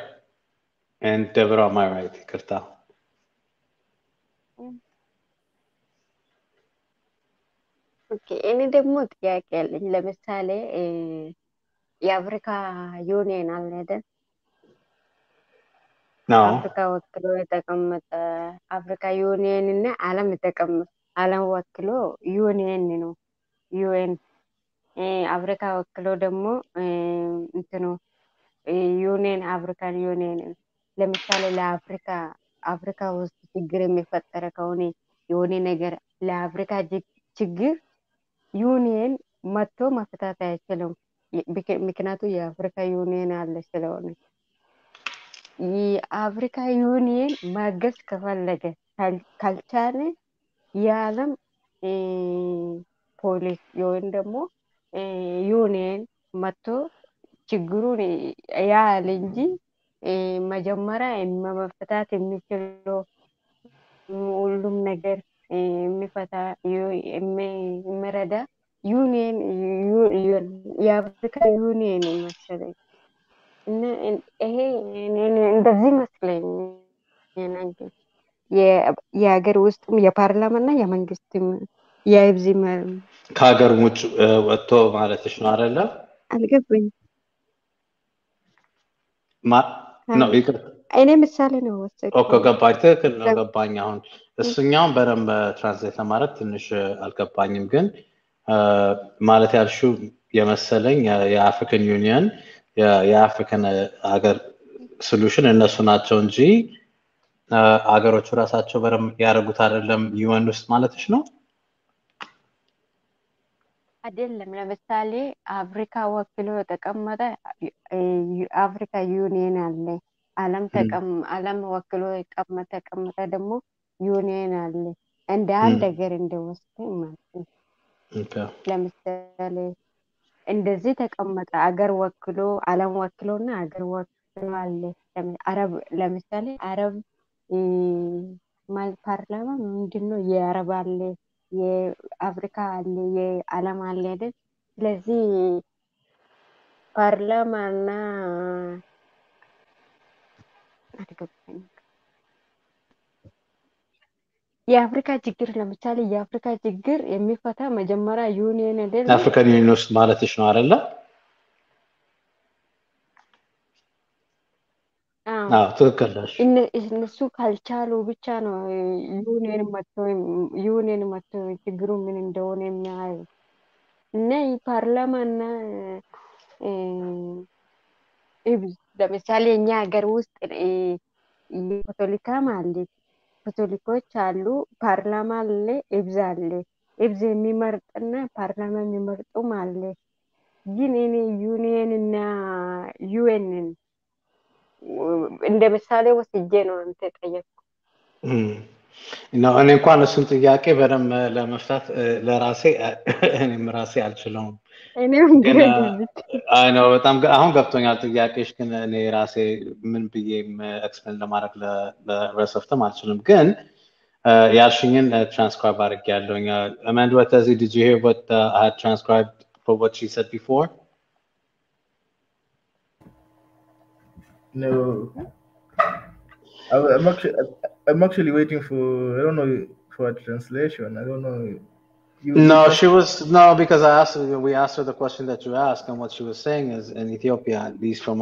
And Deborah, am I right? Kirta. እኔ ደግሞ ጥያቄ ያለኝ ለምሳሌ የአፍሪካ ዩኒየን አለ አይደል? አፍሪካ ወክሎ የተቀመጠ አፍሪካ ዩኒየን እና ዓለም ወክሎ ዩኒየን ነው ዩኤን። አፍሪካ ወክሎ ደግሞ እንትኑ ዩኒየን አፍሪካን ዩኒየን። ለምሳሌ አፍሪካ ውስጥ ችግር የሚፈጠረ ከሆነ የሆነ ነገር ለአፍሪካ ችግር ዩኒየን መጥቶ መፍታት አይችልም። ምክንያቱም የአፍሪካ ዩኒየን አለ ስለሆነ የአፍሪካ ዩኒየን ማገዝ ከፈለገ ካልቻለ የዓለም ፖሊስ ወይም ደግሞ ዩኒየን መጥቶ ችግሩን ያያል እንጂ መጀመሪያ መፍታት የሚችለው ሁሉም ነገር የሚፈታ የሚረዳ ዩኒየን የአፍሪካ ዩኒየን መሰለኝ። እና ይሄ እንደዚህ ይመስለኛል። የሀገር ውስጥም የፓርላማና የመንግስትም የህዝብ ከሀገር ውጭ ወጥቶ ማለትሽ ነው አይደለ? አልገባኝም። ነው ይቅርታ። እኔ ምሳሌ ነው ወሰድኩት። ኦኬ ገባኝ። ትክክል ነው ገባኝ። አሁን እሱኛውን በደንብ ትራንስሌት ለማድረግ ትንሽ አልገባኝም፣ ግን ማለት ያልሽው የመሰለኝ የአፍሪካን ዩኒየን የአፍሪካን ሀገር ሶሉሽን እነሱ ናቸው እንጂ ሀገሮቹ ራሳቸው በደንብ ያደርጉት አይደለም ዩኤን ውስጥ ማለትሽ ነው? አይደለም። ለምሳሌ አፍሪካ ወክሎ የተቀመጠ አፍሪካ ዩኒየን አለ። ዓለም ወክሎ ተቀመጠ ደግሞ ዩኒየን አለ። እንደ አንድ ሀገር እንደወስደ ማለት ነው። ለምሳሌ እንደዚህ ተቀመጠ አገር ወክሎ ዓለም ወክሎና አገር ወክሎ አለ። ለምሳሌ አረብ ፓርላማ ምንድነው? የአረብ አለ፣ የአፍሪካ አለ፣ የዓለም አለ አይደል? ስለዚህ ፓርላማና የአፍሪካ ችግር ለምሳሌ የአፍሪካ ችግር የሚፈታ መጀመሪያ ዩኒየን አይደል? አፍሪካን ዩኒየን ውስጥ ማለትሽ ነው አይደለ? አዎ ትክክል ነሽ። እነሱ ካልቻሉ ብቻ ነው ዩኒየን መጥቶ ችግሩ ምን እንደሆነ የሚያዩ እና ፓርላማና ለምሳሌ እኛ ሀገር ውስጥ ካቶሊካም አለ፣ ካቶሊኮች አሉ፣ ፓርላማ አለ፣ ኢብዝ አለ። ኢብዝ የሚመርጥና ፓርላማ የሚመርጡም አለ። ግን እኔ ዩኒየን እና ዩኤንን እንደ ምሳሌ ወስጄ ነው አንተ ጠየቅኩ። እኔ እንኳን እሱን ጥያቄ በደንብ ለመፍታት እኔም ራሴ አልችለውም። አይ ነው በጣም አሁን ገብቶኛል ጥያቄሽ፣ ግን እኔ ራሴ ምን ብዬ ኤክስፕሌን ለማድረግ ለረሰፍተም አልችልም። ግን ያልሽኝን transcribe አድርጌያለሁኝ. Amanda Tezi, did you hear what I had transcribed for what she said before? No. I'm actually waiting for, I don't know, for a translation. I don't know. No, because we asked her the question that you asked, and what she was saying is in Ethiopia, at least from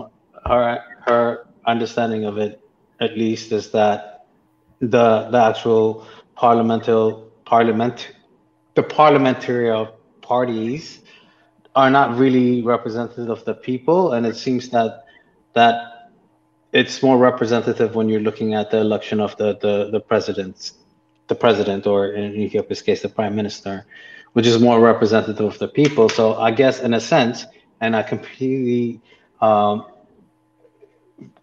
her understanding of it, at least, is that the actual parliamentary parties are not really representative of the people, and it seems that it's more representative when you're looking at the election of the president, or in Ethiopia's case, the prime minister, which is more representative of the people. So I guess in a sense, and I completely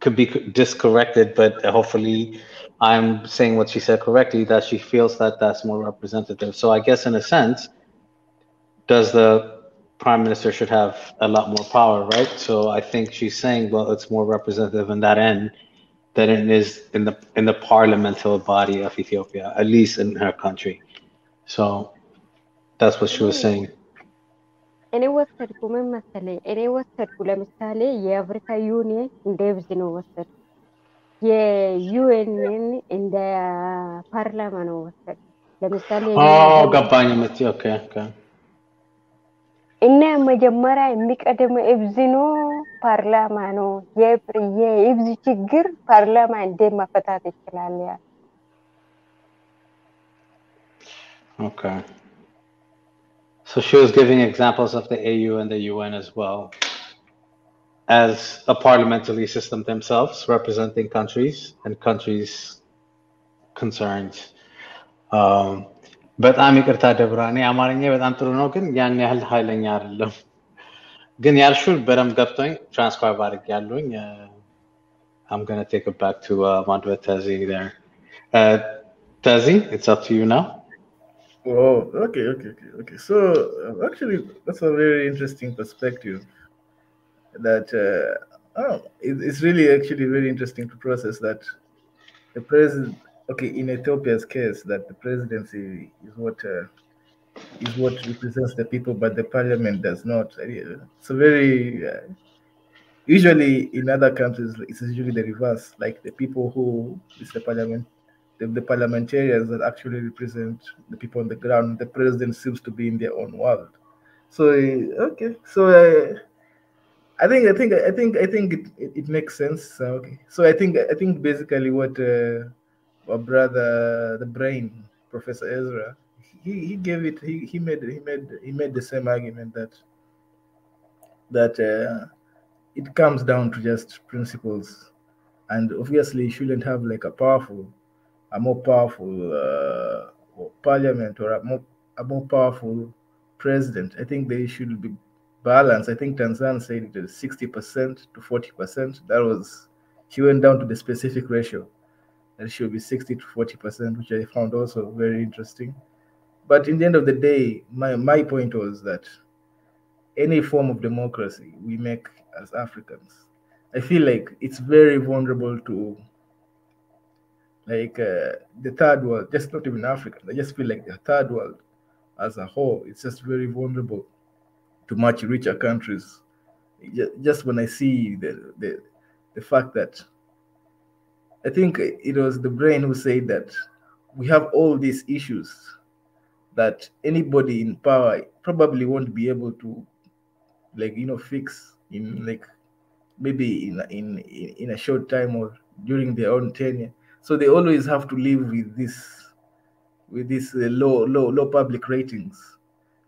could be discorrected, but hopefully I'm saying what she said correctly, that she feels that that's more representative. So I guess in a sense, does the prime minister should have a lot more power, right? So I think she's saying, well, it's more representative in that end than it is in the parliamentary body of Ethiopia, at least in her country. So that's what she was saying. እኔ ወሰድኩ ምን መሰለኝ እኔ ወሰድኩ ለምሳሌ የአፍሪካ ዩኒየን እንደብዝ ነው ወሰድኩ የዩኤንን እንደ ፓርላማ ነው ወሰድኩ ለምሳሌ ገባኝ መት ኦኬ እና መጀመሪያ የሚቀደመው እብዝኖ ፓርላማ ነው የእብዝ ችግር ፓርላማ እንደማፈታት ይችላል ያ Okay. So she was giving examples of the AU and the UN as well as a parliamentary system themselves, representing countries and countries' concerns. በጣም ይቅርታ ደብራ እኔ አማርኛ በጣም ጥሩ ነው ግን ያን ያህል ኃይለኛ አይደለም ግን ያልሽውን በደንብ ገብቶኝ ትራንስክራይብ አድርጌያለሁኝ I'm going to take it back to Mwenda Tezi there. Tezi, it's up to you now. Oh, okay. So actually, that's a very interesting perspective. That it's really actually very interesting to process that the president. Okay, in Ethiopia's case, that the presidency is what represents the people, but the parliament does not. It's a very usually in other countries, it's usually the reverse. Like the people who is the parliament. The parliamentarians that actually represent the people on the ground, the president seems to be in their own world. So okay, so I think it makes sense. Okay, so I think basically what our brother, the brain, Professor Ezra, he gave it. He made the same argument that it comes down to just principles, and obviously you shouldn't have like a more powerful parliament or a more powerful president. I think they should be balanced. I think Tanzania said it was 60% to 40%. She went down to the specific ratio. That should be 60 to 40%, which I found also very interesting. But in the end of the day, my point was that any form of democracy we make as Africans, I feel like it's very vulnerable to like the third world, just not even Africa. I just feel like the third world as a whole, it's just very vulnerable to much richer countries. Just when I see the fact that I think it was the brain who said that we have all these issues that anybody in power probably won't be able to fix in like maybe in a short time or during their own tenure. So they always have to live with this low public ratings.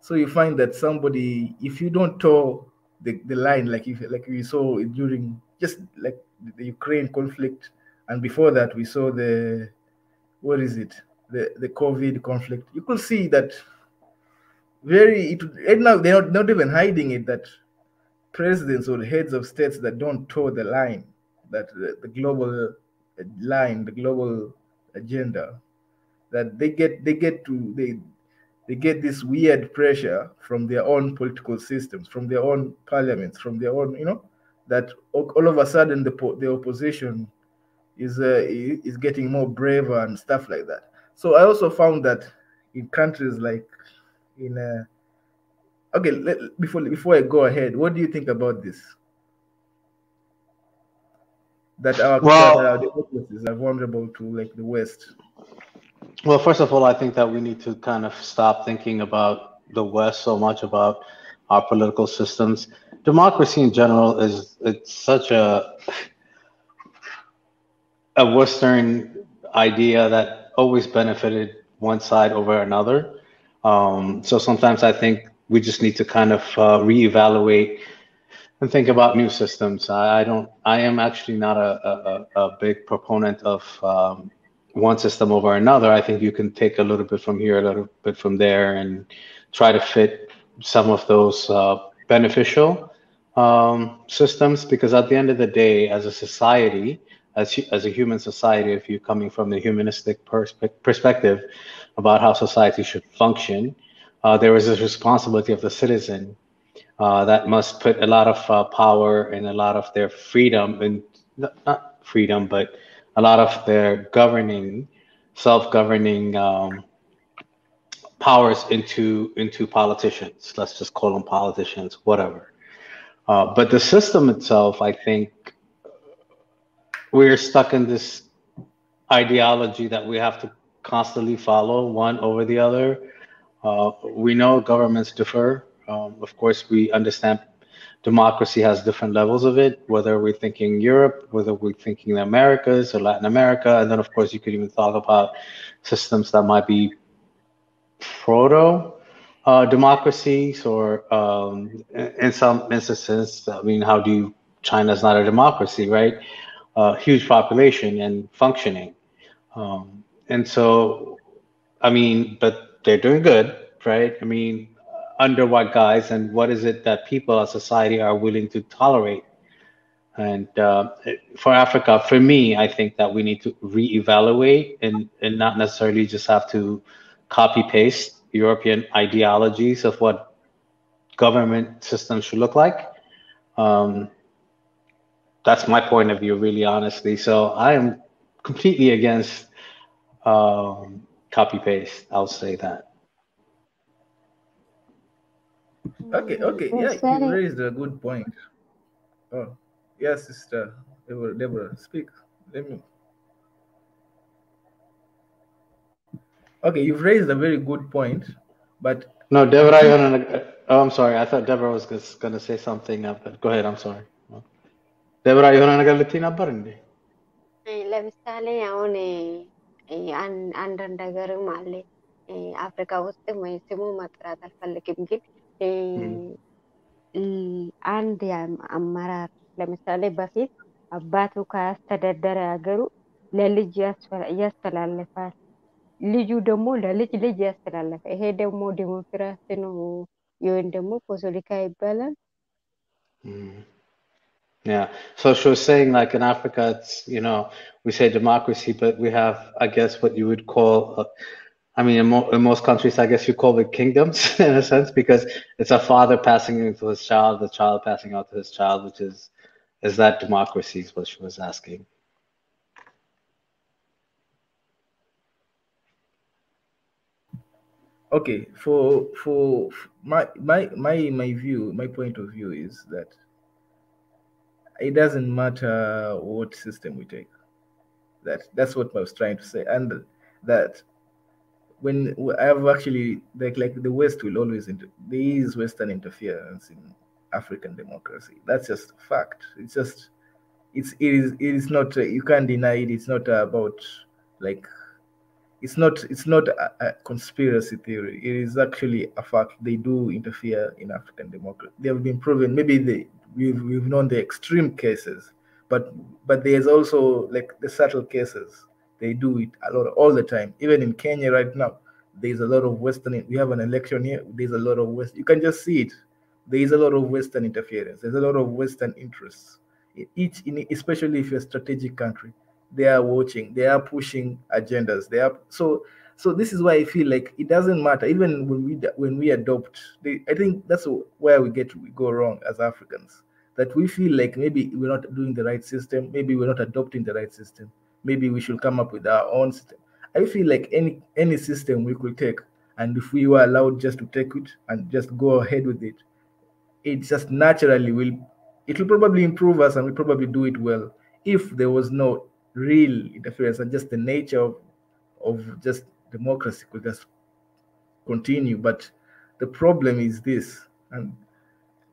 So you find that somebody, if you don't toe the line, like we saw during just like the Ukraine conflict, and before that we saw the COVID conflict. You could see that and now they're not even hiding it, that presidents or heads of states that don't toe the line, that the global line, the global agenda, that they get this weird pressure from their own political systems, from their own parliaments, from their own, that all of a sudden the opposition is getting more braver and stuff like that. So I also found that in countries like okay, before I go ahead, what do you think about this? That our democracies are vulnerable to like the West. Well, first of all, I think that we need to kind of stop thinking about the West so much about our political systems. Democracy in general it's such a Western idea that always benefited one side over another. So sometimes I think we just need to kind of reevaluate and think about new systems. I am actually not a big proponent of one system over another. I think you can take a little bit from here, a little bit from there, and try to fit some of those beneficial systems, because at the end of the day, as a society, as a human society, if you're coming from the humanistic perspective about how society should function, there is this responsibility of the citizen that must put a lot of power and a lot of their freedom, and not freedom, but a lot of their self-governing powers into politicians. Let's just call them politicians, whatever. But the system itself, I think, we're stuck in this ideology that we have to constantly follow one over the other. We know governments differ. Of course, we understand democracy has different levels of it, whether we're thinking Europe, whether we're thinking the Americas or Latin America. And then, of course, you could even talk about systems that might be proto democracies, or in some instances, I mean, China's not a democracy, right? Huge population and functioning. And so, I mean, but they're doing good, right? I mean, under what guise, and what is it that people as society are willing to tolerate? And for Africa, for me, I think that we need to reevaluate and not necessarily just have to copy paste European ideologies of what government systems should look like. That's my point of view, really, honestly. So I am completely against copy paste. I'll say that. Okay, yeah, Yes, you raised a good point. Oh, yes, sister Deborah, speak. Let me. Okay, you've raised a very good point, but no, Deborah, I'm sorry. I thought Deborah was going to say something. But go ahead. I'm sorry. Deborah, you want to ለምሳሌ አሁን አንዳንድ ሀገርም አለ አፍሪካ ውስጥም ወይ ስሙ መጥራት አልፈልግም፣ ግን አንድ አመራር ለምሳሌ በፊት አባቱ ካስተዳደረ ሀገሩ ለልጅ ያስተላልፋል፣ ልጁ ደግሞ ለልጅ ያስተላልፋል። ይሄ ደግሞ ዲሞክራሲ ነው ወይም ደግሞ ፖለቲካ ይባላል። Yeah. So she was saying, like, in Africa, it's, we say democracy, but we have, I guess, what you would call, I mean, in most countries, I guess you call it kingdoms in a sense, because it's a father passing it to his child, the child passing out to his child, which is that democracy is what she was asking. Okay, for my view, my point of view is that it doesn't matter what system we take. That's what I was trying to say, and that when I've actually like the West will always there is Western interference in African democracy. That's just a fact. It's just it is not you can't deny it. It's not about like it's not a conspiracy theory. It is actually a fact. They do interfere in African democracy. They have been proven. Maybe we've known the extreme cases, but there's also like the subtle cases. They do it a lot all the time. Even in Kenya right now, there's a lot of Western. We have an election here. There's a lot of West. You can just see it. There is a lot of Western interference. There's a lot of Western interests. Especially if you're a strategic country, they are watching. They are pushing agendas. They are so. This is why I feel like it doesn't matter. Even when we adopt, I think that's where we go wrong as Africans. That we feel like maybe we're not doing the right system. Maybe we're not adopting the right system. Maybe we should come up with our own system. I feel like any system we could take, and if we were allowed just to take it and just go ahead with it, it just naturally it will probably improve us, and we probably do it well if there was no real interference, and just the nature of just democracy could just continue. But the problem is this, and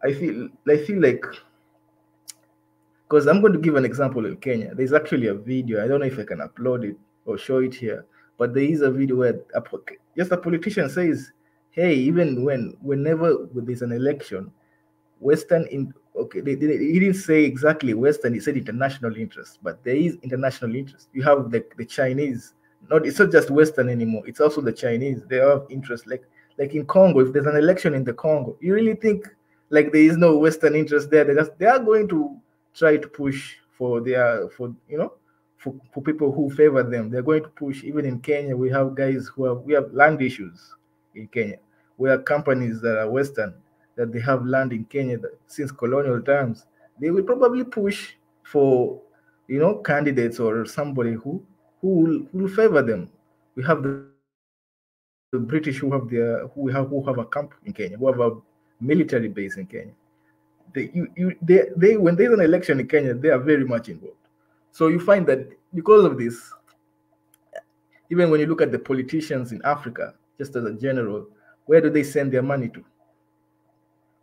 I feel like, because I'm going to give an example in Kenya. There's actually a video. I don't know if I can upload it or show it here, but there is a video where just a politician says, "Hey, even whenever there's an election, Western he didn't say exactly Western. He said international interest, but there is international interest. You have the Chinese. It's not just Western anymore. It's also the Chinese. They have interest. Like in Congo, if there's an election in the Congo, you really think like there is no Western interest there? They are going to try to push for people who favor them. They're going to push. Even in Kenya, we have guys we have land issues in Kenya. We have companies that are Western, that they have land in Kenya since colonial times. They will probably push for candidates or somebody who will favor them. We have the British who have a camp in Kenya, who have a military base in Kenya. They when there's an election in Kenya, they are very much involved. So you find that because of this, even when you look at the politicians in Africa, just as a general, where do they send their money to?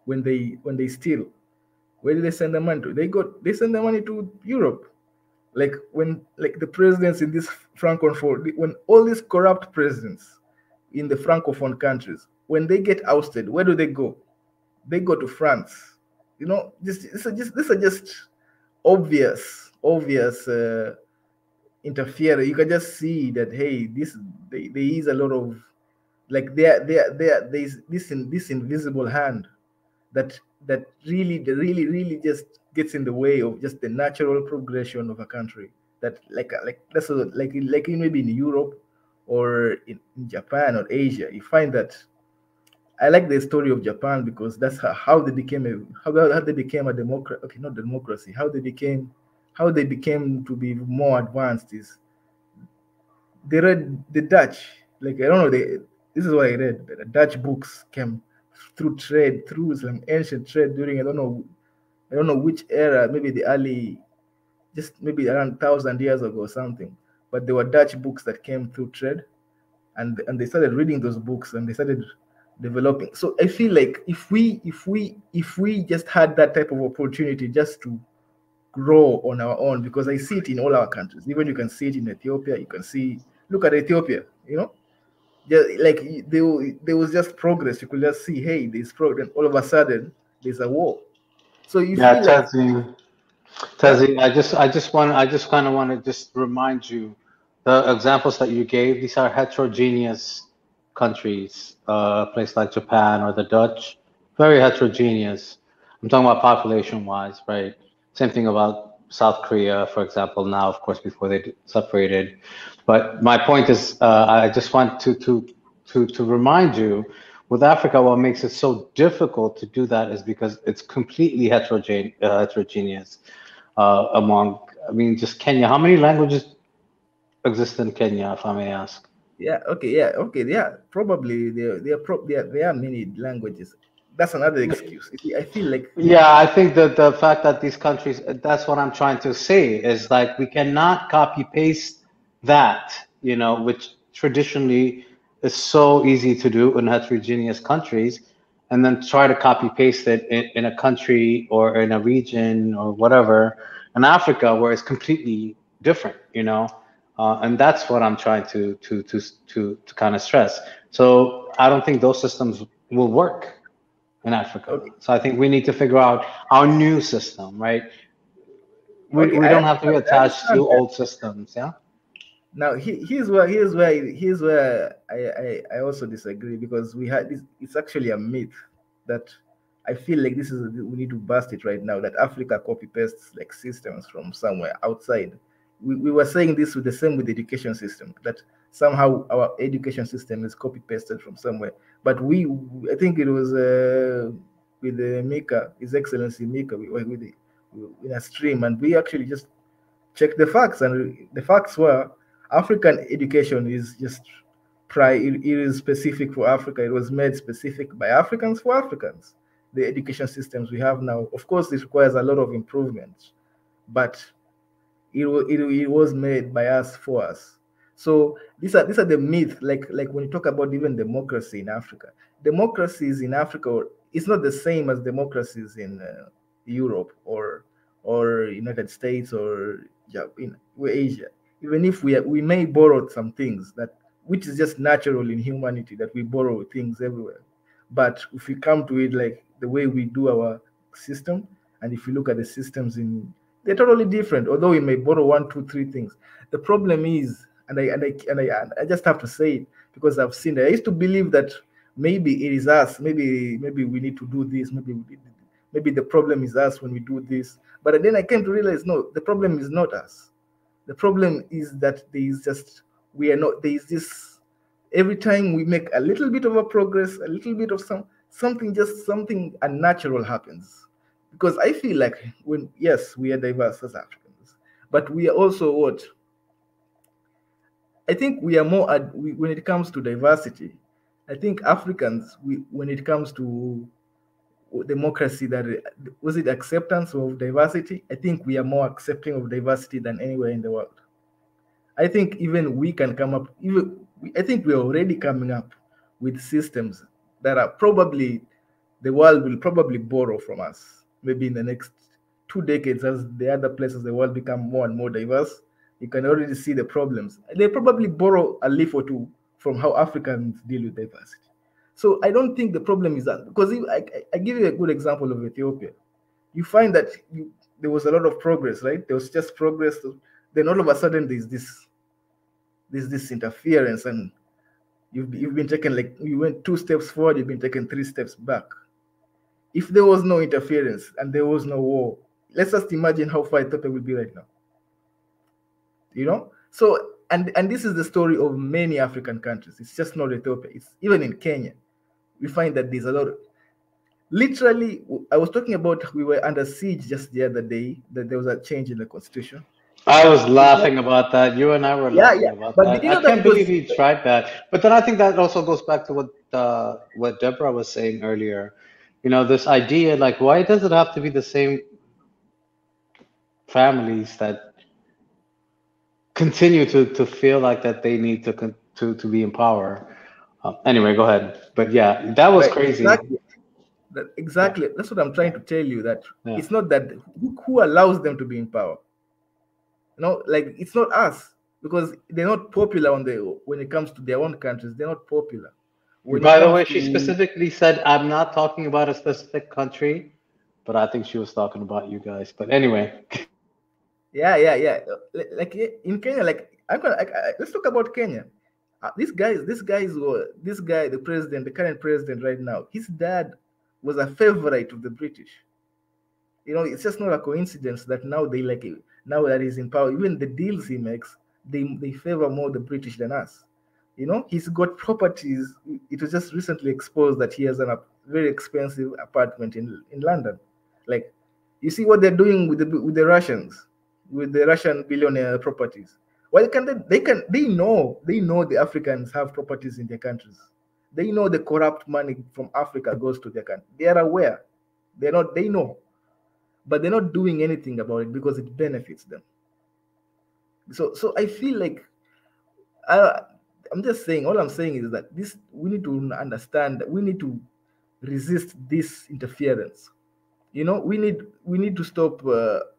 When they steal, where do they send their money to? They send their money to Europe. Like the presidents in this Francophone, when all these corrupt presidents in the Francophone countries, when they get ousted, where do they go? They go to France. These are just obvious interference. You can just see that, hey, there is a lot of there's this invisible hand that really just gets in the way of just the natural progression of a country. That that's like maybe in Europe or in Japan or Asia, you find that. I like the story of Japan because that's how they became a democracy. Okay, not democracy. How they became to be more advanced is they read the Dutch. Like, I don't know, this is what I read. The Dutch books came through some ancient trade during I don't know which era, maybe the early, just maybe around 1,000 years ago or something. But there were Dutch books that came through trade, and they started reading those books and they started developing. So I feel like if we just had that type of opportunity just to grow on our own, because I see it in all our countries. Even you can see it in Ethiopia. You can look at Ethiopia. Just like there was just progress. You could just see, hey, there's progress. All of a sudden, there's a war. So you feel like Tezi, I just kind of want to just remind you, the examples that you gave, these are heterogeneous countries. A place like Japan or the Dutch, very heterogeneous. I'm talking about population-wise, right? Same thing about South Korea, for example. Now, of course, before they separated. But my point is, I just want to remind you, with Africa, what makes it so difficult to do that is because it's completely heterogeneous. Just Kenya. How many languages exist in Kenya, if I may ask? Probably there are many languages. That's another excuse. I feel like I think that the fact that these countries, that's what I'm trying to say, is like we cannot copy paste that, which traditionally is so easy to do in heterogeneous countries, and then try to copy paste it in a country or in a region or whatever in Africa where it's completely different, and that's what I'm trying to kind of stress. So I don't think those systems will work in Africa. Okay. So I think we need to figure out our new system, right? We don't have to be attached to old systems, yeah? Now here's where I also disagree, because we had this. It's actually a myth that I feel like we need to bust it right now, that Africa copy pastes like systems from somewhere outside. We were saying this with the education system, that somehow our education system is copy pasted from somewhere. But I think it was with Mika, His Excellency Mika, we were in a stream, and we actually just checked the facts, and the facts were African education is just it is specific for Africa. It was made specific by Africans for Africans. The education systems we have now, of course, it requires a lot of improvement, but it was made by us for us. So these are the myths. Like when you talk about even democracy in Africa, democracies in Africa is not the same as democracies in Europe or United States or in Asia. Even if we may borrow some things which is just natural in humanity, that we borrow things everywhere. But if we come to it like the way we do our system, and if you look at the systems they're totally different. Although we may borrow 1, 2, 3 things, the problem is, and I just have to say it because I've seen it. I used to believe that maybe it is us. Maybe we need to do this. Maybe the problem is us when we do this. But then I came to realize, no, the problem is not us. The problem is that there is this, every time we make a little bit of a progress, a little bit of something unnatural happens. Because I feel like yes, we are diverse as Africans, but we are also what? I think we are more, when it comes to diversity, I think Africans, when it comes to democracy, was it acceptance of diversity? I think we are more accepting of diversity than anywhere in the world. I think even we can come up, I think we're already coming up with systems that are probably, the world will probably borrow from us. Maybe in the next 2 decades, as the other places of the world become more and more diverse, you can already see the problems. They probably borrow a leaf or two from how Africans deal with diversity. So I don't think the problem is that, because I give you a good example of Ethiopia. You find that there was a lot of progress, right? There was just progress. Then all of a sudden there's this interference, and you've been taken, like, you went 2 steps forward, you've been taken 3 steps back. If there was no interference and there was no war, let's just imagine how far Ethiopia will be right now. So and this is the story of many African countries. It's just not Ethiopia. It's even in Kenya. We find that there's a lot of, literally, I was talking about, we were under siege just the other day, that there was a change in the constitution. I was laughing about that. You and I were laughing about but that. I can't believe he tried that. But then I think that also goes back to what Deborah was saying earlier. This idea, like, why does it have to be the same families that continue to feel like that they need to be in power? Anyway, go ahead. But yeah, that was crazy. Exactly. That's what I'm trying to tell you, that it's not that who allows them to be in power. Like, it's not us, because they're not popular when it comes to their own countries. They're not popular. By the way, she specifically said, I'm not talking about a specific country, but I think she was talking about you guys. But anyway. Yeah. Like in Kenya, like, let's talk about Kenya. This guy, the president, the current president right now, his dad was a favorite of the British. It's just not a coincidence that now now that he's in power, even the deals he makes, they favor more the British than us. He's got properties. It was just recently exposed that he has a very expensive apartment in London. Like, you see what they're doing with the Russians, with the Russian billionaire properties. Why can't they know the Africans have properties in their countries. They know the corrupt money from Africa goes to their country. They are aware. They know. But they're not doing anything about it because it benefits them. So I feel like I'm just saying, all I'm saying is that we need to understand that we need to resist this interference. We need to stop.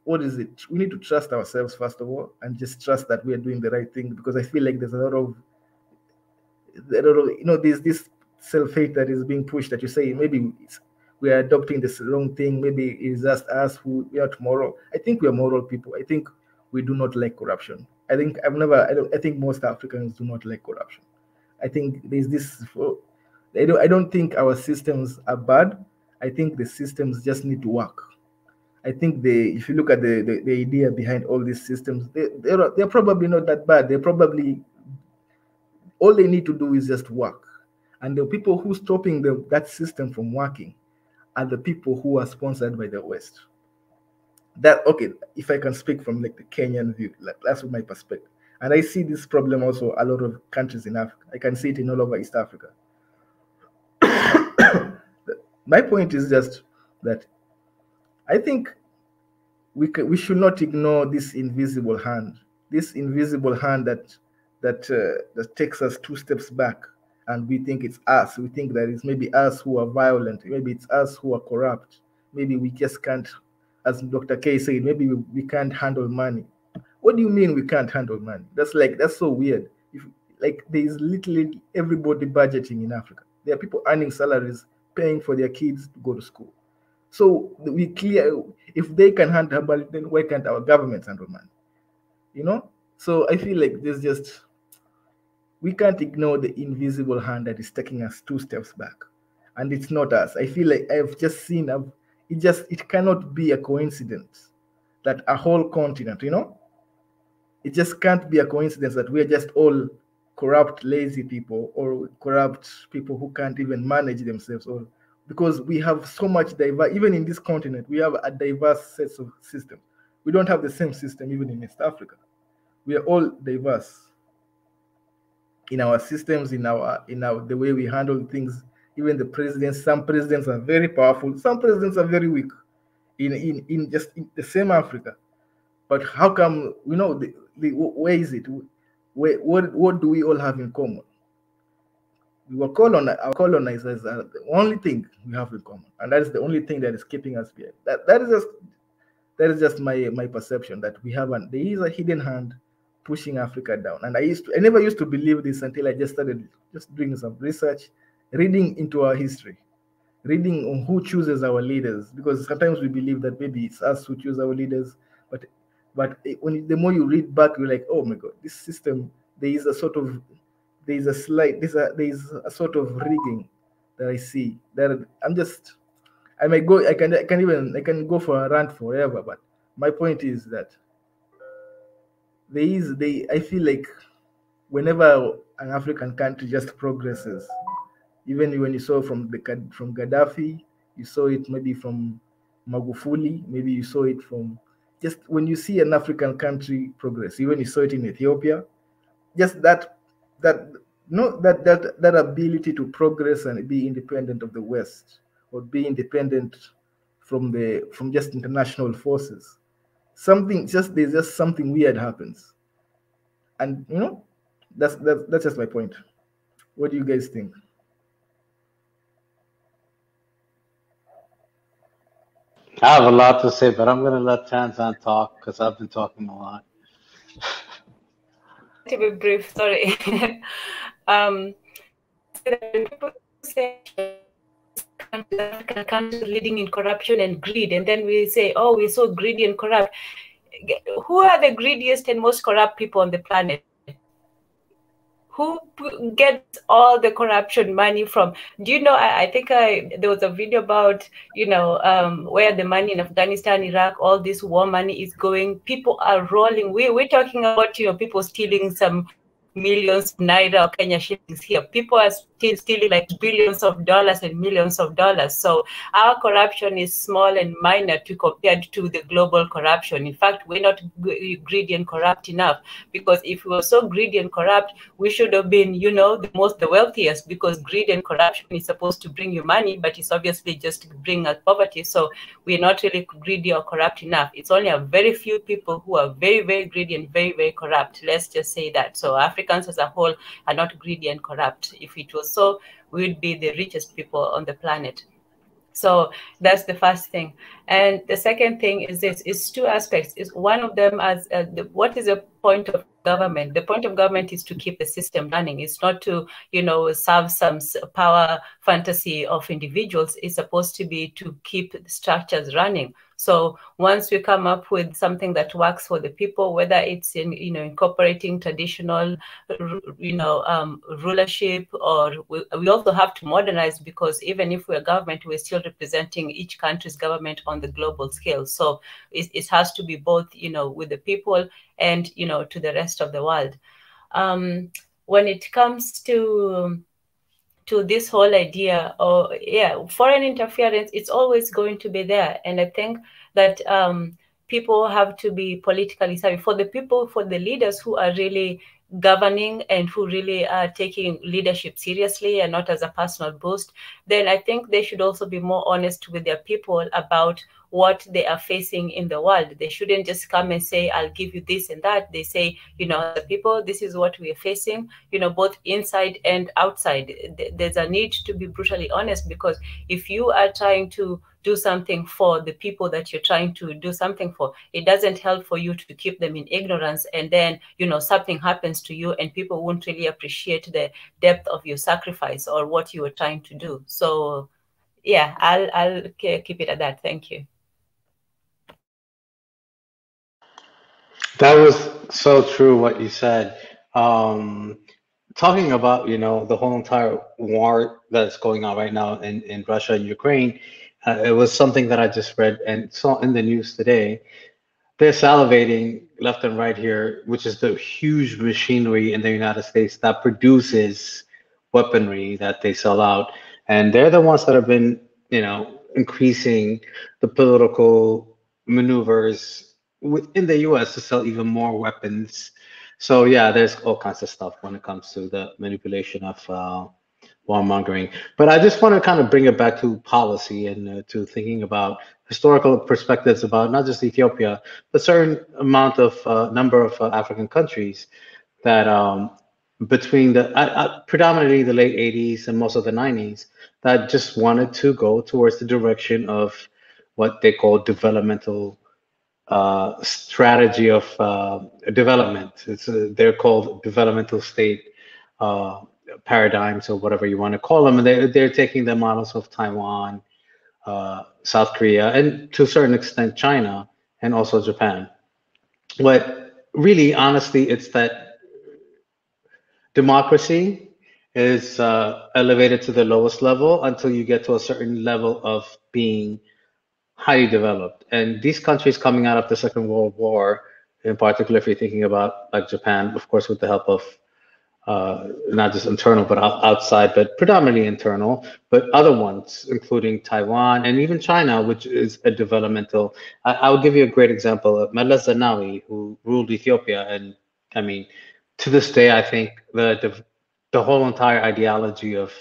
We need to trust ourselves first of all, and just trust that we are doing the right thing. Because I feel like there's a lot of there's this self-hate that is being pushed, that you say maybe we are adopting this wrong thing. Maybe it's just us who we are tomorrow. I think we are moral people. I think we do not like corruption. I think most Africans do not like corruption. I think there's this. I don't think our systems are bad. I think the systems just need to work. I think if you look at the idea behind all these systems, they're probably not that bad. They're probably, all they need to do is just work. And the people who stopping that system from working are the people who are sponsored by the West. If I can speak from like the Kenyan view, like, that's my perspective. And I see this problem also a lot of countries in Africa. I can see it in all over East Africa. My point is just that I think we should not ignore this invisible hand that takes us 2 steps back, and we think it's us. We think that it's maybe us who are violent, maybe it's us who are corrupt, maybe we just can't, as Dr. K said, maybe we can't handle money. What do you mean we can't handle money? That's so weird. Like there is literally everybody budgeting in Africa. There are people earning salaries, paying for their kids to go to school. So we clear, if they can handle money, then why can't our governments handle money? You know? So I feel like there's just, we can't ignore the invisible hand that is taking us 2 steps back. And it's not us. I feel like I've just seen, it cannot be a coincidence that a whole continent, you know? It just can't be a coincidence that we're just all corrupt, lazy people, or corrupt people who can't even manage themselves, or because we have so much diverse, even in this continent, we have a diverse set of systems. We don't have the same system even in East Africa. We are all diverse in our systems, in our the way we handle things. Even the presidents, some presidents are very powerful, some presidents are very weak in just in the same Africa. But how come, you know, where is it? What do we all have in common? We were our colonizers are the only thing we have in common, and that is the only thing that is keeping us behind. That is just my perception, that there is a hidden hand pushing Africa down. And I never used to believe this until I just started doing some research, reading into our history, reading on who chooses our leaders, because sometimes we believe that maybe it's us who choose our leaders, but the more you read back, you're like, oh my God, this system, there is a sort of rigging that I see. That I can go for a rant forever, but my point is that I feel like whenever an African country just progresses, even when you saw from Gaddafi, you saw it maybe from Magufuli, maybe you saw it from, just when you see an African country progress, even you saw it in Ethiopia, just that ability to progress and be independent of the West, or be independent from just international forces. There's just something weird happens. And you know, that's just my point. What do you guys think? I have a lot to say, but I'm going to let Tanzan talk because I've been talking a lot. To be brief, sorry. People say countries leading in corruption and greed, and then we say, oh, we're so greedy and corrupt. Who are the greediest and most corrupt people on the planet? Who gets all the corruption money from? Do you know, I think there was a video about, you know, where the money in Afghanistan, Iraq, all this war money is going. People are rolling. We're talking about, you know, people stealing some millions of Naira or Kenya shillings here. People are still stealing like billions of dollars and millions of dollars. So our corruption is small and minor compared to the global corruption. In fact, we're not greedy and corrupt enough, because if we were so greedy and corrupt, we should have been, you know, the wealthiest, because greed and corruption is supposed to bring you money, but it's obviously just to bring us poverty. So we're not really greedy or corrupt enough. It's only a very few people who are very, very greedy and very, very corrupt. Let's just say that. So Africans as a whole are not greedy and corrupt. If it was so, we'd be the richest people on the planet. So that's the first thing. And the second thing is this, is 2 aspects. Is one of them as what is the point of government? The point of government is to keep the system running. It's not to, you know, serve some power fantasy of individuals. It's supposed to be to keep the structures running. So once we come up with something that works for the people, whether it's in, you know, incorporating traditional, you know, rulership, or we also have to modernize, because even if we're government, we're still representing each country's government on the global scale. So it has to be both, you know, with the people and, you know, to the rest of the world. When it comes to this whole idea of, foreign interference, it's always going to be there. And I think that people have to be politically savvy. For the leaders who are really governing and who really are taking leadership seriously and not as a personal boost, then I think they should also be more honest with their people about what they are facing in the world. They shouldn't just come and say, I'll give you this and that. They say, you know, the people, this is what we are facing, you know, both inside and outside. There's a need to be brutally honest, because if you are trying to do something for the people that you're trying to do something for, it doesn't help for you to keep them in ignorance, and then, you know, something happens to you and people won't really appreciate the depth of your sacrifice or what you were trying to do. So yeah, I'll keep it at that. Thank you. That was so true what you said. Talking about, you know, the whole entire war that's going on right now in Russia and Ukraine, it was something that I just read and saw in the news today. They're salivating left and right here, which is the huge machinery in the United States that produces weaponry that they sell out. And they're the ones that have been, you know, increasing the political maneuvers within the US to sell even more weapons. So yeah, there's all kinds of stuff when it comes to the manipulation of warmongering. But I just want to kind of bring it back to policy and to thinking about historical perspectives about not just Ethiopia, but certain amount of number of African countries that between the predominantly the late 80s and most of the 90s that just wanted to go towards the direction of what they call developmental strategy of development. They're called developmental state paradigms or whatever you want to call them, and they're taking the models of Taiwan, South Korea, and to a certain extent China, and also Japan. But really, honestly, it's that democracy is elevated to the lowest level until you get to a certain level of being highly developed. And these countries coming out of the Second World War, in particular, if you're thinking about like Japan, of course, with the help of not just internal, but outside, but predominantly internal, but other ones, including Taiwan and even China, which is a developmental. I'll give you a great example of Meles Zenawi, who ruled Ethiopia. And I mean, to this day, I think the whole entire ideology of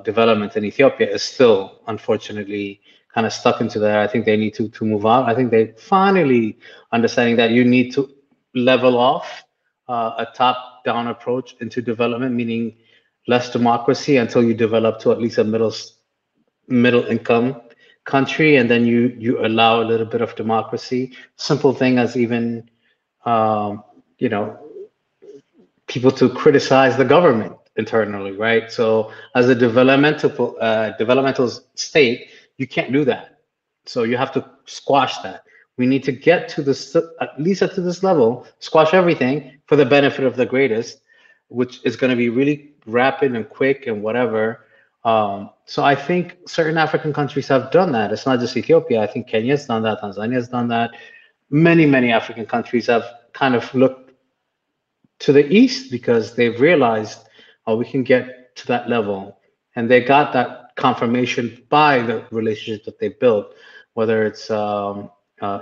development in Ethiopia is still, unfortunately, kind of stuck into that. I think they need to move on. I think they finally understanding that you need to level off a top-down approach into development, meaning less democracy until you develop to at least a middle income country, and then you allow a little bit of democracy. Simple thing as even you know, people to criticize the government internally, right? So as a developmental state, you can't do that. So you have to squash that. We need to get to this, at least to this level, squash everything for the benefit of the greatest, which is going to be really rapid and quick and whatever. So I think certain African countries have done that. It's not just Ethiopia. I think Kenya's done that. Tanzania's done that. Many African countries have kind of looked to the east because they've realized, oh, we can get to that level. And they got that confirmation by the relationships that they built, whether it's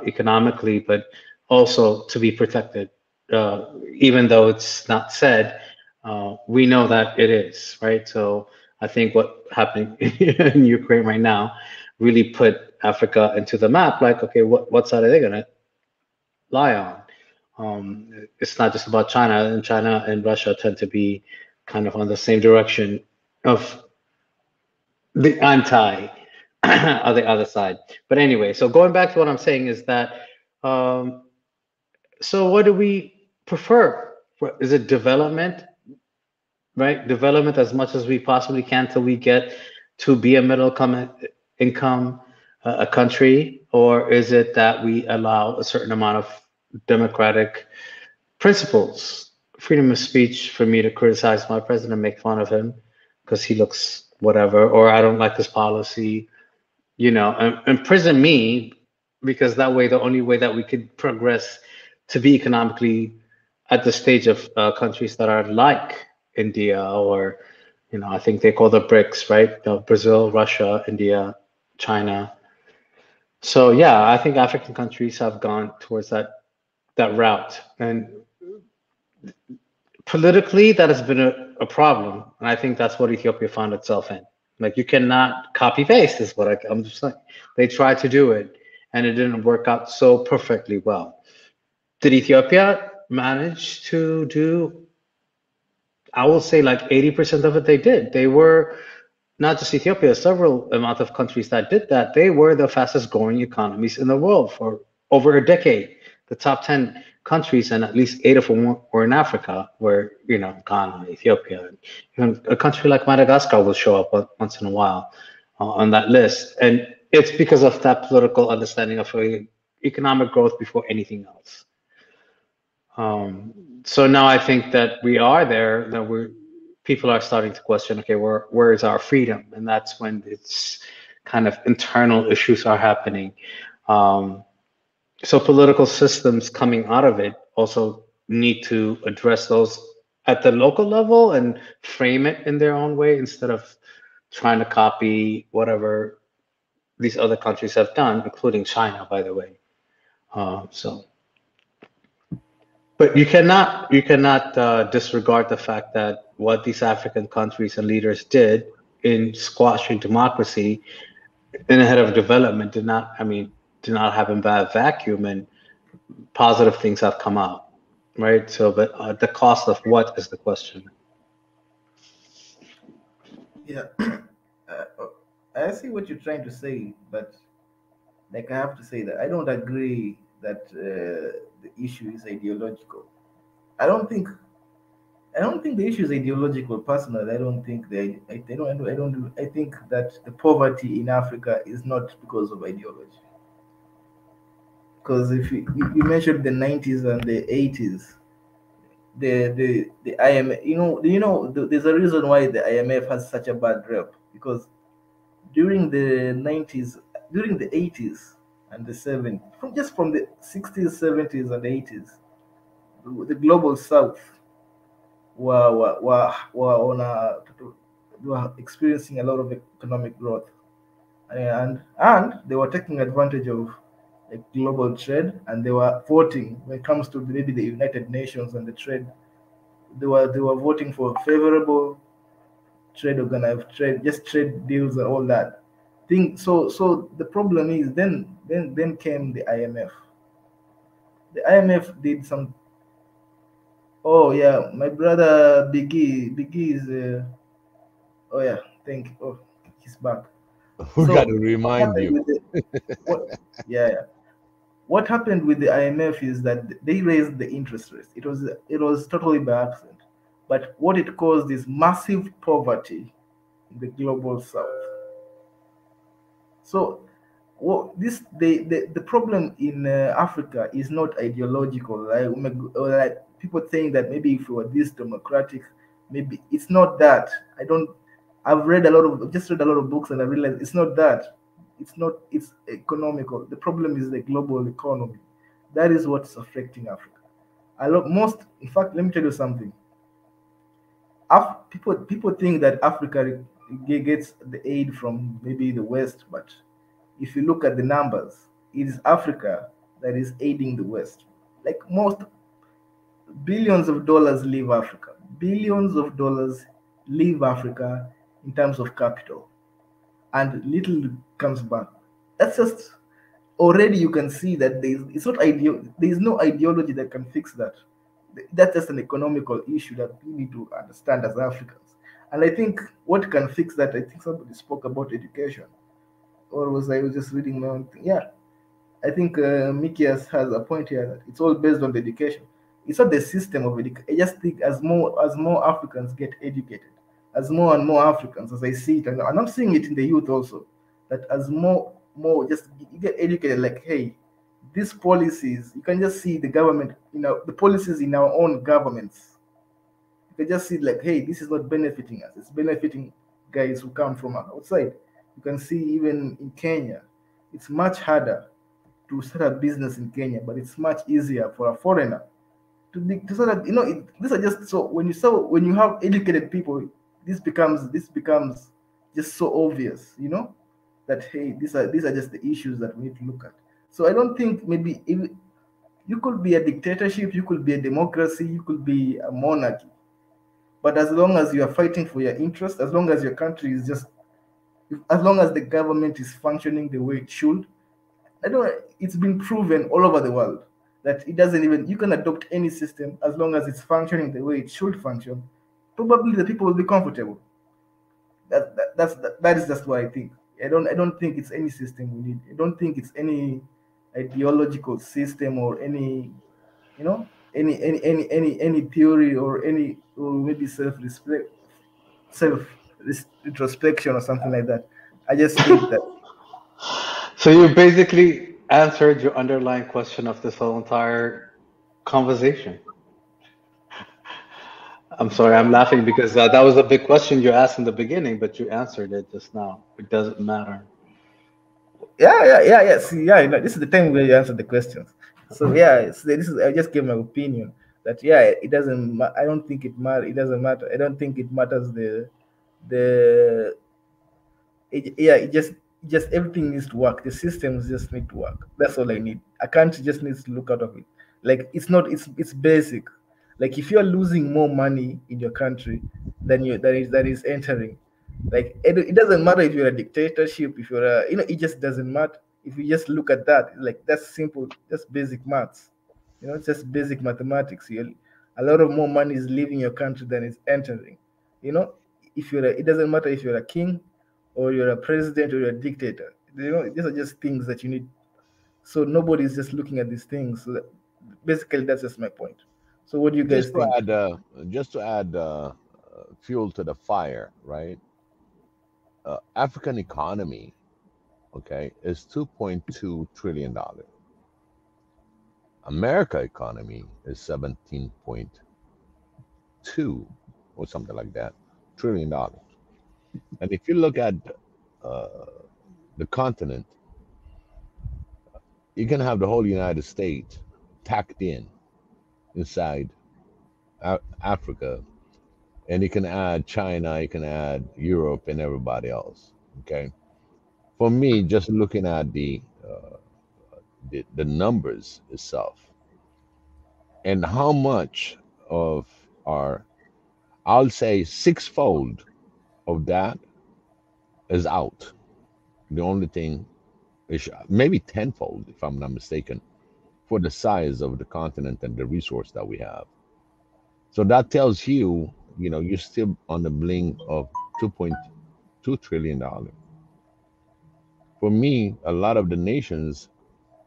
economically, but also to be protected. Even though it's not said, we know that it is, right? So I think what happened in Ukraine right now really put Africa into the map, like, okay, what side are they gonna lie on? It's not just about China, and China and Russia tend to be kind of on the same direction of the anti on the other side. But anyway, so going back to what I'm saying is that, so what do we prefer? Is it development, right? Development as much as we possibly can till we get to be a middle income a country, or is it that we allow a certain amount of democratic principles, freedom of speech, for me to criticize my president, make fun of him because he looks whatever, or I don't like his policy, you know, imprison me, because that way, the only way that we could progress to be economically at the stage of countries that are like India, or, you know, I think they call the BRICS, right? Brazil, Russia, India, China. So yeah, I think African countries have gone towards that route, and politically that has been a problem, and I think that's what Ethiopia found itself in. Like, you cannot copy paste, is what I'm just saying. They tried to do it, and it didn't work out so perfectly well. Did Ethiopia manage to do? I will say like 80% of it they did. They were, not just Ethiopia, several amount of countries that did that. They were the fastest growing economies in the world for over a decade. The top 10 countries, and at least 8 of them were in Africa, where, you know, Ghana, Ethiopia, even a country like Madagascar will show up once in a while on that list. And it's because of that political understanding of economic growth before anything else. So now I think that we are there, that people are starting to question, okay, where is our freedom? And that's when it's kind of internal issues are happening. So political systems coming out of it also need to address those at the local level and frame it in their own way, instead of trying to copy whatever these other countries have done, including China, by the way. But you cannot disregard the fact that what these African countries and leaders did in squashing democracy in the head of development did not happen by a vacuum, and positive things have come out, right? So, but the cost of what is the question? Yeah, I see what you're trying to say, but like, I have to say that I don't agree that the issue is ideological. I don't think the issue is ideological. Personally, I don't think I think that the poverty in Africa is not because of ideology. Because if you mentioned the 90s and the 80s, the IMF, there's a reason why the IMF has such a bad rep, because during the 90s, during the 80s and the 70s, from the 60s, 70s, and 80s, the global South were experiencing a lot of economic growth, and they were taking advantage of like global trade, and they were voting when it comes to maybe the United Nations and the trade. They were voting for favorable trade trade deals and all that thing. So the problem is, then came the IMF. The IMF did some. Oh yeah, my brother Biggie is. Oh yeah, thank you. Oh, he's back. We got to remind you. Yeah. What happened with the IMF is that they raised the interest rates. It was totally by accident, but what it caused is massive poverty in the global South. So, the problem in Africa is not ideological. Like people saying that maybe if we were this democratic, maybe it's not that. I've read just read a lot of books, and I realized it's not that. It's economical. The problem is the global economy. That is what's affecting Africa. In fact, let me tell you something. People think that Africa gets the aid from maybe the West, but if you look at the numbers, it is Africa that is aiding the West. Like, most billions of dollars leave Africa. Billions of dollars leave Africa in terms of capital, and little comes back. That's just, already you can see that there is no ideology that can fix that. That's just an economical issue that we need to understand as Africans. And I think what can fix that, I think somebody spoke about education, or I was just reading my own thing. Yeah, I think Mickey has a point here that it's all based on the education. It's not the system of education. I just think as more Africans get educated, as more and more Africans, as I see it, and I'm seeing it in the youth also, that as more just you get educated, like, hey, these policies, you can just see the government, the policies in our own governments. You can just see, like, hey, this is not benefiting us. It's benefiting guys who come from outside. You can see even in Kenya, it's much harder to start a business in Kenya, but it's much easier for a foreigner to sort of, these are just, so when you have educated people, this becomes just so obvious, that, hey, these are just the issues that we need to look at. So I don't think maybe if you could be a dictatorship, you could be a democracy, you could be a monarchy. But as long as you are fighting for your interest, as long as your country is just, as long as the government is functioning the way it should, it's been proven all over the world that it doesn't even, you can adopt any system as long as it's functioning the way it should function. Probably the people will be comfortable. That is just what I think. I don't think it's any system we need. I don't think it's any ideological system or any, any theory or any, or maybe self introspection or something like that. I just think that. So you basically answered your underlying question of this whole entire conversation. I'm sorry, I'm laughing because that was a big question you asked in the beginning, but you answered it just now. It doesn't matter. Yeah. See, this is the time where you answer the questions. So this is, I just gave my opinion that it doesn't. I don't think it matter. It doesn't matter. I don't think it matters. It just everything needs to work. The systems just need to work. That's all I need. A country just needs to look out of it. Like it's basic. Like if you're losing more money in your country than that is entering, like it doesn't matter if you're a dictatorship, if you're a, it just doesn't matter. If you just look at that, like that's simple, just basic maths. It's just basic mathematics. A lot of more money is leaving your country than is entering. If it doesn't matter if you're a king or you're a president or you're a dictator. These are just things that you need. So nobody's just looking at these things. So basically, that's just my point. So what do you guys think? Just to add fuel to the fire, right? African economy, okay, is $2.2 trillion. America economy is 17.2 or something like that, $1 trillion. And if you look at the continent, you can have the whole United States tacked inside Africa, and you can add China, you can add Europe and everybody else. Okay, for me, just looking at the numbers itself and how much of our, I'll say sixfold of that is out. The only thing is maybe tenfold, if I'm not mistaken, for the size of the continent and the resource that we have. So that tells you, you're still on the blink of $2.2 trillion. For me, a lot of the nations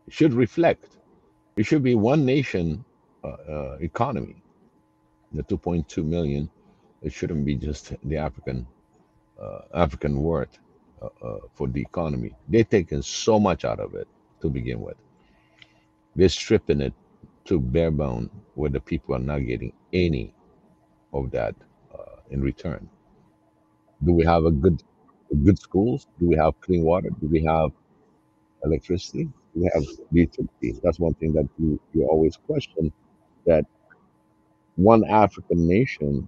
should reflect. It should be one nation economy. The 2.2 million, it shouldn't be just the African worth for the economy. They're taking so much out of it to begin with. They're stripping it to bare bone, where the people are not getting any of that in return. Do we have good schools? Do we have clean water? Do we have electricity? Do we have utilities? That's one thing that you always question, that one African nation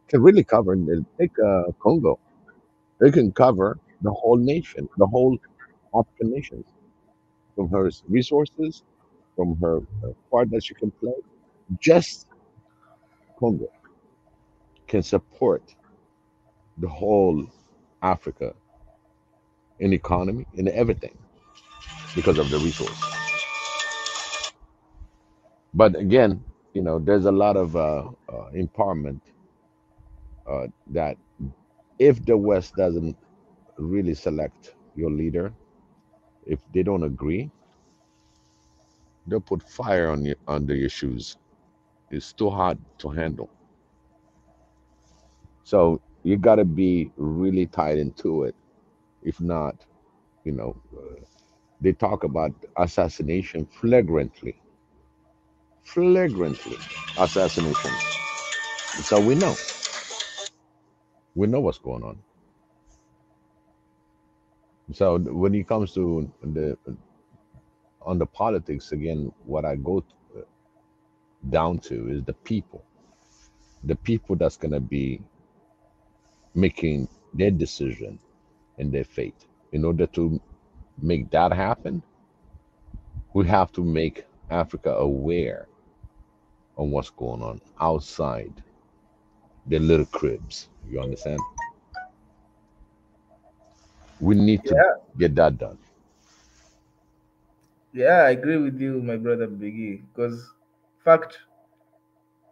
can really cover. Take Congo. They can cover the whole nation, the whole African nations, from her resources, from her part that she can play. Just Congo can support the whole Africa in economy, in everything, because of the resource. But again, there's a lot of empowerment that if the West doesn't really select your leader, if they don't agree, they'll put fire under your shoes. It's too hard to handle. So you got to be really tied into it. If not, they talk about assassination flagrantly assassination. So we know what's going on. So when it comes to on the politics, again, what I go down to is the people that's going to be making their decision and their fate. In order to make that happen, we have to make Africa aware of what's going on outside their little cribs. You understand? We need to Yeah, get that done. yeah, I agree with you, my brother Biggie. Because fact,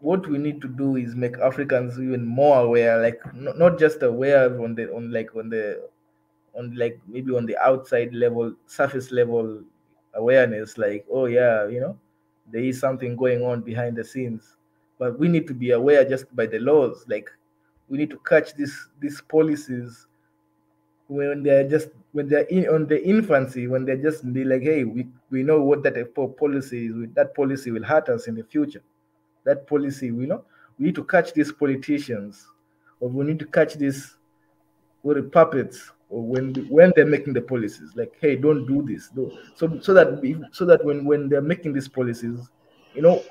what we need to do is make Africans even more aware, like not just aware on like maybe on the outside level, surface level awareness, like, oh yeah, there is something going on behind the scenes. But we need to be aware just by the laws. Like we need to catch these policies when they're just when they're in on the infancy, when they're just be like, hey, we know what that policy is. That policy will hurt us in the future. That policy, we need to catch these politicians, or we need to catch these or the puppets, or when they're making the policies, like, hey, don't do this, so that when they're making these policies,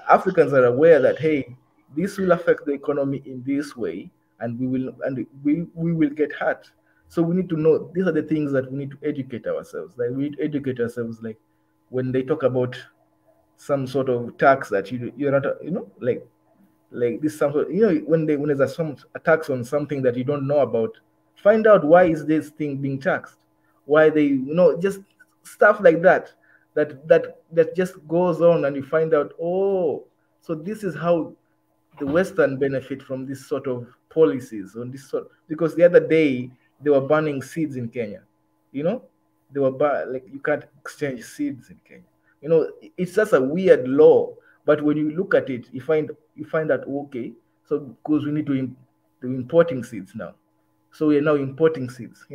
Africans are aware that, hey, this will affect the economy in this way, and we will get hurt. So we need to know these are the things that we need to educate ourselves. Like we need to educate ourselves, like when they talk about some sort of tax that you're not, like this some sort, when there's some a tax on something that you don't know about, find out why is this thing being taxed, why they, just stuff like that, that just goes on, and you find out, oh, so this is how the Western benefit from this sort of policies on this sort, because the other day they were banning seeds in Kenya. You know, they were like you can't exchange seeds in Kenya. It's just a weird law. But when you look at it, you find that okay, so because we need to importing seeds now, so we are now importing seeds.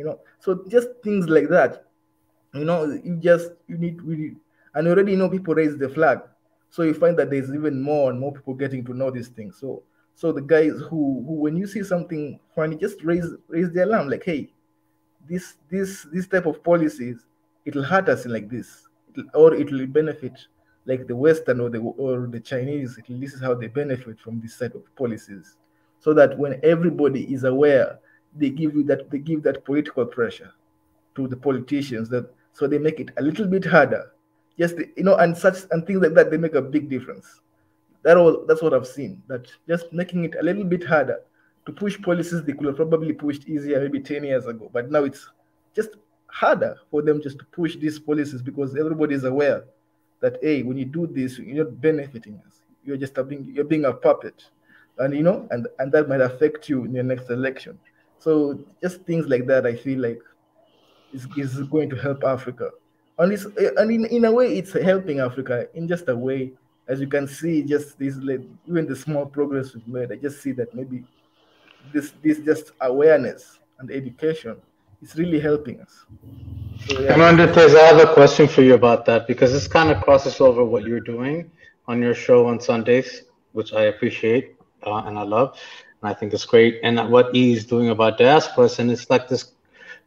So just things like that. You need really, and already people raise the flag, so you find that there's even more and more people getting to know these things. So the guys who when you see something funny, just raise the alarm, like, hey, this type of policies, it'll hurt us in like this, or it will benefit like the Western or the Chinese. This is how they benefit from this set of policies, so that when everybody is aware, they give that political pressure to the politicians, that so they make it a little bit harder, just and things like that, they make a big difference. That's what I've seen, that just making it a little bit harder to push policies they could have probably pushed easier maybe 10 years ago, but now it's just harder for them just to push these policies, because everybody is aware that, hey, when you do this, you're not benefiting us, you're being a puppet, and and that might affect you in your next election. So just things like that, I feel like is going to help Africa. And in a way, it's helping Africa in just a way, as you can see, just this, like, even the small progress we've made. I just see that maybe this just awareness and education is really helping us. So yeah. Mwenda, Tezi, I have a question for you about that, because this kind of crosses over what you're doing on your show on Sundays, which I appreciate and I love, and I think it's great. And what E is doing about diasporas, and it's like this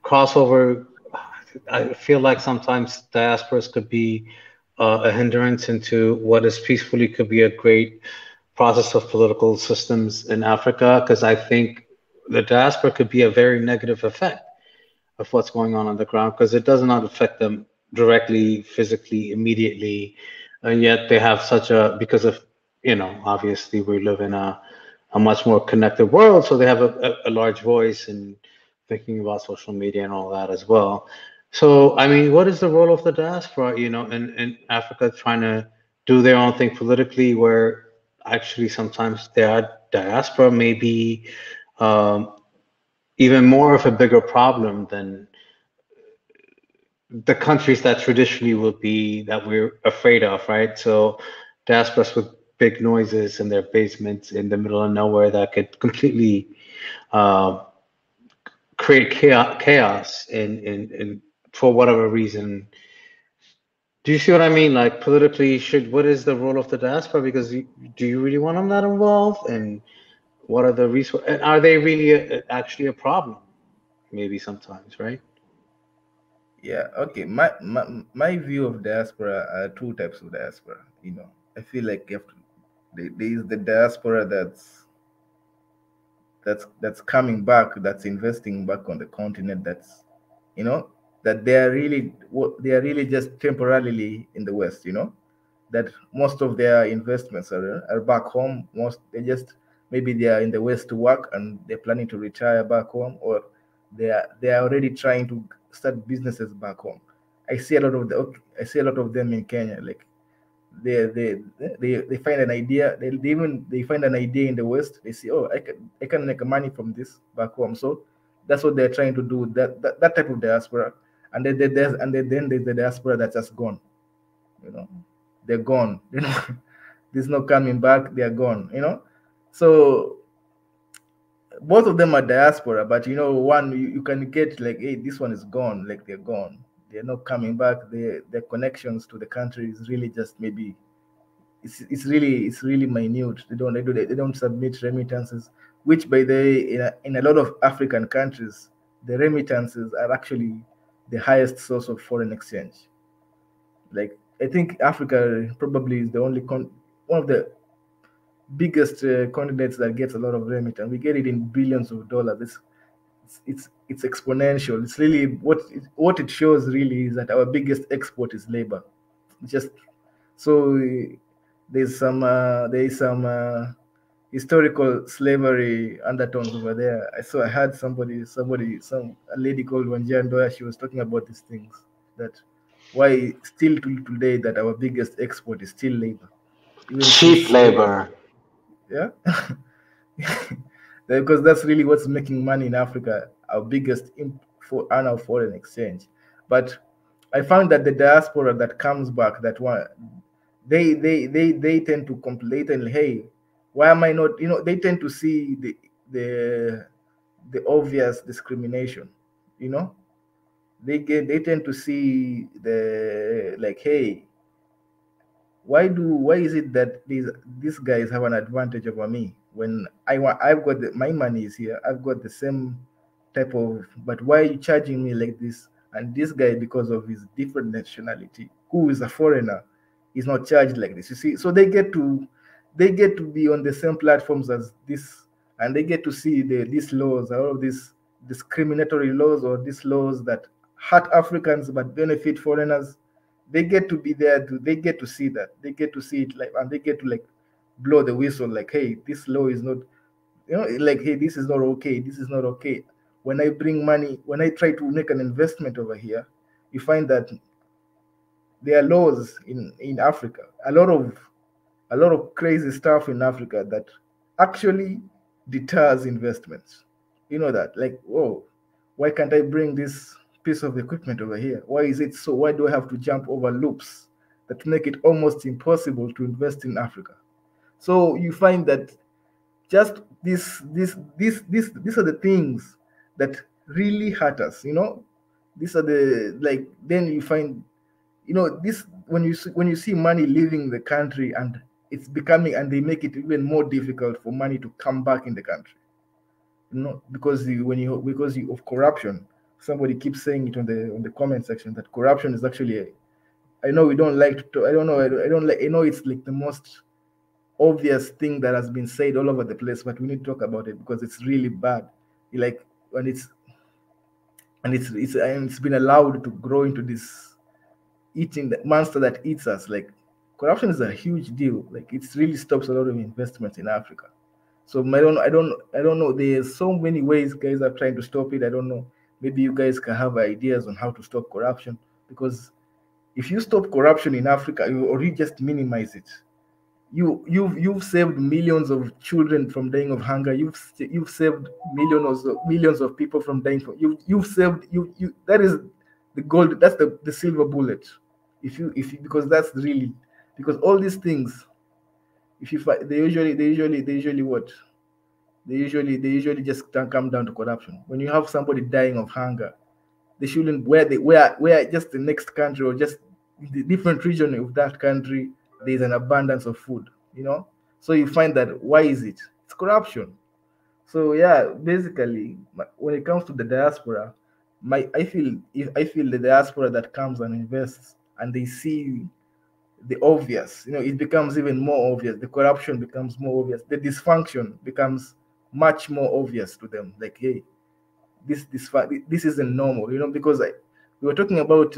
crossover. I feel like sometimes diasporas could be a hindrance into what is peacefully could be a great process of political systems in Africa, because I think the diaspora could be a very negative effect of what's going on the ground, because it does not affect them directly, physically, immediately, and yet they have such a, because of, obviously we live in a much more connected world, so they have a large voice in thinking about social media and all that as well. So, I mean, what is the role of the diaspora, in Africa, trying to do their own thing politically, where actually sometimes their diaspora may be even more of a bigger problem than the countries that traditionally would be that we're afraid of, right? So diasporas with big noises in their basements in the middle of nowhere that could completely create chaos in for whatever reason. Do you see what I mean? Like politically, what is the role of the diaspora? Because do you really want them that involved? And what are the resources? And are they really actually a problem? Maybe sometimes, right? Yeah, okay. My view of diaspora are two types of diaspora. I feel like there is the diaspora that's coming back, that's investing back on the continent, you know, that they are really just temporarily in the West, you know, that most of their investments are back home. Maybe they are in the West to work and they're planning to retire back home, or they are already trying to start businesses back home. I see a lot of them in Kenya. Like they find an idea. They find an idea in the West. They say, oh, I can make money from this back home. So that's what they're trying to do. That type of diaspora, and then there's the diaspora that's just gone. You know, they're gone. You know, there's no coming back. They're gone. You know, so both of them are diaspora, but you know, one you can get like, hey, this one is gone. Like they're gone. They're not coming back. Their connections to the country is really just maybe it's really minute. They don't submit remittances, which by the way, in a lot of African countries, the remittances are actually the highest source of foreign exchange. Like I think Africa probably is the only one of the biggest continents that gets a lot of remittance. We get it in billions of dollars. It's exponential. It's really what it shows really is that our biggest export is labor. Just so there's some historical slavery undertones over there. I heard a lady called Wanjiandoya. She was talking about these things, that why still to today that our biggest export is still labor, cheap labor. Yeah. Because that's really what's making money in Africa, our biggest annual foreign exchange. But I found that the diaspora that comes back, that one, they tend to complain and, hey, why am I not? You know, they tend to see the obvious discrimination. You know, they tend to see the like, hey, why is it that these guys have an advantage over me when I've got my money is here, I've got the same type of, but why are you charging me like this? And this guy, because of his different nationality, who is a foreigner, is not charged like this. You see, so they get to be on the same platforms as this, and they get to see these laws, all of these discriminatory laws, or these laws that hurt Africans but benefit foreigners. They get to be there. They get to see that. They get to see it, like, and they get to like blow the whistle, like, hey, this law is not, you know, like, hey, this is not okay. This is not okay. When I bring money, when I try to make an investment over here, you find that there are laws in Africa. A lot of crazy stuff in Africa that actually deters investments. You know that, like, whoa, why can't I bring this piece of equipment over here? Why is it so? Why do I have to jump over loops that make it almost impossible to invest in Africa? So you find that just these are the things that really hurt us. You know, these are the, like, then you find, you know, this when you see money leaving the country and it's becoming, and they make it even more difficult for money to come back in the country. You know, because of corruption. Somebody keeps saying it on the comment section that corruption is actually I know we don't like to talk, I know it's like the most obvious thing that has been said all over the place, but we need to talk about it because it's really bad. Like when it's been allowed to grow into this eating the monster that eats us. Like corruption is a huge deal. Like it really stops a lot of investments in Africa. So I don't know. There's so many ways guys are trying to stop it. I don't know. Maybe you guys can have ideas on how to stop corruption, because if you stop corruption in Africa, or you just minimize it, you've saved millions of children from dying of hunger. You've saved millions of people from dying. You've saved that is the gold. That's the silver bullet. If you because that's really, because all these things, if you fight, they usually what? They usually just come down to corruption. When you have somebody dying of hunger, they shouldn't, where just the next country or just the different region of that country, there's an abundance of food, you know. So you find that, why is it? It's corruption. So yeah, basically, when it comes to the diaspora, I feel the diaspora that comes and invests and they see the obvious, you know, it becomes even more obvious. The corruption becomes more obvious. The dysfunction becomes much more obvious to them. Like, hey, this isn't normal, you know, because we were talking about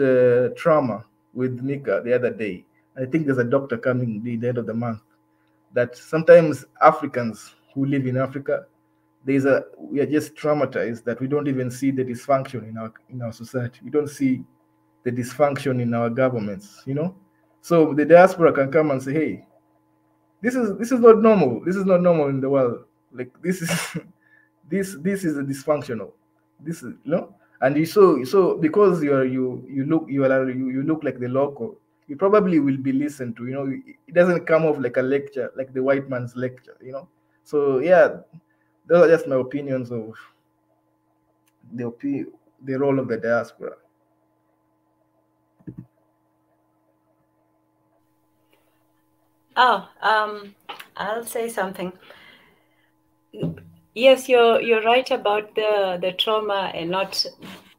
trauma with Mika the other day. I think there's a doctor coming at the end of the month that sometimes Africans who live in Africa, we are just traumatized that we don't even see the dysfunction in our society. We don't see the dysfunction in our governments, you know. So the diaspora can come and say, hey, this is not normal. This is not normal in the world. Like this is this is a dysfunctional. This is, you know. And so because you look like the local, you probably will be listened to, you know. It doesn't come off like a lecture, like the white man's lecture, you know. So yeah, those are just my opinions of the role of the diaspora. Oh, I'll say something. Yes, you're right about the trauma and not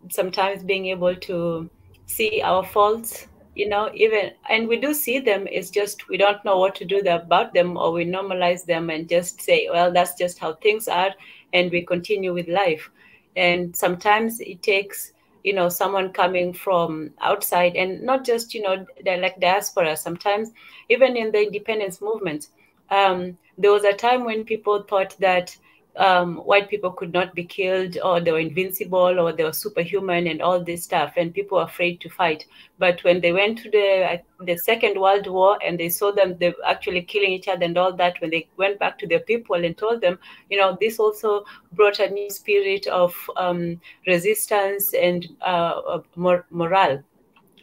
sometimes being able to see our faults, you know, even, and we do see them, it's just we don't know what to do about them, or we normalize them and just say, well, that's just how things are, and we continue with life. And sometimes it takes, you know, someone coming from outside, and not just, you know, they're like diaspora. Sometimes even in the independence movement, there was a time when people thought that white people could not be killed, or they were invincible, or they were superhuman, and all this stuff, and people were afraid to fight. But when they went to the Second World War and they saw them, they were actually killing each other and all that, when they went back to their people and told them, you know, this also brought a new spirit of resistance and morale.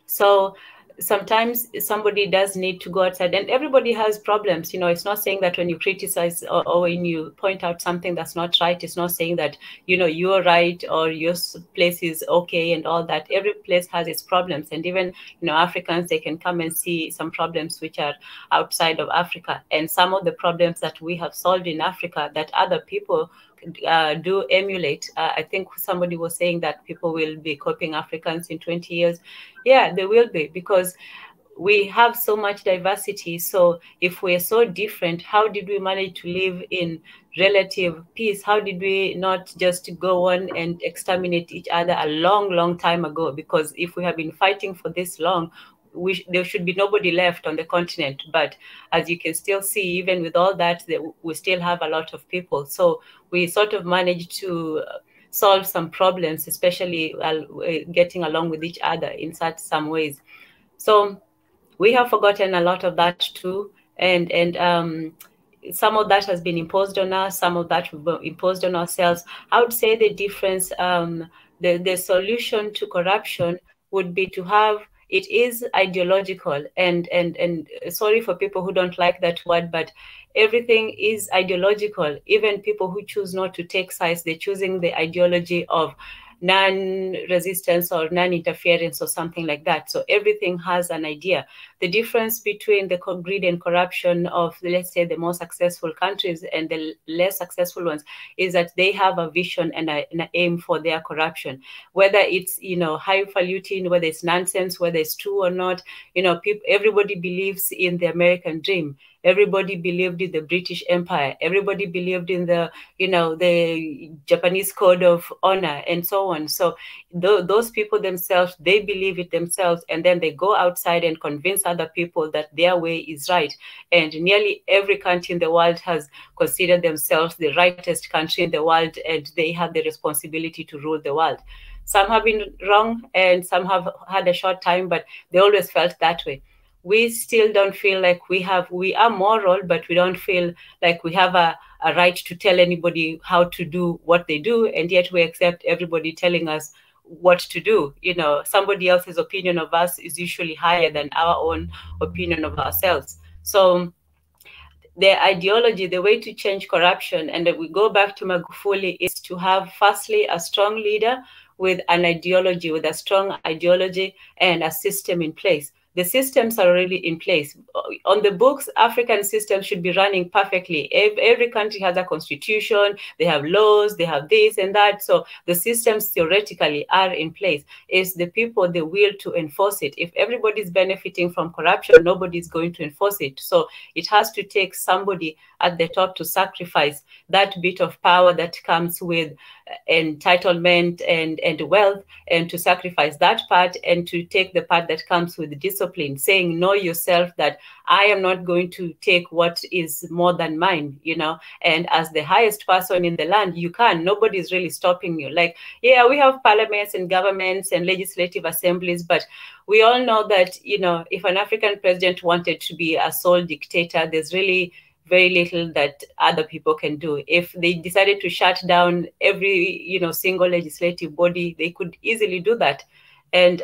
So sometimes somebody does need to go outside, and everybody has problems, you know. It's not saying that when you criticize or when you point out something that's not right, it's not saying that, you know, you're right or your place is okay and all that. Every place has its problems, and even, you know, Africans, they can come and see some problems which are outside of Africa, and some of the problems that we have solved in Africa that other people do emulate. I think somebody was saying that people will be copying Africans in 20 years. Yeah, they will be, because we have so much diversity. So if we're so different, how did we manage to live in relative peace? How did we not just go on and exterminate each other a long, long time ago? Because if we have been fighting for this long, there should be nobody left on the continent. But as you can still see, even with all that, we still have a lot of people. So we sort of managed to solve some problems, especially getting along with each other in such some ways. So we have forgotten a lot of that too, and some of that has been imposed on us, some of that we've imposed on ourselves. I would say the difference, the solution to corruption would be to have, it is ideological, and sorry for people who don't like that word, but everything is ideological. Even people who choose not to take sides, they're choosing the ideology of non-resistance or non-interference or something like that. So everything has an idea. The difference between the greed and corruption of, let's say, the more successful countries and the less successful ones is that they have a vision and an aim for their corruption. Whether it's, you know, highfalutin, whether it's nonsense, whether it's true or not, you know, everybody believes in the American dream. Everybody believed in the British Empire. Everybody believed in the, you know, the Japanese code of honor and so on. So those people themselves, they believe it themselves, and then they go outside and convince other people that their way is right. And nearly every country in the world has considered themselves the rightest country in the world, and they have the responsibility to rule the world. Some have been wrong and some have had a short time, but they always felt that way. We still don't feel like we are moral, but we don't feel like we have a right to tell anybody how to do what they do, and yet we accept everybody telling us what to do. You know, somebody else's opinion of us is usually higher than our own opinion of ourselves. So the ideology, the way to change corruption, and we go back to Magufuli, is to have firstly a strong leader with an ideology, with a strong ideology and a system in place. The systems are already in place. On the books, African systems should be running perfectly. Every country has a constitution, they have laws, they have this and that. So the systems theoretically are in place. It's the people, the will to enforce it. If everybody's benefiting from corruption, nobody's going to enforce it. So it has to take somebody at the top to sacrifice that bit of power that comes with entitlement and wealth, and to sacrifice that part and to take the part that comes with discipline, saying, know yourself that I am not going to take what is more than mine, you know, and as the highest person in the land, you can, nobody's really stopping you. Like, yeah, we have parliaments and governments and legislative assemblies, but we all know that, you know, if an African president wanted to be a sole dictator, there's really very little that other people can do. If they decided to shut down every, you know, single legislative body, they could easily do that. And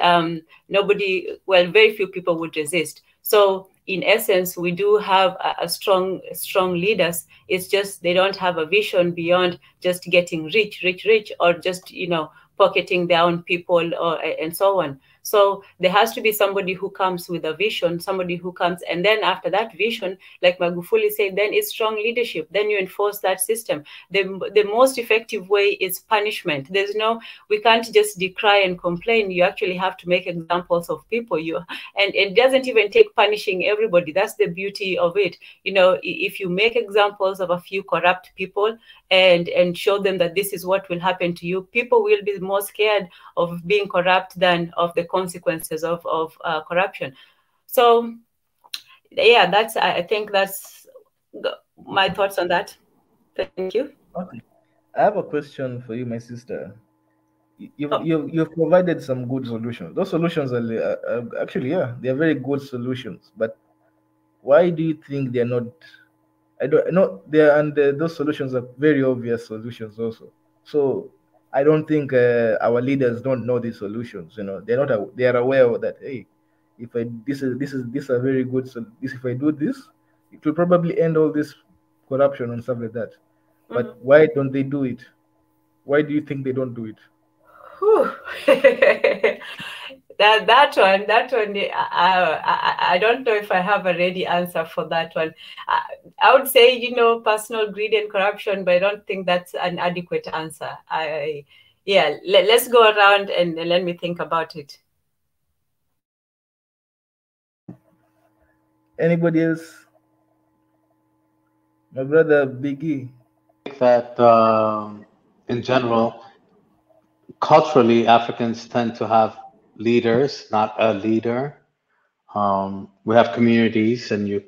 nobody, well, very few people would resist. So in essence, we do have a strong leaders. It's just they don't have a vision beyond just getting rich, or just, you know, pocketing their own people and so on. So there has to be somebody who comes with a vision, somebody who comes, and then after that vision, like Magufuli said, then it's strong leadership. Then you enforce that system. The most effective way is punishment. There's no, we can't just decry and complain. You actually have to make examples of people. And it doesn't even take punishing everybody. That's the beauty of it. You know, if you make examples of a few corrupt people and show them that this is what will happen to you, people will be more scared of being corrupt than of the consequences of corruption. So yeah, I think that's my thoughts on that. Thank you. Okay, I have a question for you, my sister. You've provided some good solutions. Those solutions are actually, yeah, they're very good solutions. But why do you think they're not? I don't know. Those solutions are very obvious solutions also. So I don't think our leaders don't know these solutions. You know, they're not. They are aware of that. Hey, if this is a very good. So if I do this, it will probably end all this corruption and stuff like that. But why don't they do it? Why do you think they don't do it? that one, I don't know if I have a ready answer for that one. I would say, you know, personal greed and corruption, but I don't think that's an adequate answer. Yeah, let's go around and let me think about it. Anybody else? My brother Biggie. That in general, culturally, Africans tend to have leaders, not a leader. We have communities, and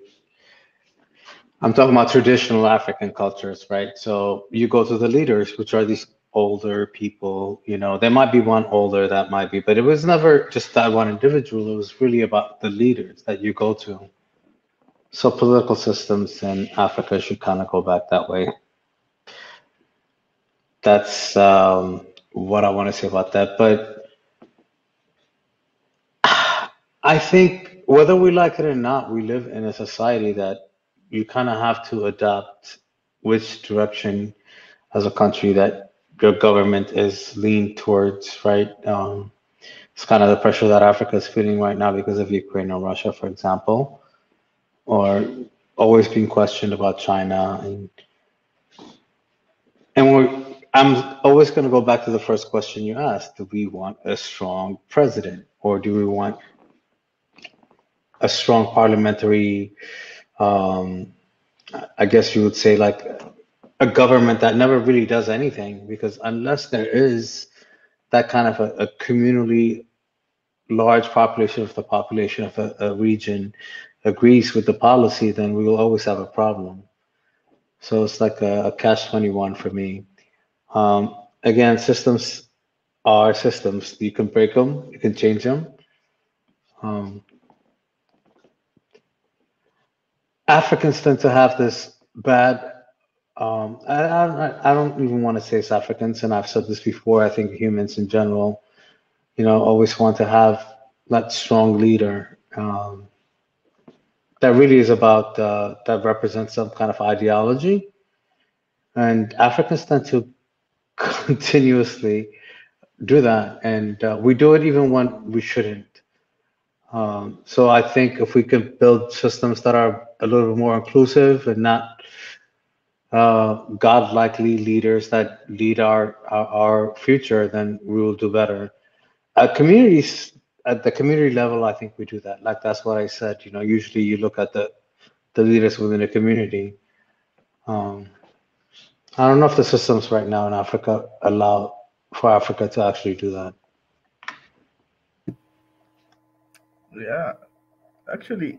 I'm talking about traditional African cultures, right? So you go to the leaders, which are these older people, you know, there might be one older, that might be, but it was never just that one individual. It was really about the leaders that you go to. So political systems in Africa should kind of go back that way. That's what I want to say about that. But I think whether we like it or not, we live in a society that you kind of have to adopt which direction as a country that your government is leaned towards, right? It's kind of the pressure that Africa is feeling right now because of Ukraine or Russia, for example, or always being questioned about China. I'm always going to go back to the first question you asked. Do we want a strong president, or do we want a strong parliamentary, I guess you would say, like a government that never really does anything? Because unless there is that kind of a communally large population of the population of a region agrees with the policy, then we will always have a problem. So it's like a catch-21 for me. Again, systems are systems. You can break them, you can change them. Africans tend to have this bad, I don't even want to say it's Africans, and I've said this before, I think humans in general, you know, always want to have that strong leader that really is about, that represents some kind of ideology. And Africans tend to continuously do that. And we do it even when we shouldn't. So I think if we can build systems that are a little bit more inclusive and not godlikely leaders that lead our future, then we will do better. Communities at the community level, I think we do that. Like that's what I said. You know, usually you look at the leaders within the community. Um, I don't know if the systems right now in Africa allow for Africa to actually do that. Yeah, actually,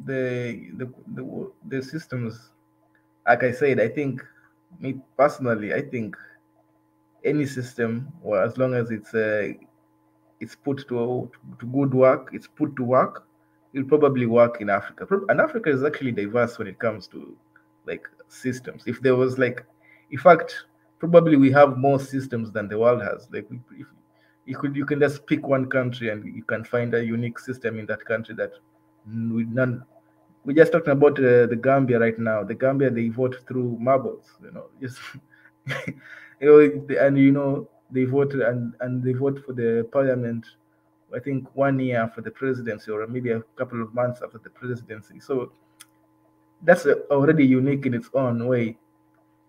the systems, like I said, I think, me personally, I think any system, well, as long as it's put to good work, it's put to work, it'll probably work in Africa. And Africa is actually diverse when it comes to like systems. If there was like, in fact, probably we have more systems than the world has. Like if you can just pick one country and you can find a unique system in that country that we none. We're just talking about the Gambia right now. The Gambia, they vote through marbles, just they vote and they vote for the parliament. I think 1 year after the presidency, or maybe a couple of months after the presidency. So that's already unique in its own way.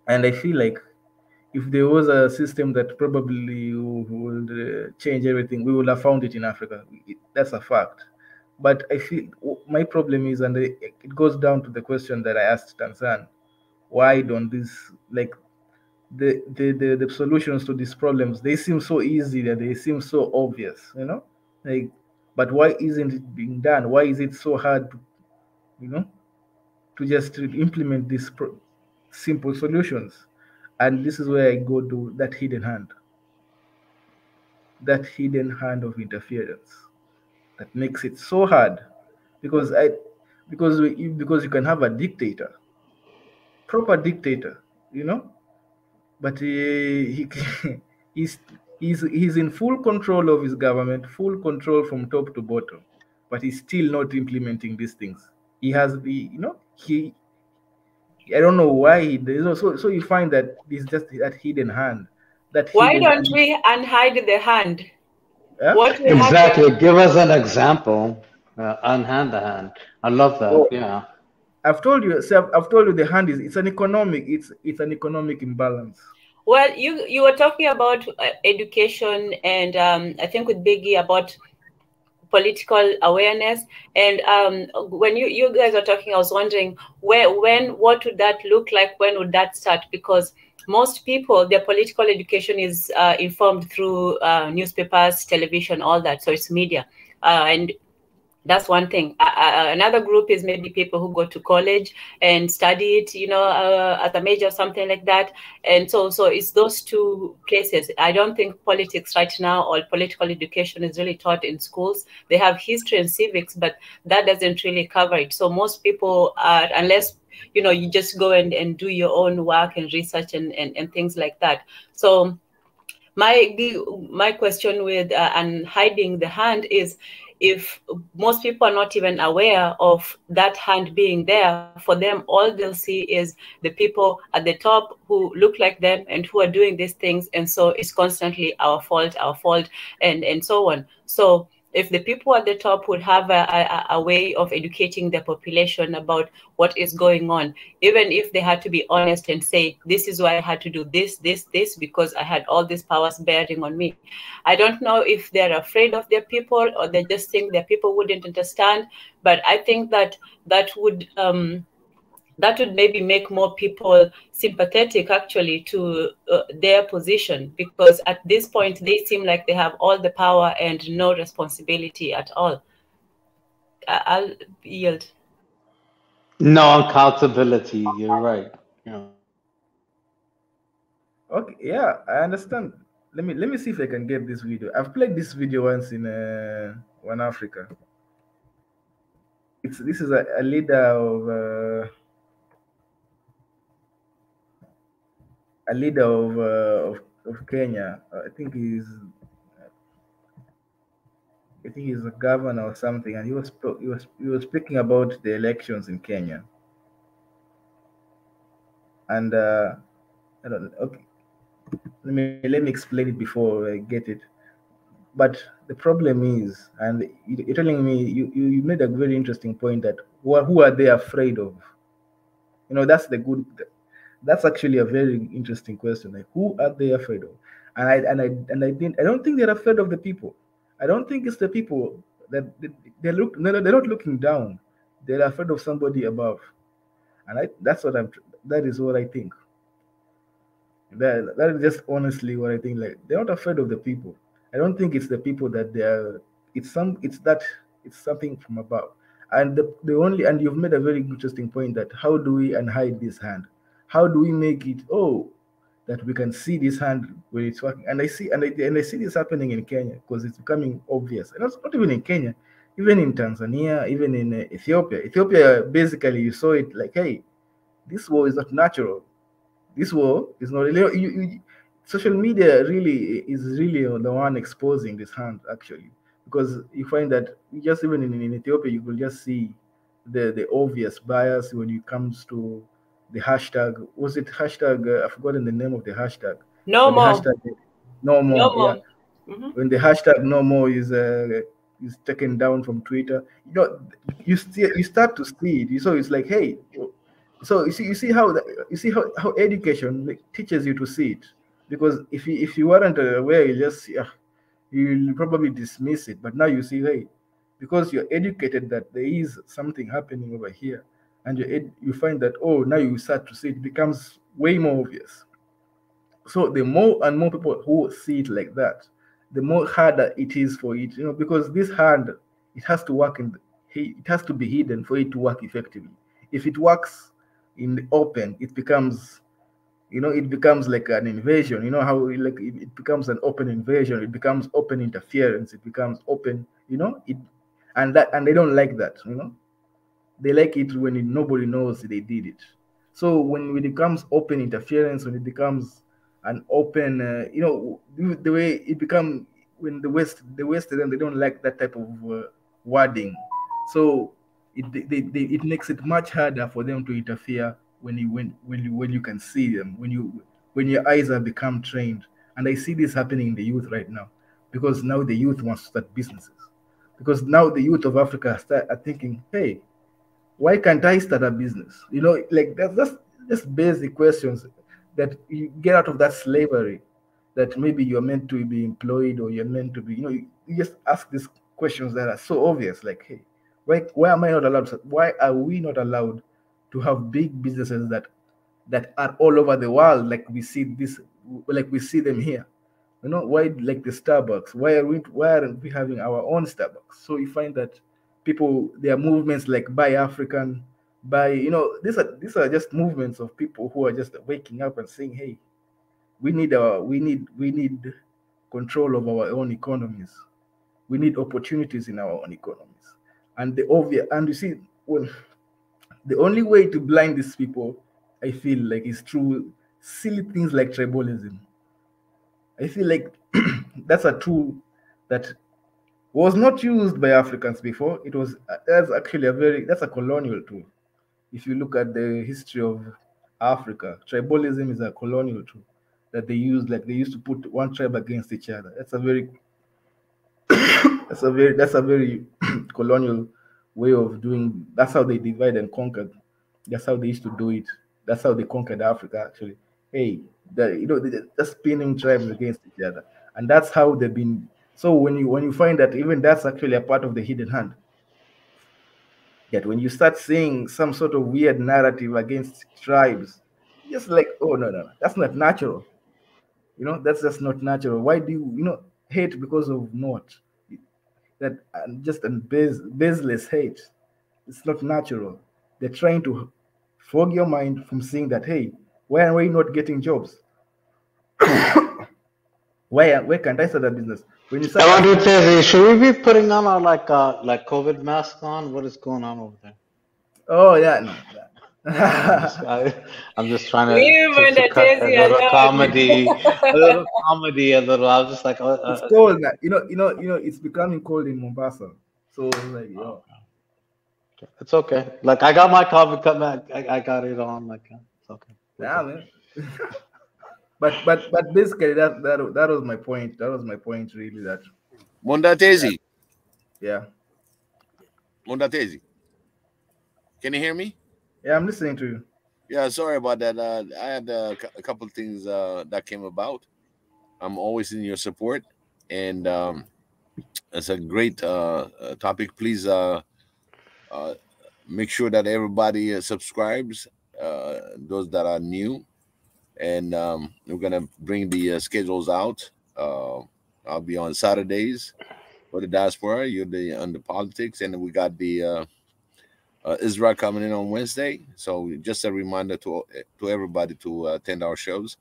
And I feel like if there was a system that probably would change everything, we would have found it in Africa. That's a fact. But I feel my problem is, and it goes down to the question that I asked Tansan: why don't these, like, the solutions to these problems, they seem so easy, that they seem so obvious, like, but why isn't it being done? Why is it so hard to just implement these simple solutions? And this is where I go to that hidden hand of interference that makes it so hard, because you can have a dictator, proper dictator, but he's he's in full control of his government, full control from top to bottom, but he's still not implementing these things. He has he I don't know why he does. So you find that it's just that hidden hand. Why don't we unhide the hand? Yeah? What we Exactly. have Give us an example. Unhand the hand. I love that. Oh, Yeah. I've told you the hand it's an economic imbalance. Well, you were talking about education, and I think with Biggie about political awareness. And when you guys are talking, I was wondering what would that look like? When would that start? Because most people, their political education is informed through newspapers, television, all that. So it's media, and that's one thing. Another group is maybe people who go to college and study it, as a major or something like that. And so it's those two places. I don't think politics right now or political education is really taught in schools. They have history and civics, but that doesn't really cover it. So most people are, unless you just go and do your own work and research and things like that. So my question with and hiding the hand is, if most people are not even aware of that hand being there, for them, all they'll see is the people at the top who look like them and who are doing these things. And so it's constantly our fault, and so on. So if the people at the top would have a way of educating the population about what is going on, even if they had to be honest and say, this is why I had to do this, because I had all these powers bearing on me. I don't know if they're afraid of their people or they just think their people wouldn't understand. But I think that would maybe make more people sympathetic actually to their position, because at this point they seem like they have all the power and no responsibility at all. I'll yield. No accountability. You're right. Yeah. Okay, yeah, I understand. Let me see if I can get this video. I've played this video once in One Africa. This is a leader of Kenya. I think he's a governor or something, and he was speaking about the elections in Kenya. And I don't know. Okay, let me explain it before I get it. But the problem is, and you're telling me, you made a very interesting point that who are they afraid of? You know, that's actually a very interesting question. Like, who are they afraid of? I don't think they're afraid of the people. I don't think it's the people that they're not looking down. They're afraid of somebody above, and that is what I think. That is just honestly what I think. Like, they're not afraid of the people. I don't think it's the people that they are. It's something from above. And and you've made a very interesting point that how do we unhide this hand? How do we make it that we can see this hand when it's working? And I see this happening in Kenya because it's becoming obvious. And it's not even in Kenya, even in Tanzania, even in Ethiopia. Ethiopia, basically, you saw it like, hey, this war is not natural. This war is not really. Social media is really the one exposing this hand, actually, because you find that just even in Ethiopia, you will just see the obvious bias when it comes to the hashtag. Was it hashtag? I've forgotten the name of the hashtag. No But the more. hashtag no more. No more. Yeah. Mm-hmm. When the hashtag no more is taken down from Twitter, you start to see it. So it's like, hey. So you see how education teaches you to see it, because if you weren't aware, you'll probably dismiss it. But now you see, hey, because you're educated that there is something happening over here, and you find that, oh, now you start to see it becomes way more obvious. So the more and more people who see it like that, the more harder it is for it, because this hand, it has to work it has to be hidden for it to work effectively. If it works in the open, it becomes like an invasion. You know how like it becomes an open invasion, it becomes open interference, it becomes open, and they don't like that. They like it when nobody knows they did it. So when it becomes open interference, when it becomes an open, the way it becomes, when the West then they don't like that type of wording. So it makes it much harder for them to interfere when you can see them, when your eyes have become trained. And I see this happening in the youth right now, because now the youth wants to start businesses, because now the youth of Africa are thinking, hey, why can't I start a business? Like that's just basic questions that you get out of that slavery, that maybe you're meant to be employed, or you're meant to be, you just ask these questions that are so obvious, like, hey, why am I not allowed why are we not allowed to have big businesses that are all over the world, like we see them here? Why, like the Starbucks, why aren't we having our own Starbucks? So you find that there are movements like Buy African, these are just movements of people who are just waking up and saying, hey, we need control of our own economies. We need opportunities in our own economies. And you see, when the only way to blind these people, I feel like, is through silly things like tribalism. I feel like that's a tool that was not used by Africans before. That's a colonial tool. If you look at the history of Africa, tribalism is a colonial tool that they used. Like, they used to put one tribe against each other. That's a very colonial way of doing. That's how they divide and conquered. That's how they used to do it. That's how they conquered Africa, actually. Hey, they're just pinning tribes against each other, and that's how they've been. So when you find that even that's actually a part of the hidden hand, yet when you start seeing some sort of weird narrative against tribes, just like, oh, no, that's not natural. That's just not natural. Why do you hate because of not that, just baseless hate? It's not natural. They're trying to fog your mind from seeing that, hey, why are we not getting jobs? Where can't I start a business? When you start, I wonder, Tezi, should we be putting on our like COVID mask on? What is going on over there? Oh yeah, no. I'm just trying to cut a little comedy, a little. I was just like, it's cold now. It's becoming cold in Mombasa, so like, it's okay. Like, I got my coffee cut back. I got it on. Like, it's okay. Yeah, man. But basically that was my point. That was my point, really. That Mwenda Tezi. Yeah. Mwenda Tezi. Can you hear me? Yeah, I'm listening to you. Yeah, sorry about that. I had a couple of things that came about. I'm always in your support, and it's a great topic. Please make sure that everybody subscribes, those that are new, and we're gonna bring the schedules out. I'll be on Saturdays for the diaspora. You're on the politics, and then we got the Israel coming in on Wednesday. So just a reminder to everybody to attend our shows,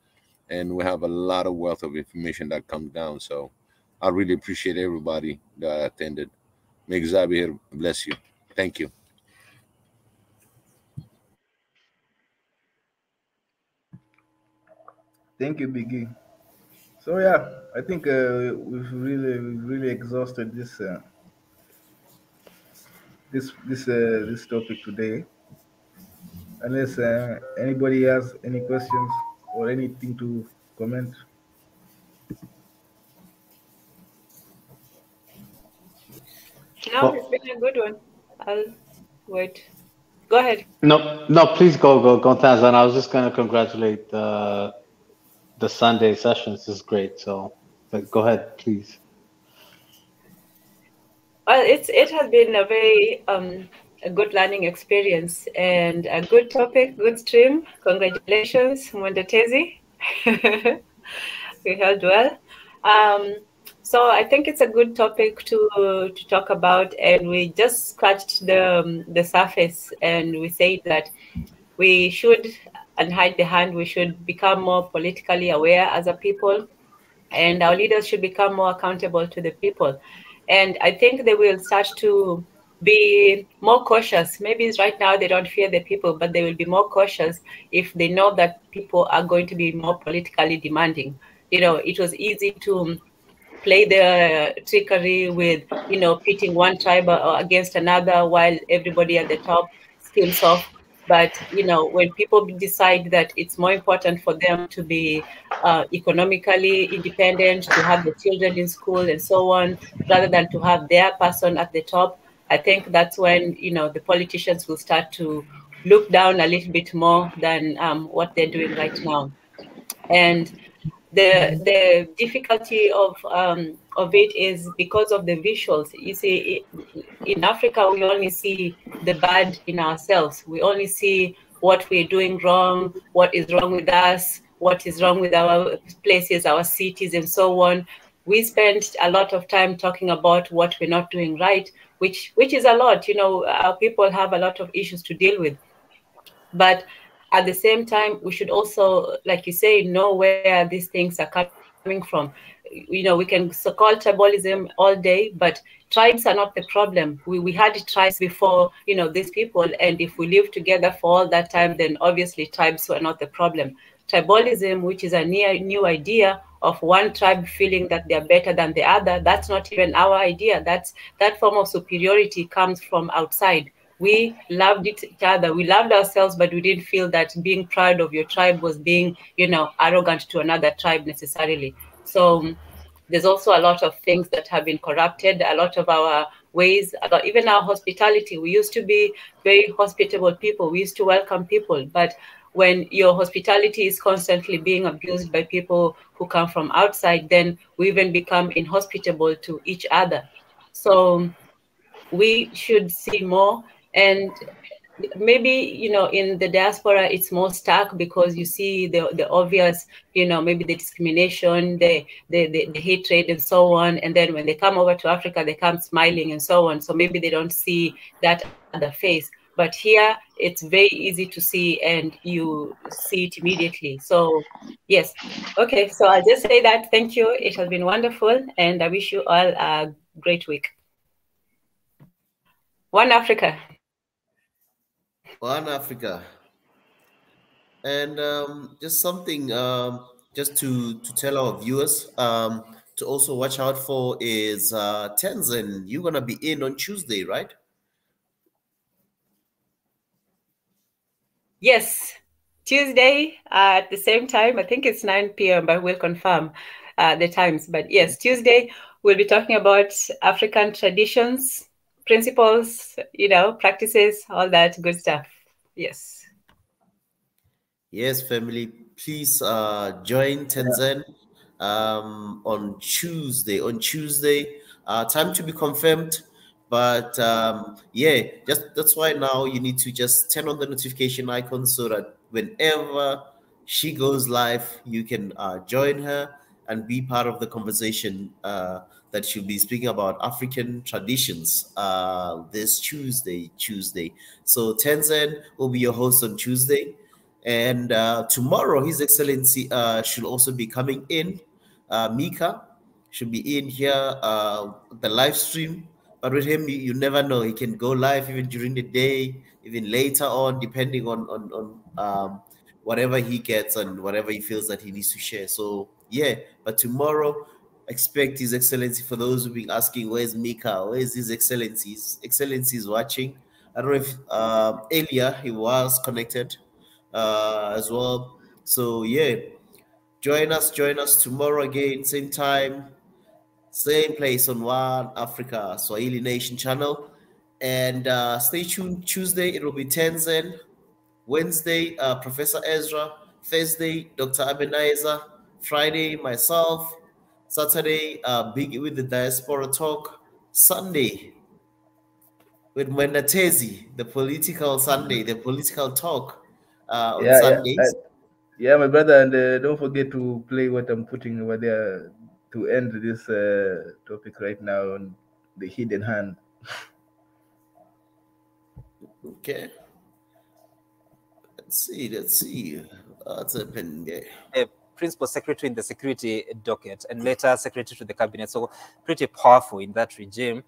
and we have a lot of wealth of information that comes down. So I really appreciate everybody that attended. May Xavier bless you. Thank you. Thank you, Biggie. So yeah, I think we've really exhausted this this topic today. Unless anybody has any questions or anything to comment. No, it's been a good one. I'll wait. Go ahead. No, please go, Taz. And I was just going to congratulate the Sunday sessions. Is great. So go ahead, please. Well, it has been a very a good learning experience and a good topic, good stream. Congratulations, Mwenda Tezi. We held well. So I think it's a good topic to talk about, and we just scratched the surface, and we say that we should unhide the hand. We should become more politically aware as a people, and our leaders should become more accountable to the people. And I think they will start to be more cautious. Maybe it's right now they don't fear the people, but they will be more cautious if they know that people are going to be more politically demanding. You know, it was easy to play the trickery with, you know, pitting one tribe against another while everybody at the top still soft. But, you know, when people decide that it's more important for them to be economically independent, to have the children in school and so on, rather than to have their person at the top, I think that's when, you know, the politicians will start to look down a little bit more than what they're doing right now. And the difficulty of it is because of the visuals. You see, in Africa, we only see the bad in ourselves. We only see what we're doing wrong, what is wrong with us, what is wrong with our places, our cities, and so on. We spend a lot of time talking about what we're not doing right, which is a lot. You know, our people have a lot of issues to deal with. But at the same time, we should also, like you say, know where these things are coming from. You know, we can call tribalism all day, but tribes are not the problem. We had tribes before, you know, these people, and if we live together for all that time, then obviously tribes were not the problem. Tribalism, which is a new idea of one tribe feeling that they're better than the other, that's not even our idea. That form of superiority comes from outside. We loved each other. We loved ourselves, but we didn't feel that being proud of your tribe was being, you know, arrogant to another tribe necessarily. So there's also a lot of things that have been corrupted, a lot of our ways, even our hospitality. We used to be very hospitable people. We used to welcome people. But when your hospitality is constantly being abused by people who come from outside, then we even become inhospitable to each other. So we should see more. And maybe, you know, in the diaspora, it's more stark because you see the obvious, you know, maybe the discrimination, the hatred and so on. And then when they come over to Africa, they come smiling and so on. So maybe they don't see that other face. But here, it's very easy to see, and you see it immediately. So, yes. Okay, so I'll just say that. Thank you. It has been wonderful, and I wish you all a great week. One Africa. One Africa. And just something, just to tell our viewers, to also watch out for is Tenzin. You're going to be in on Tuesday, right? Yes, Tuesday at the same time. I think it's 9 p.m., but we'll confirm the times. But yes, Tuesday We'll be talking about African traditions, principles, practices, all that good stuff. Yes. Yes, family. Please join Tenzin on Tuesday. On Tuesday, time to be confirmed. But yeah, that's why now you need to just turn on the notification icon so that whenever she goes live, you can join her and be part of the conversation that she'll be speaking about African traditions this Tuesday. So Tenzin will be your host on Tuesday. And tomorrow, His Excellency should also be coming in. Mika should be in here, the live stream. But with him, you never know. He can go live even during the day, even later on, depending on whatever he gets and whatever he feels that he needs to share. So, yeah. But tomorrow, expect His Excellency. For those who've been asking, where's Mika? Where's His Excellency? His Excellency is watching. I don't know if earlier he was connected as well. So yeah, join us tomorrow again, same time, same place on One Africa Swahili Nation channel. And stay tuned. Tuesday it will be Tenzin. Wednesday, Professor Ezra. Thursday, Dr. Abenaiza. Friday, myself. Saturday, Big with the Diaspora Talk. Sunday, with Mwenda Tezi, the political Sunday, the political talk on Sundays. Yeah, my brother, and don't forget to play what I'm putting over there to end this topic right now on the hidden hand. Okay. Let's see. What's happened there? Principal secretary in the security docket and later secretary to the cabinet. So pretty powerful in that regime.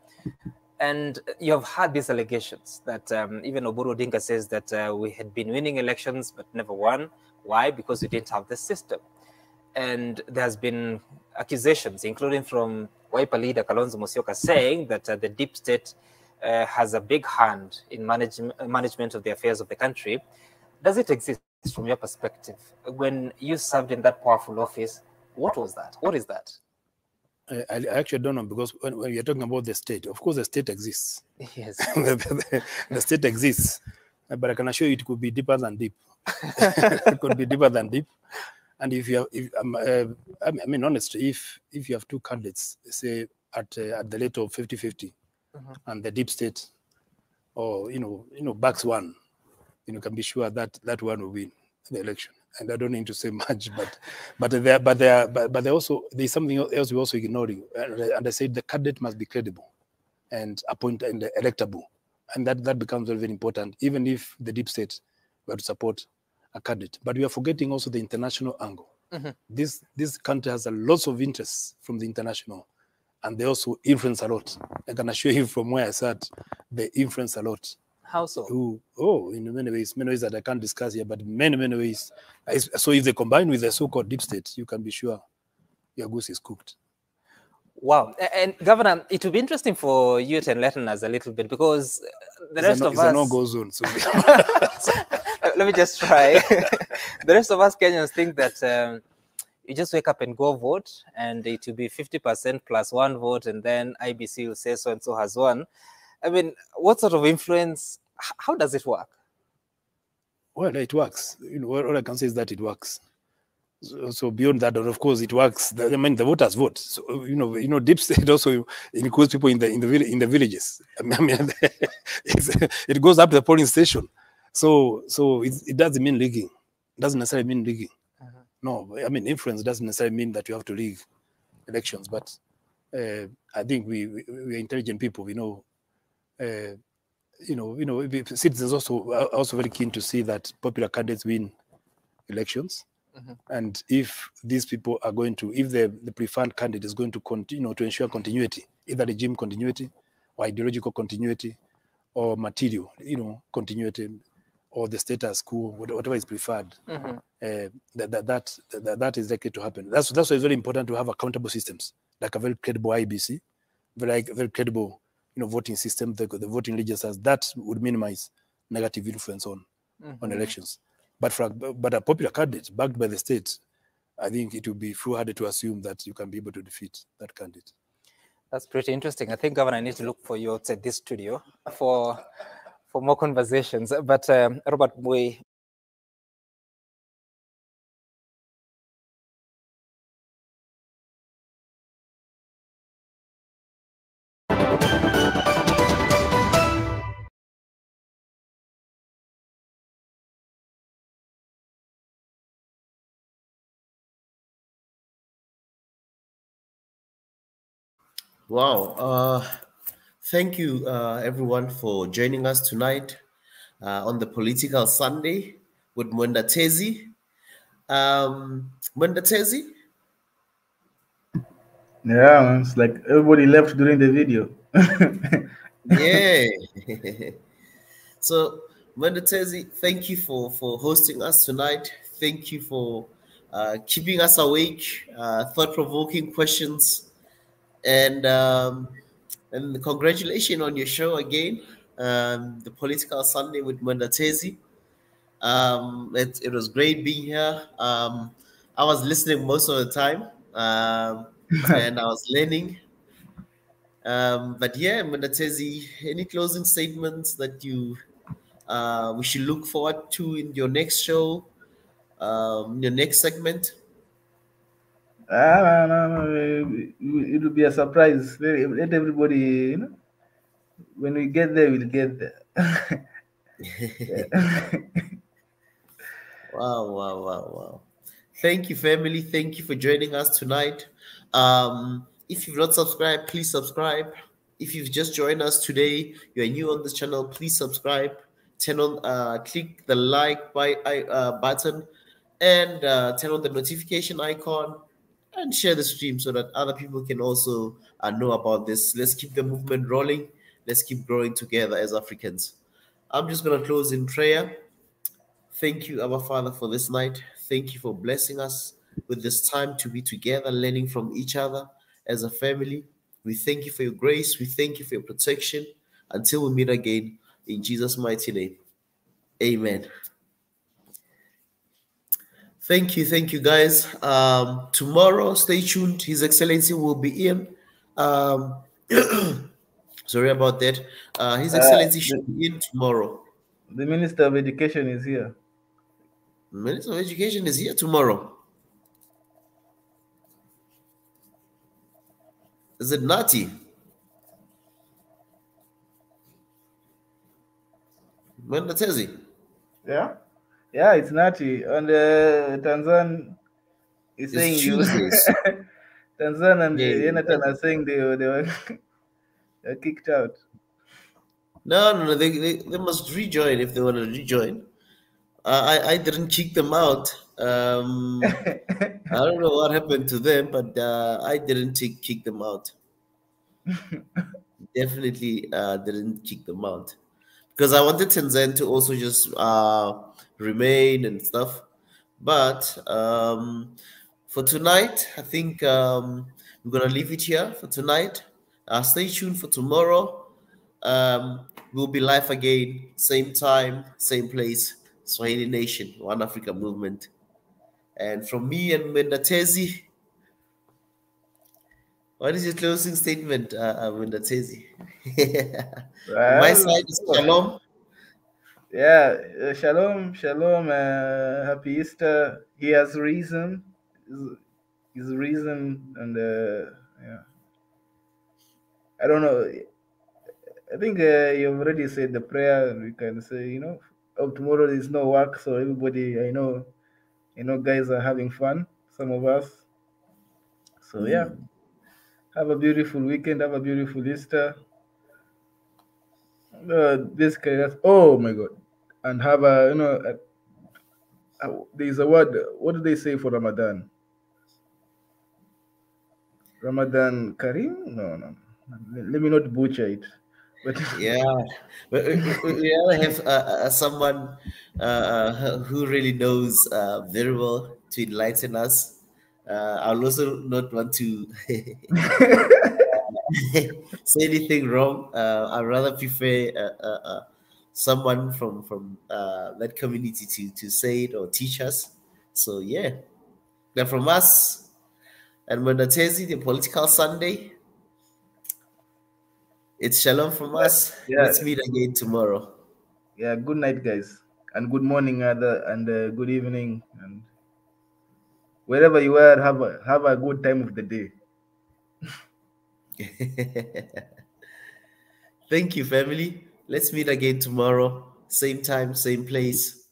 And you have had these allegations that even Oburu Odinga says that we had been winning elections but never won. Why? Because we didn't have the system. And there has been accusations, including from Wiper leader Kalonzo Musyoka, saying that the deep state has a big hand in management of the affairs of the country. Does it exist from your perspective? When you served in that powerful office, what was that? What is that? I actually don't know, because when you're talking about the state, of course the state exists. Yes. The state exists, but I can assure you it could be deeper than deep. It could be deeper than deep. And if you have, I mean, honestly, if you have two candidates, say at the rate of 50-50, and the deep state, or backs one, can be sure that that one will win the election. And I don't need to say much, but also there's something else we're also ignoring. And I said the candidate must be credible and appointed and electable, and that becomes very, very important. Even if the deep state were to support a candidate, but we are forgetting also the international angle. This country has a lot of interests from the international, and they also influence a lot. I can assure you from where I sat, they influence a lot. How so? In many ways that I can't discuss here, but many ways. So if they combine with the so-called deep state, you can be sure your goose is cooked. Wow. And Governor, it will be interesting for you to enlighten us a little bit, because the rest of us... It's a no-go zone. So let me just try. The rest of us Kenyans think that you just wake up and go vote, and it will be 50% plus one vote, and then IBC will say so-and-so has won. I mean, what sort of influence, how does it work? Well, it works. All I can say is that it works. So beyond that, of course, it works. I mean, the voters vote. So deep state also includes people in the villages. I mean, it goes up to the polling station. So it doesn't mean rigging. It doesn't necessarily mean rigging. No, I mean, influence doesn't necessarily mean that you have to rig elections. But I think we're intelligent people. Citizens also very keen to see that popular candidates win elections. And if these people are going to, if the preferred candidate is going to continue to ensure continuity, either regime continuity or ideological continuity or material, continuity, or the status quo, whatever is preferred, that is likely to happen. That's why it's very important to have accountable systems, like a very credible IBC, very credible, voting system, the voting registers. That would minimize negative influence on elections. But a popular candidate backed by the state, I think it would be foolhardy to assume that you can be able to defeat that candidate. That's pretty interesting. I think, Governor, I need to look for you outside this studio for more conversations. But Robert Mwe. Wow. Thank you, everyone, for joining us tonight on the Political Sunday with Mwenda Tezi. Mwenda Tezi? Yeah, man, it's like everybody left during the video. Yeah. So, Mwenda Tezi, thank you for hosting us tonight. Thank you for keeping us awake, thought-provoking questions, and congratulations on your show again, the Political Sunday with Mwenda Tezi. It was great being here. I was listening most of the time, and I was learning. But yeah, Mwenda Tezi, any closing statements that you we should look forward to in your next show, your next segment? It'll be a surprise. Let everybody, you know, when we get there, we'll get there. Wow. Thank you, family. Thank you for joining us tonight. If you've not subscribed, please subscribe. If you've just joined us today, you're new on this channel, please subscribe. Turn on, click the like button, and turn on the notification icon, and share the stream so that other people can also know about this. Let's keep the movement rolling. Let's keep growing together as Africans. I'm just going to close in prayer. Thank you, our Father, for this night. Thank you for blessing us with this time to be together, learning from each other as a family. We thank you for your grace. We thank you for your protection. Until we meet again, in Jesus' mighty name. Amen. Thank you, guys. Tomorrow, stay tuned. His Excellency will be in. Sorry about that. His Excellency should be in tomorrow. The Minister of Education is here. The Minister of Education is here tomorrow. Is it Nati? Mwenda Tezi? Yeah, it's Nati. And Tanzan is saying Tuesdays. Tanzan and Jonathan are saying they were kicked out. No, they must rejoin if they want to rejoin. I didn't kick them out. I don't know what happened to them, but I didn't kick them out. Definitely didn't kick them out. Because I wanted Tanzania to also just remain and stuff. But for tonight, I think we're going to leave it here for tonight. Stay tuned for tomorrow. We'll be live again, same time, same place. Swahili Nation, One Africa Movement. And from me and Mwenda Tezi, what is your closing statement, Mwenda Tezi? On my side is shalom. Yeah, shalom. Happy Easter. He has reason. His reason, and yeah. I don't know. I think you've already said the prayer. We can say, you know, tomorrow there's no work, so everybody, I know, guys are having fun. Some of us. So yeah, have a beautiful weekend. Have a beautiful Easter. Basically, that's, oh my God, and have a there's a word. What do they say for Ramadan? Ramadan Kareem? No. Let me not butcher it. But yeah, but we have someone who really knows very well to enlighten us. I'll also not want to say anything wrong. I'd rather prefer someone from that community to say it or teach us. So yeah, they're from us. And Mwenda Tezi, the Political Sunday. It's shalom from us. Yeah. Let's meet again tomorrow. Yeah, good night, guys, and good morning, and good evening, and wherever you are, have a good time of the day. Thank you, family. Let's meet again tomorrow. Same time, same place.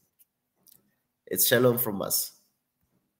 It's shalom from us.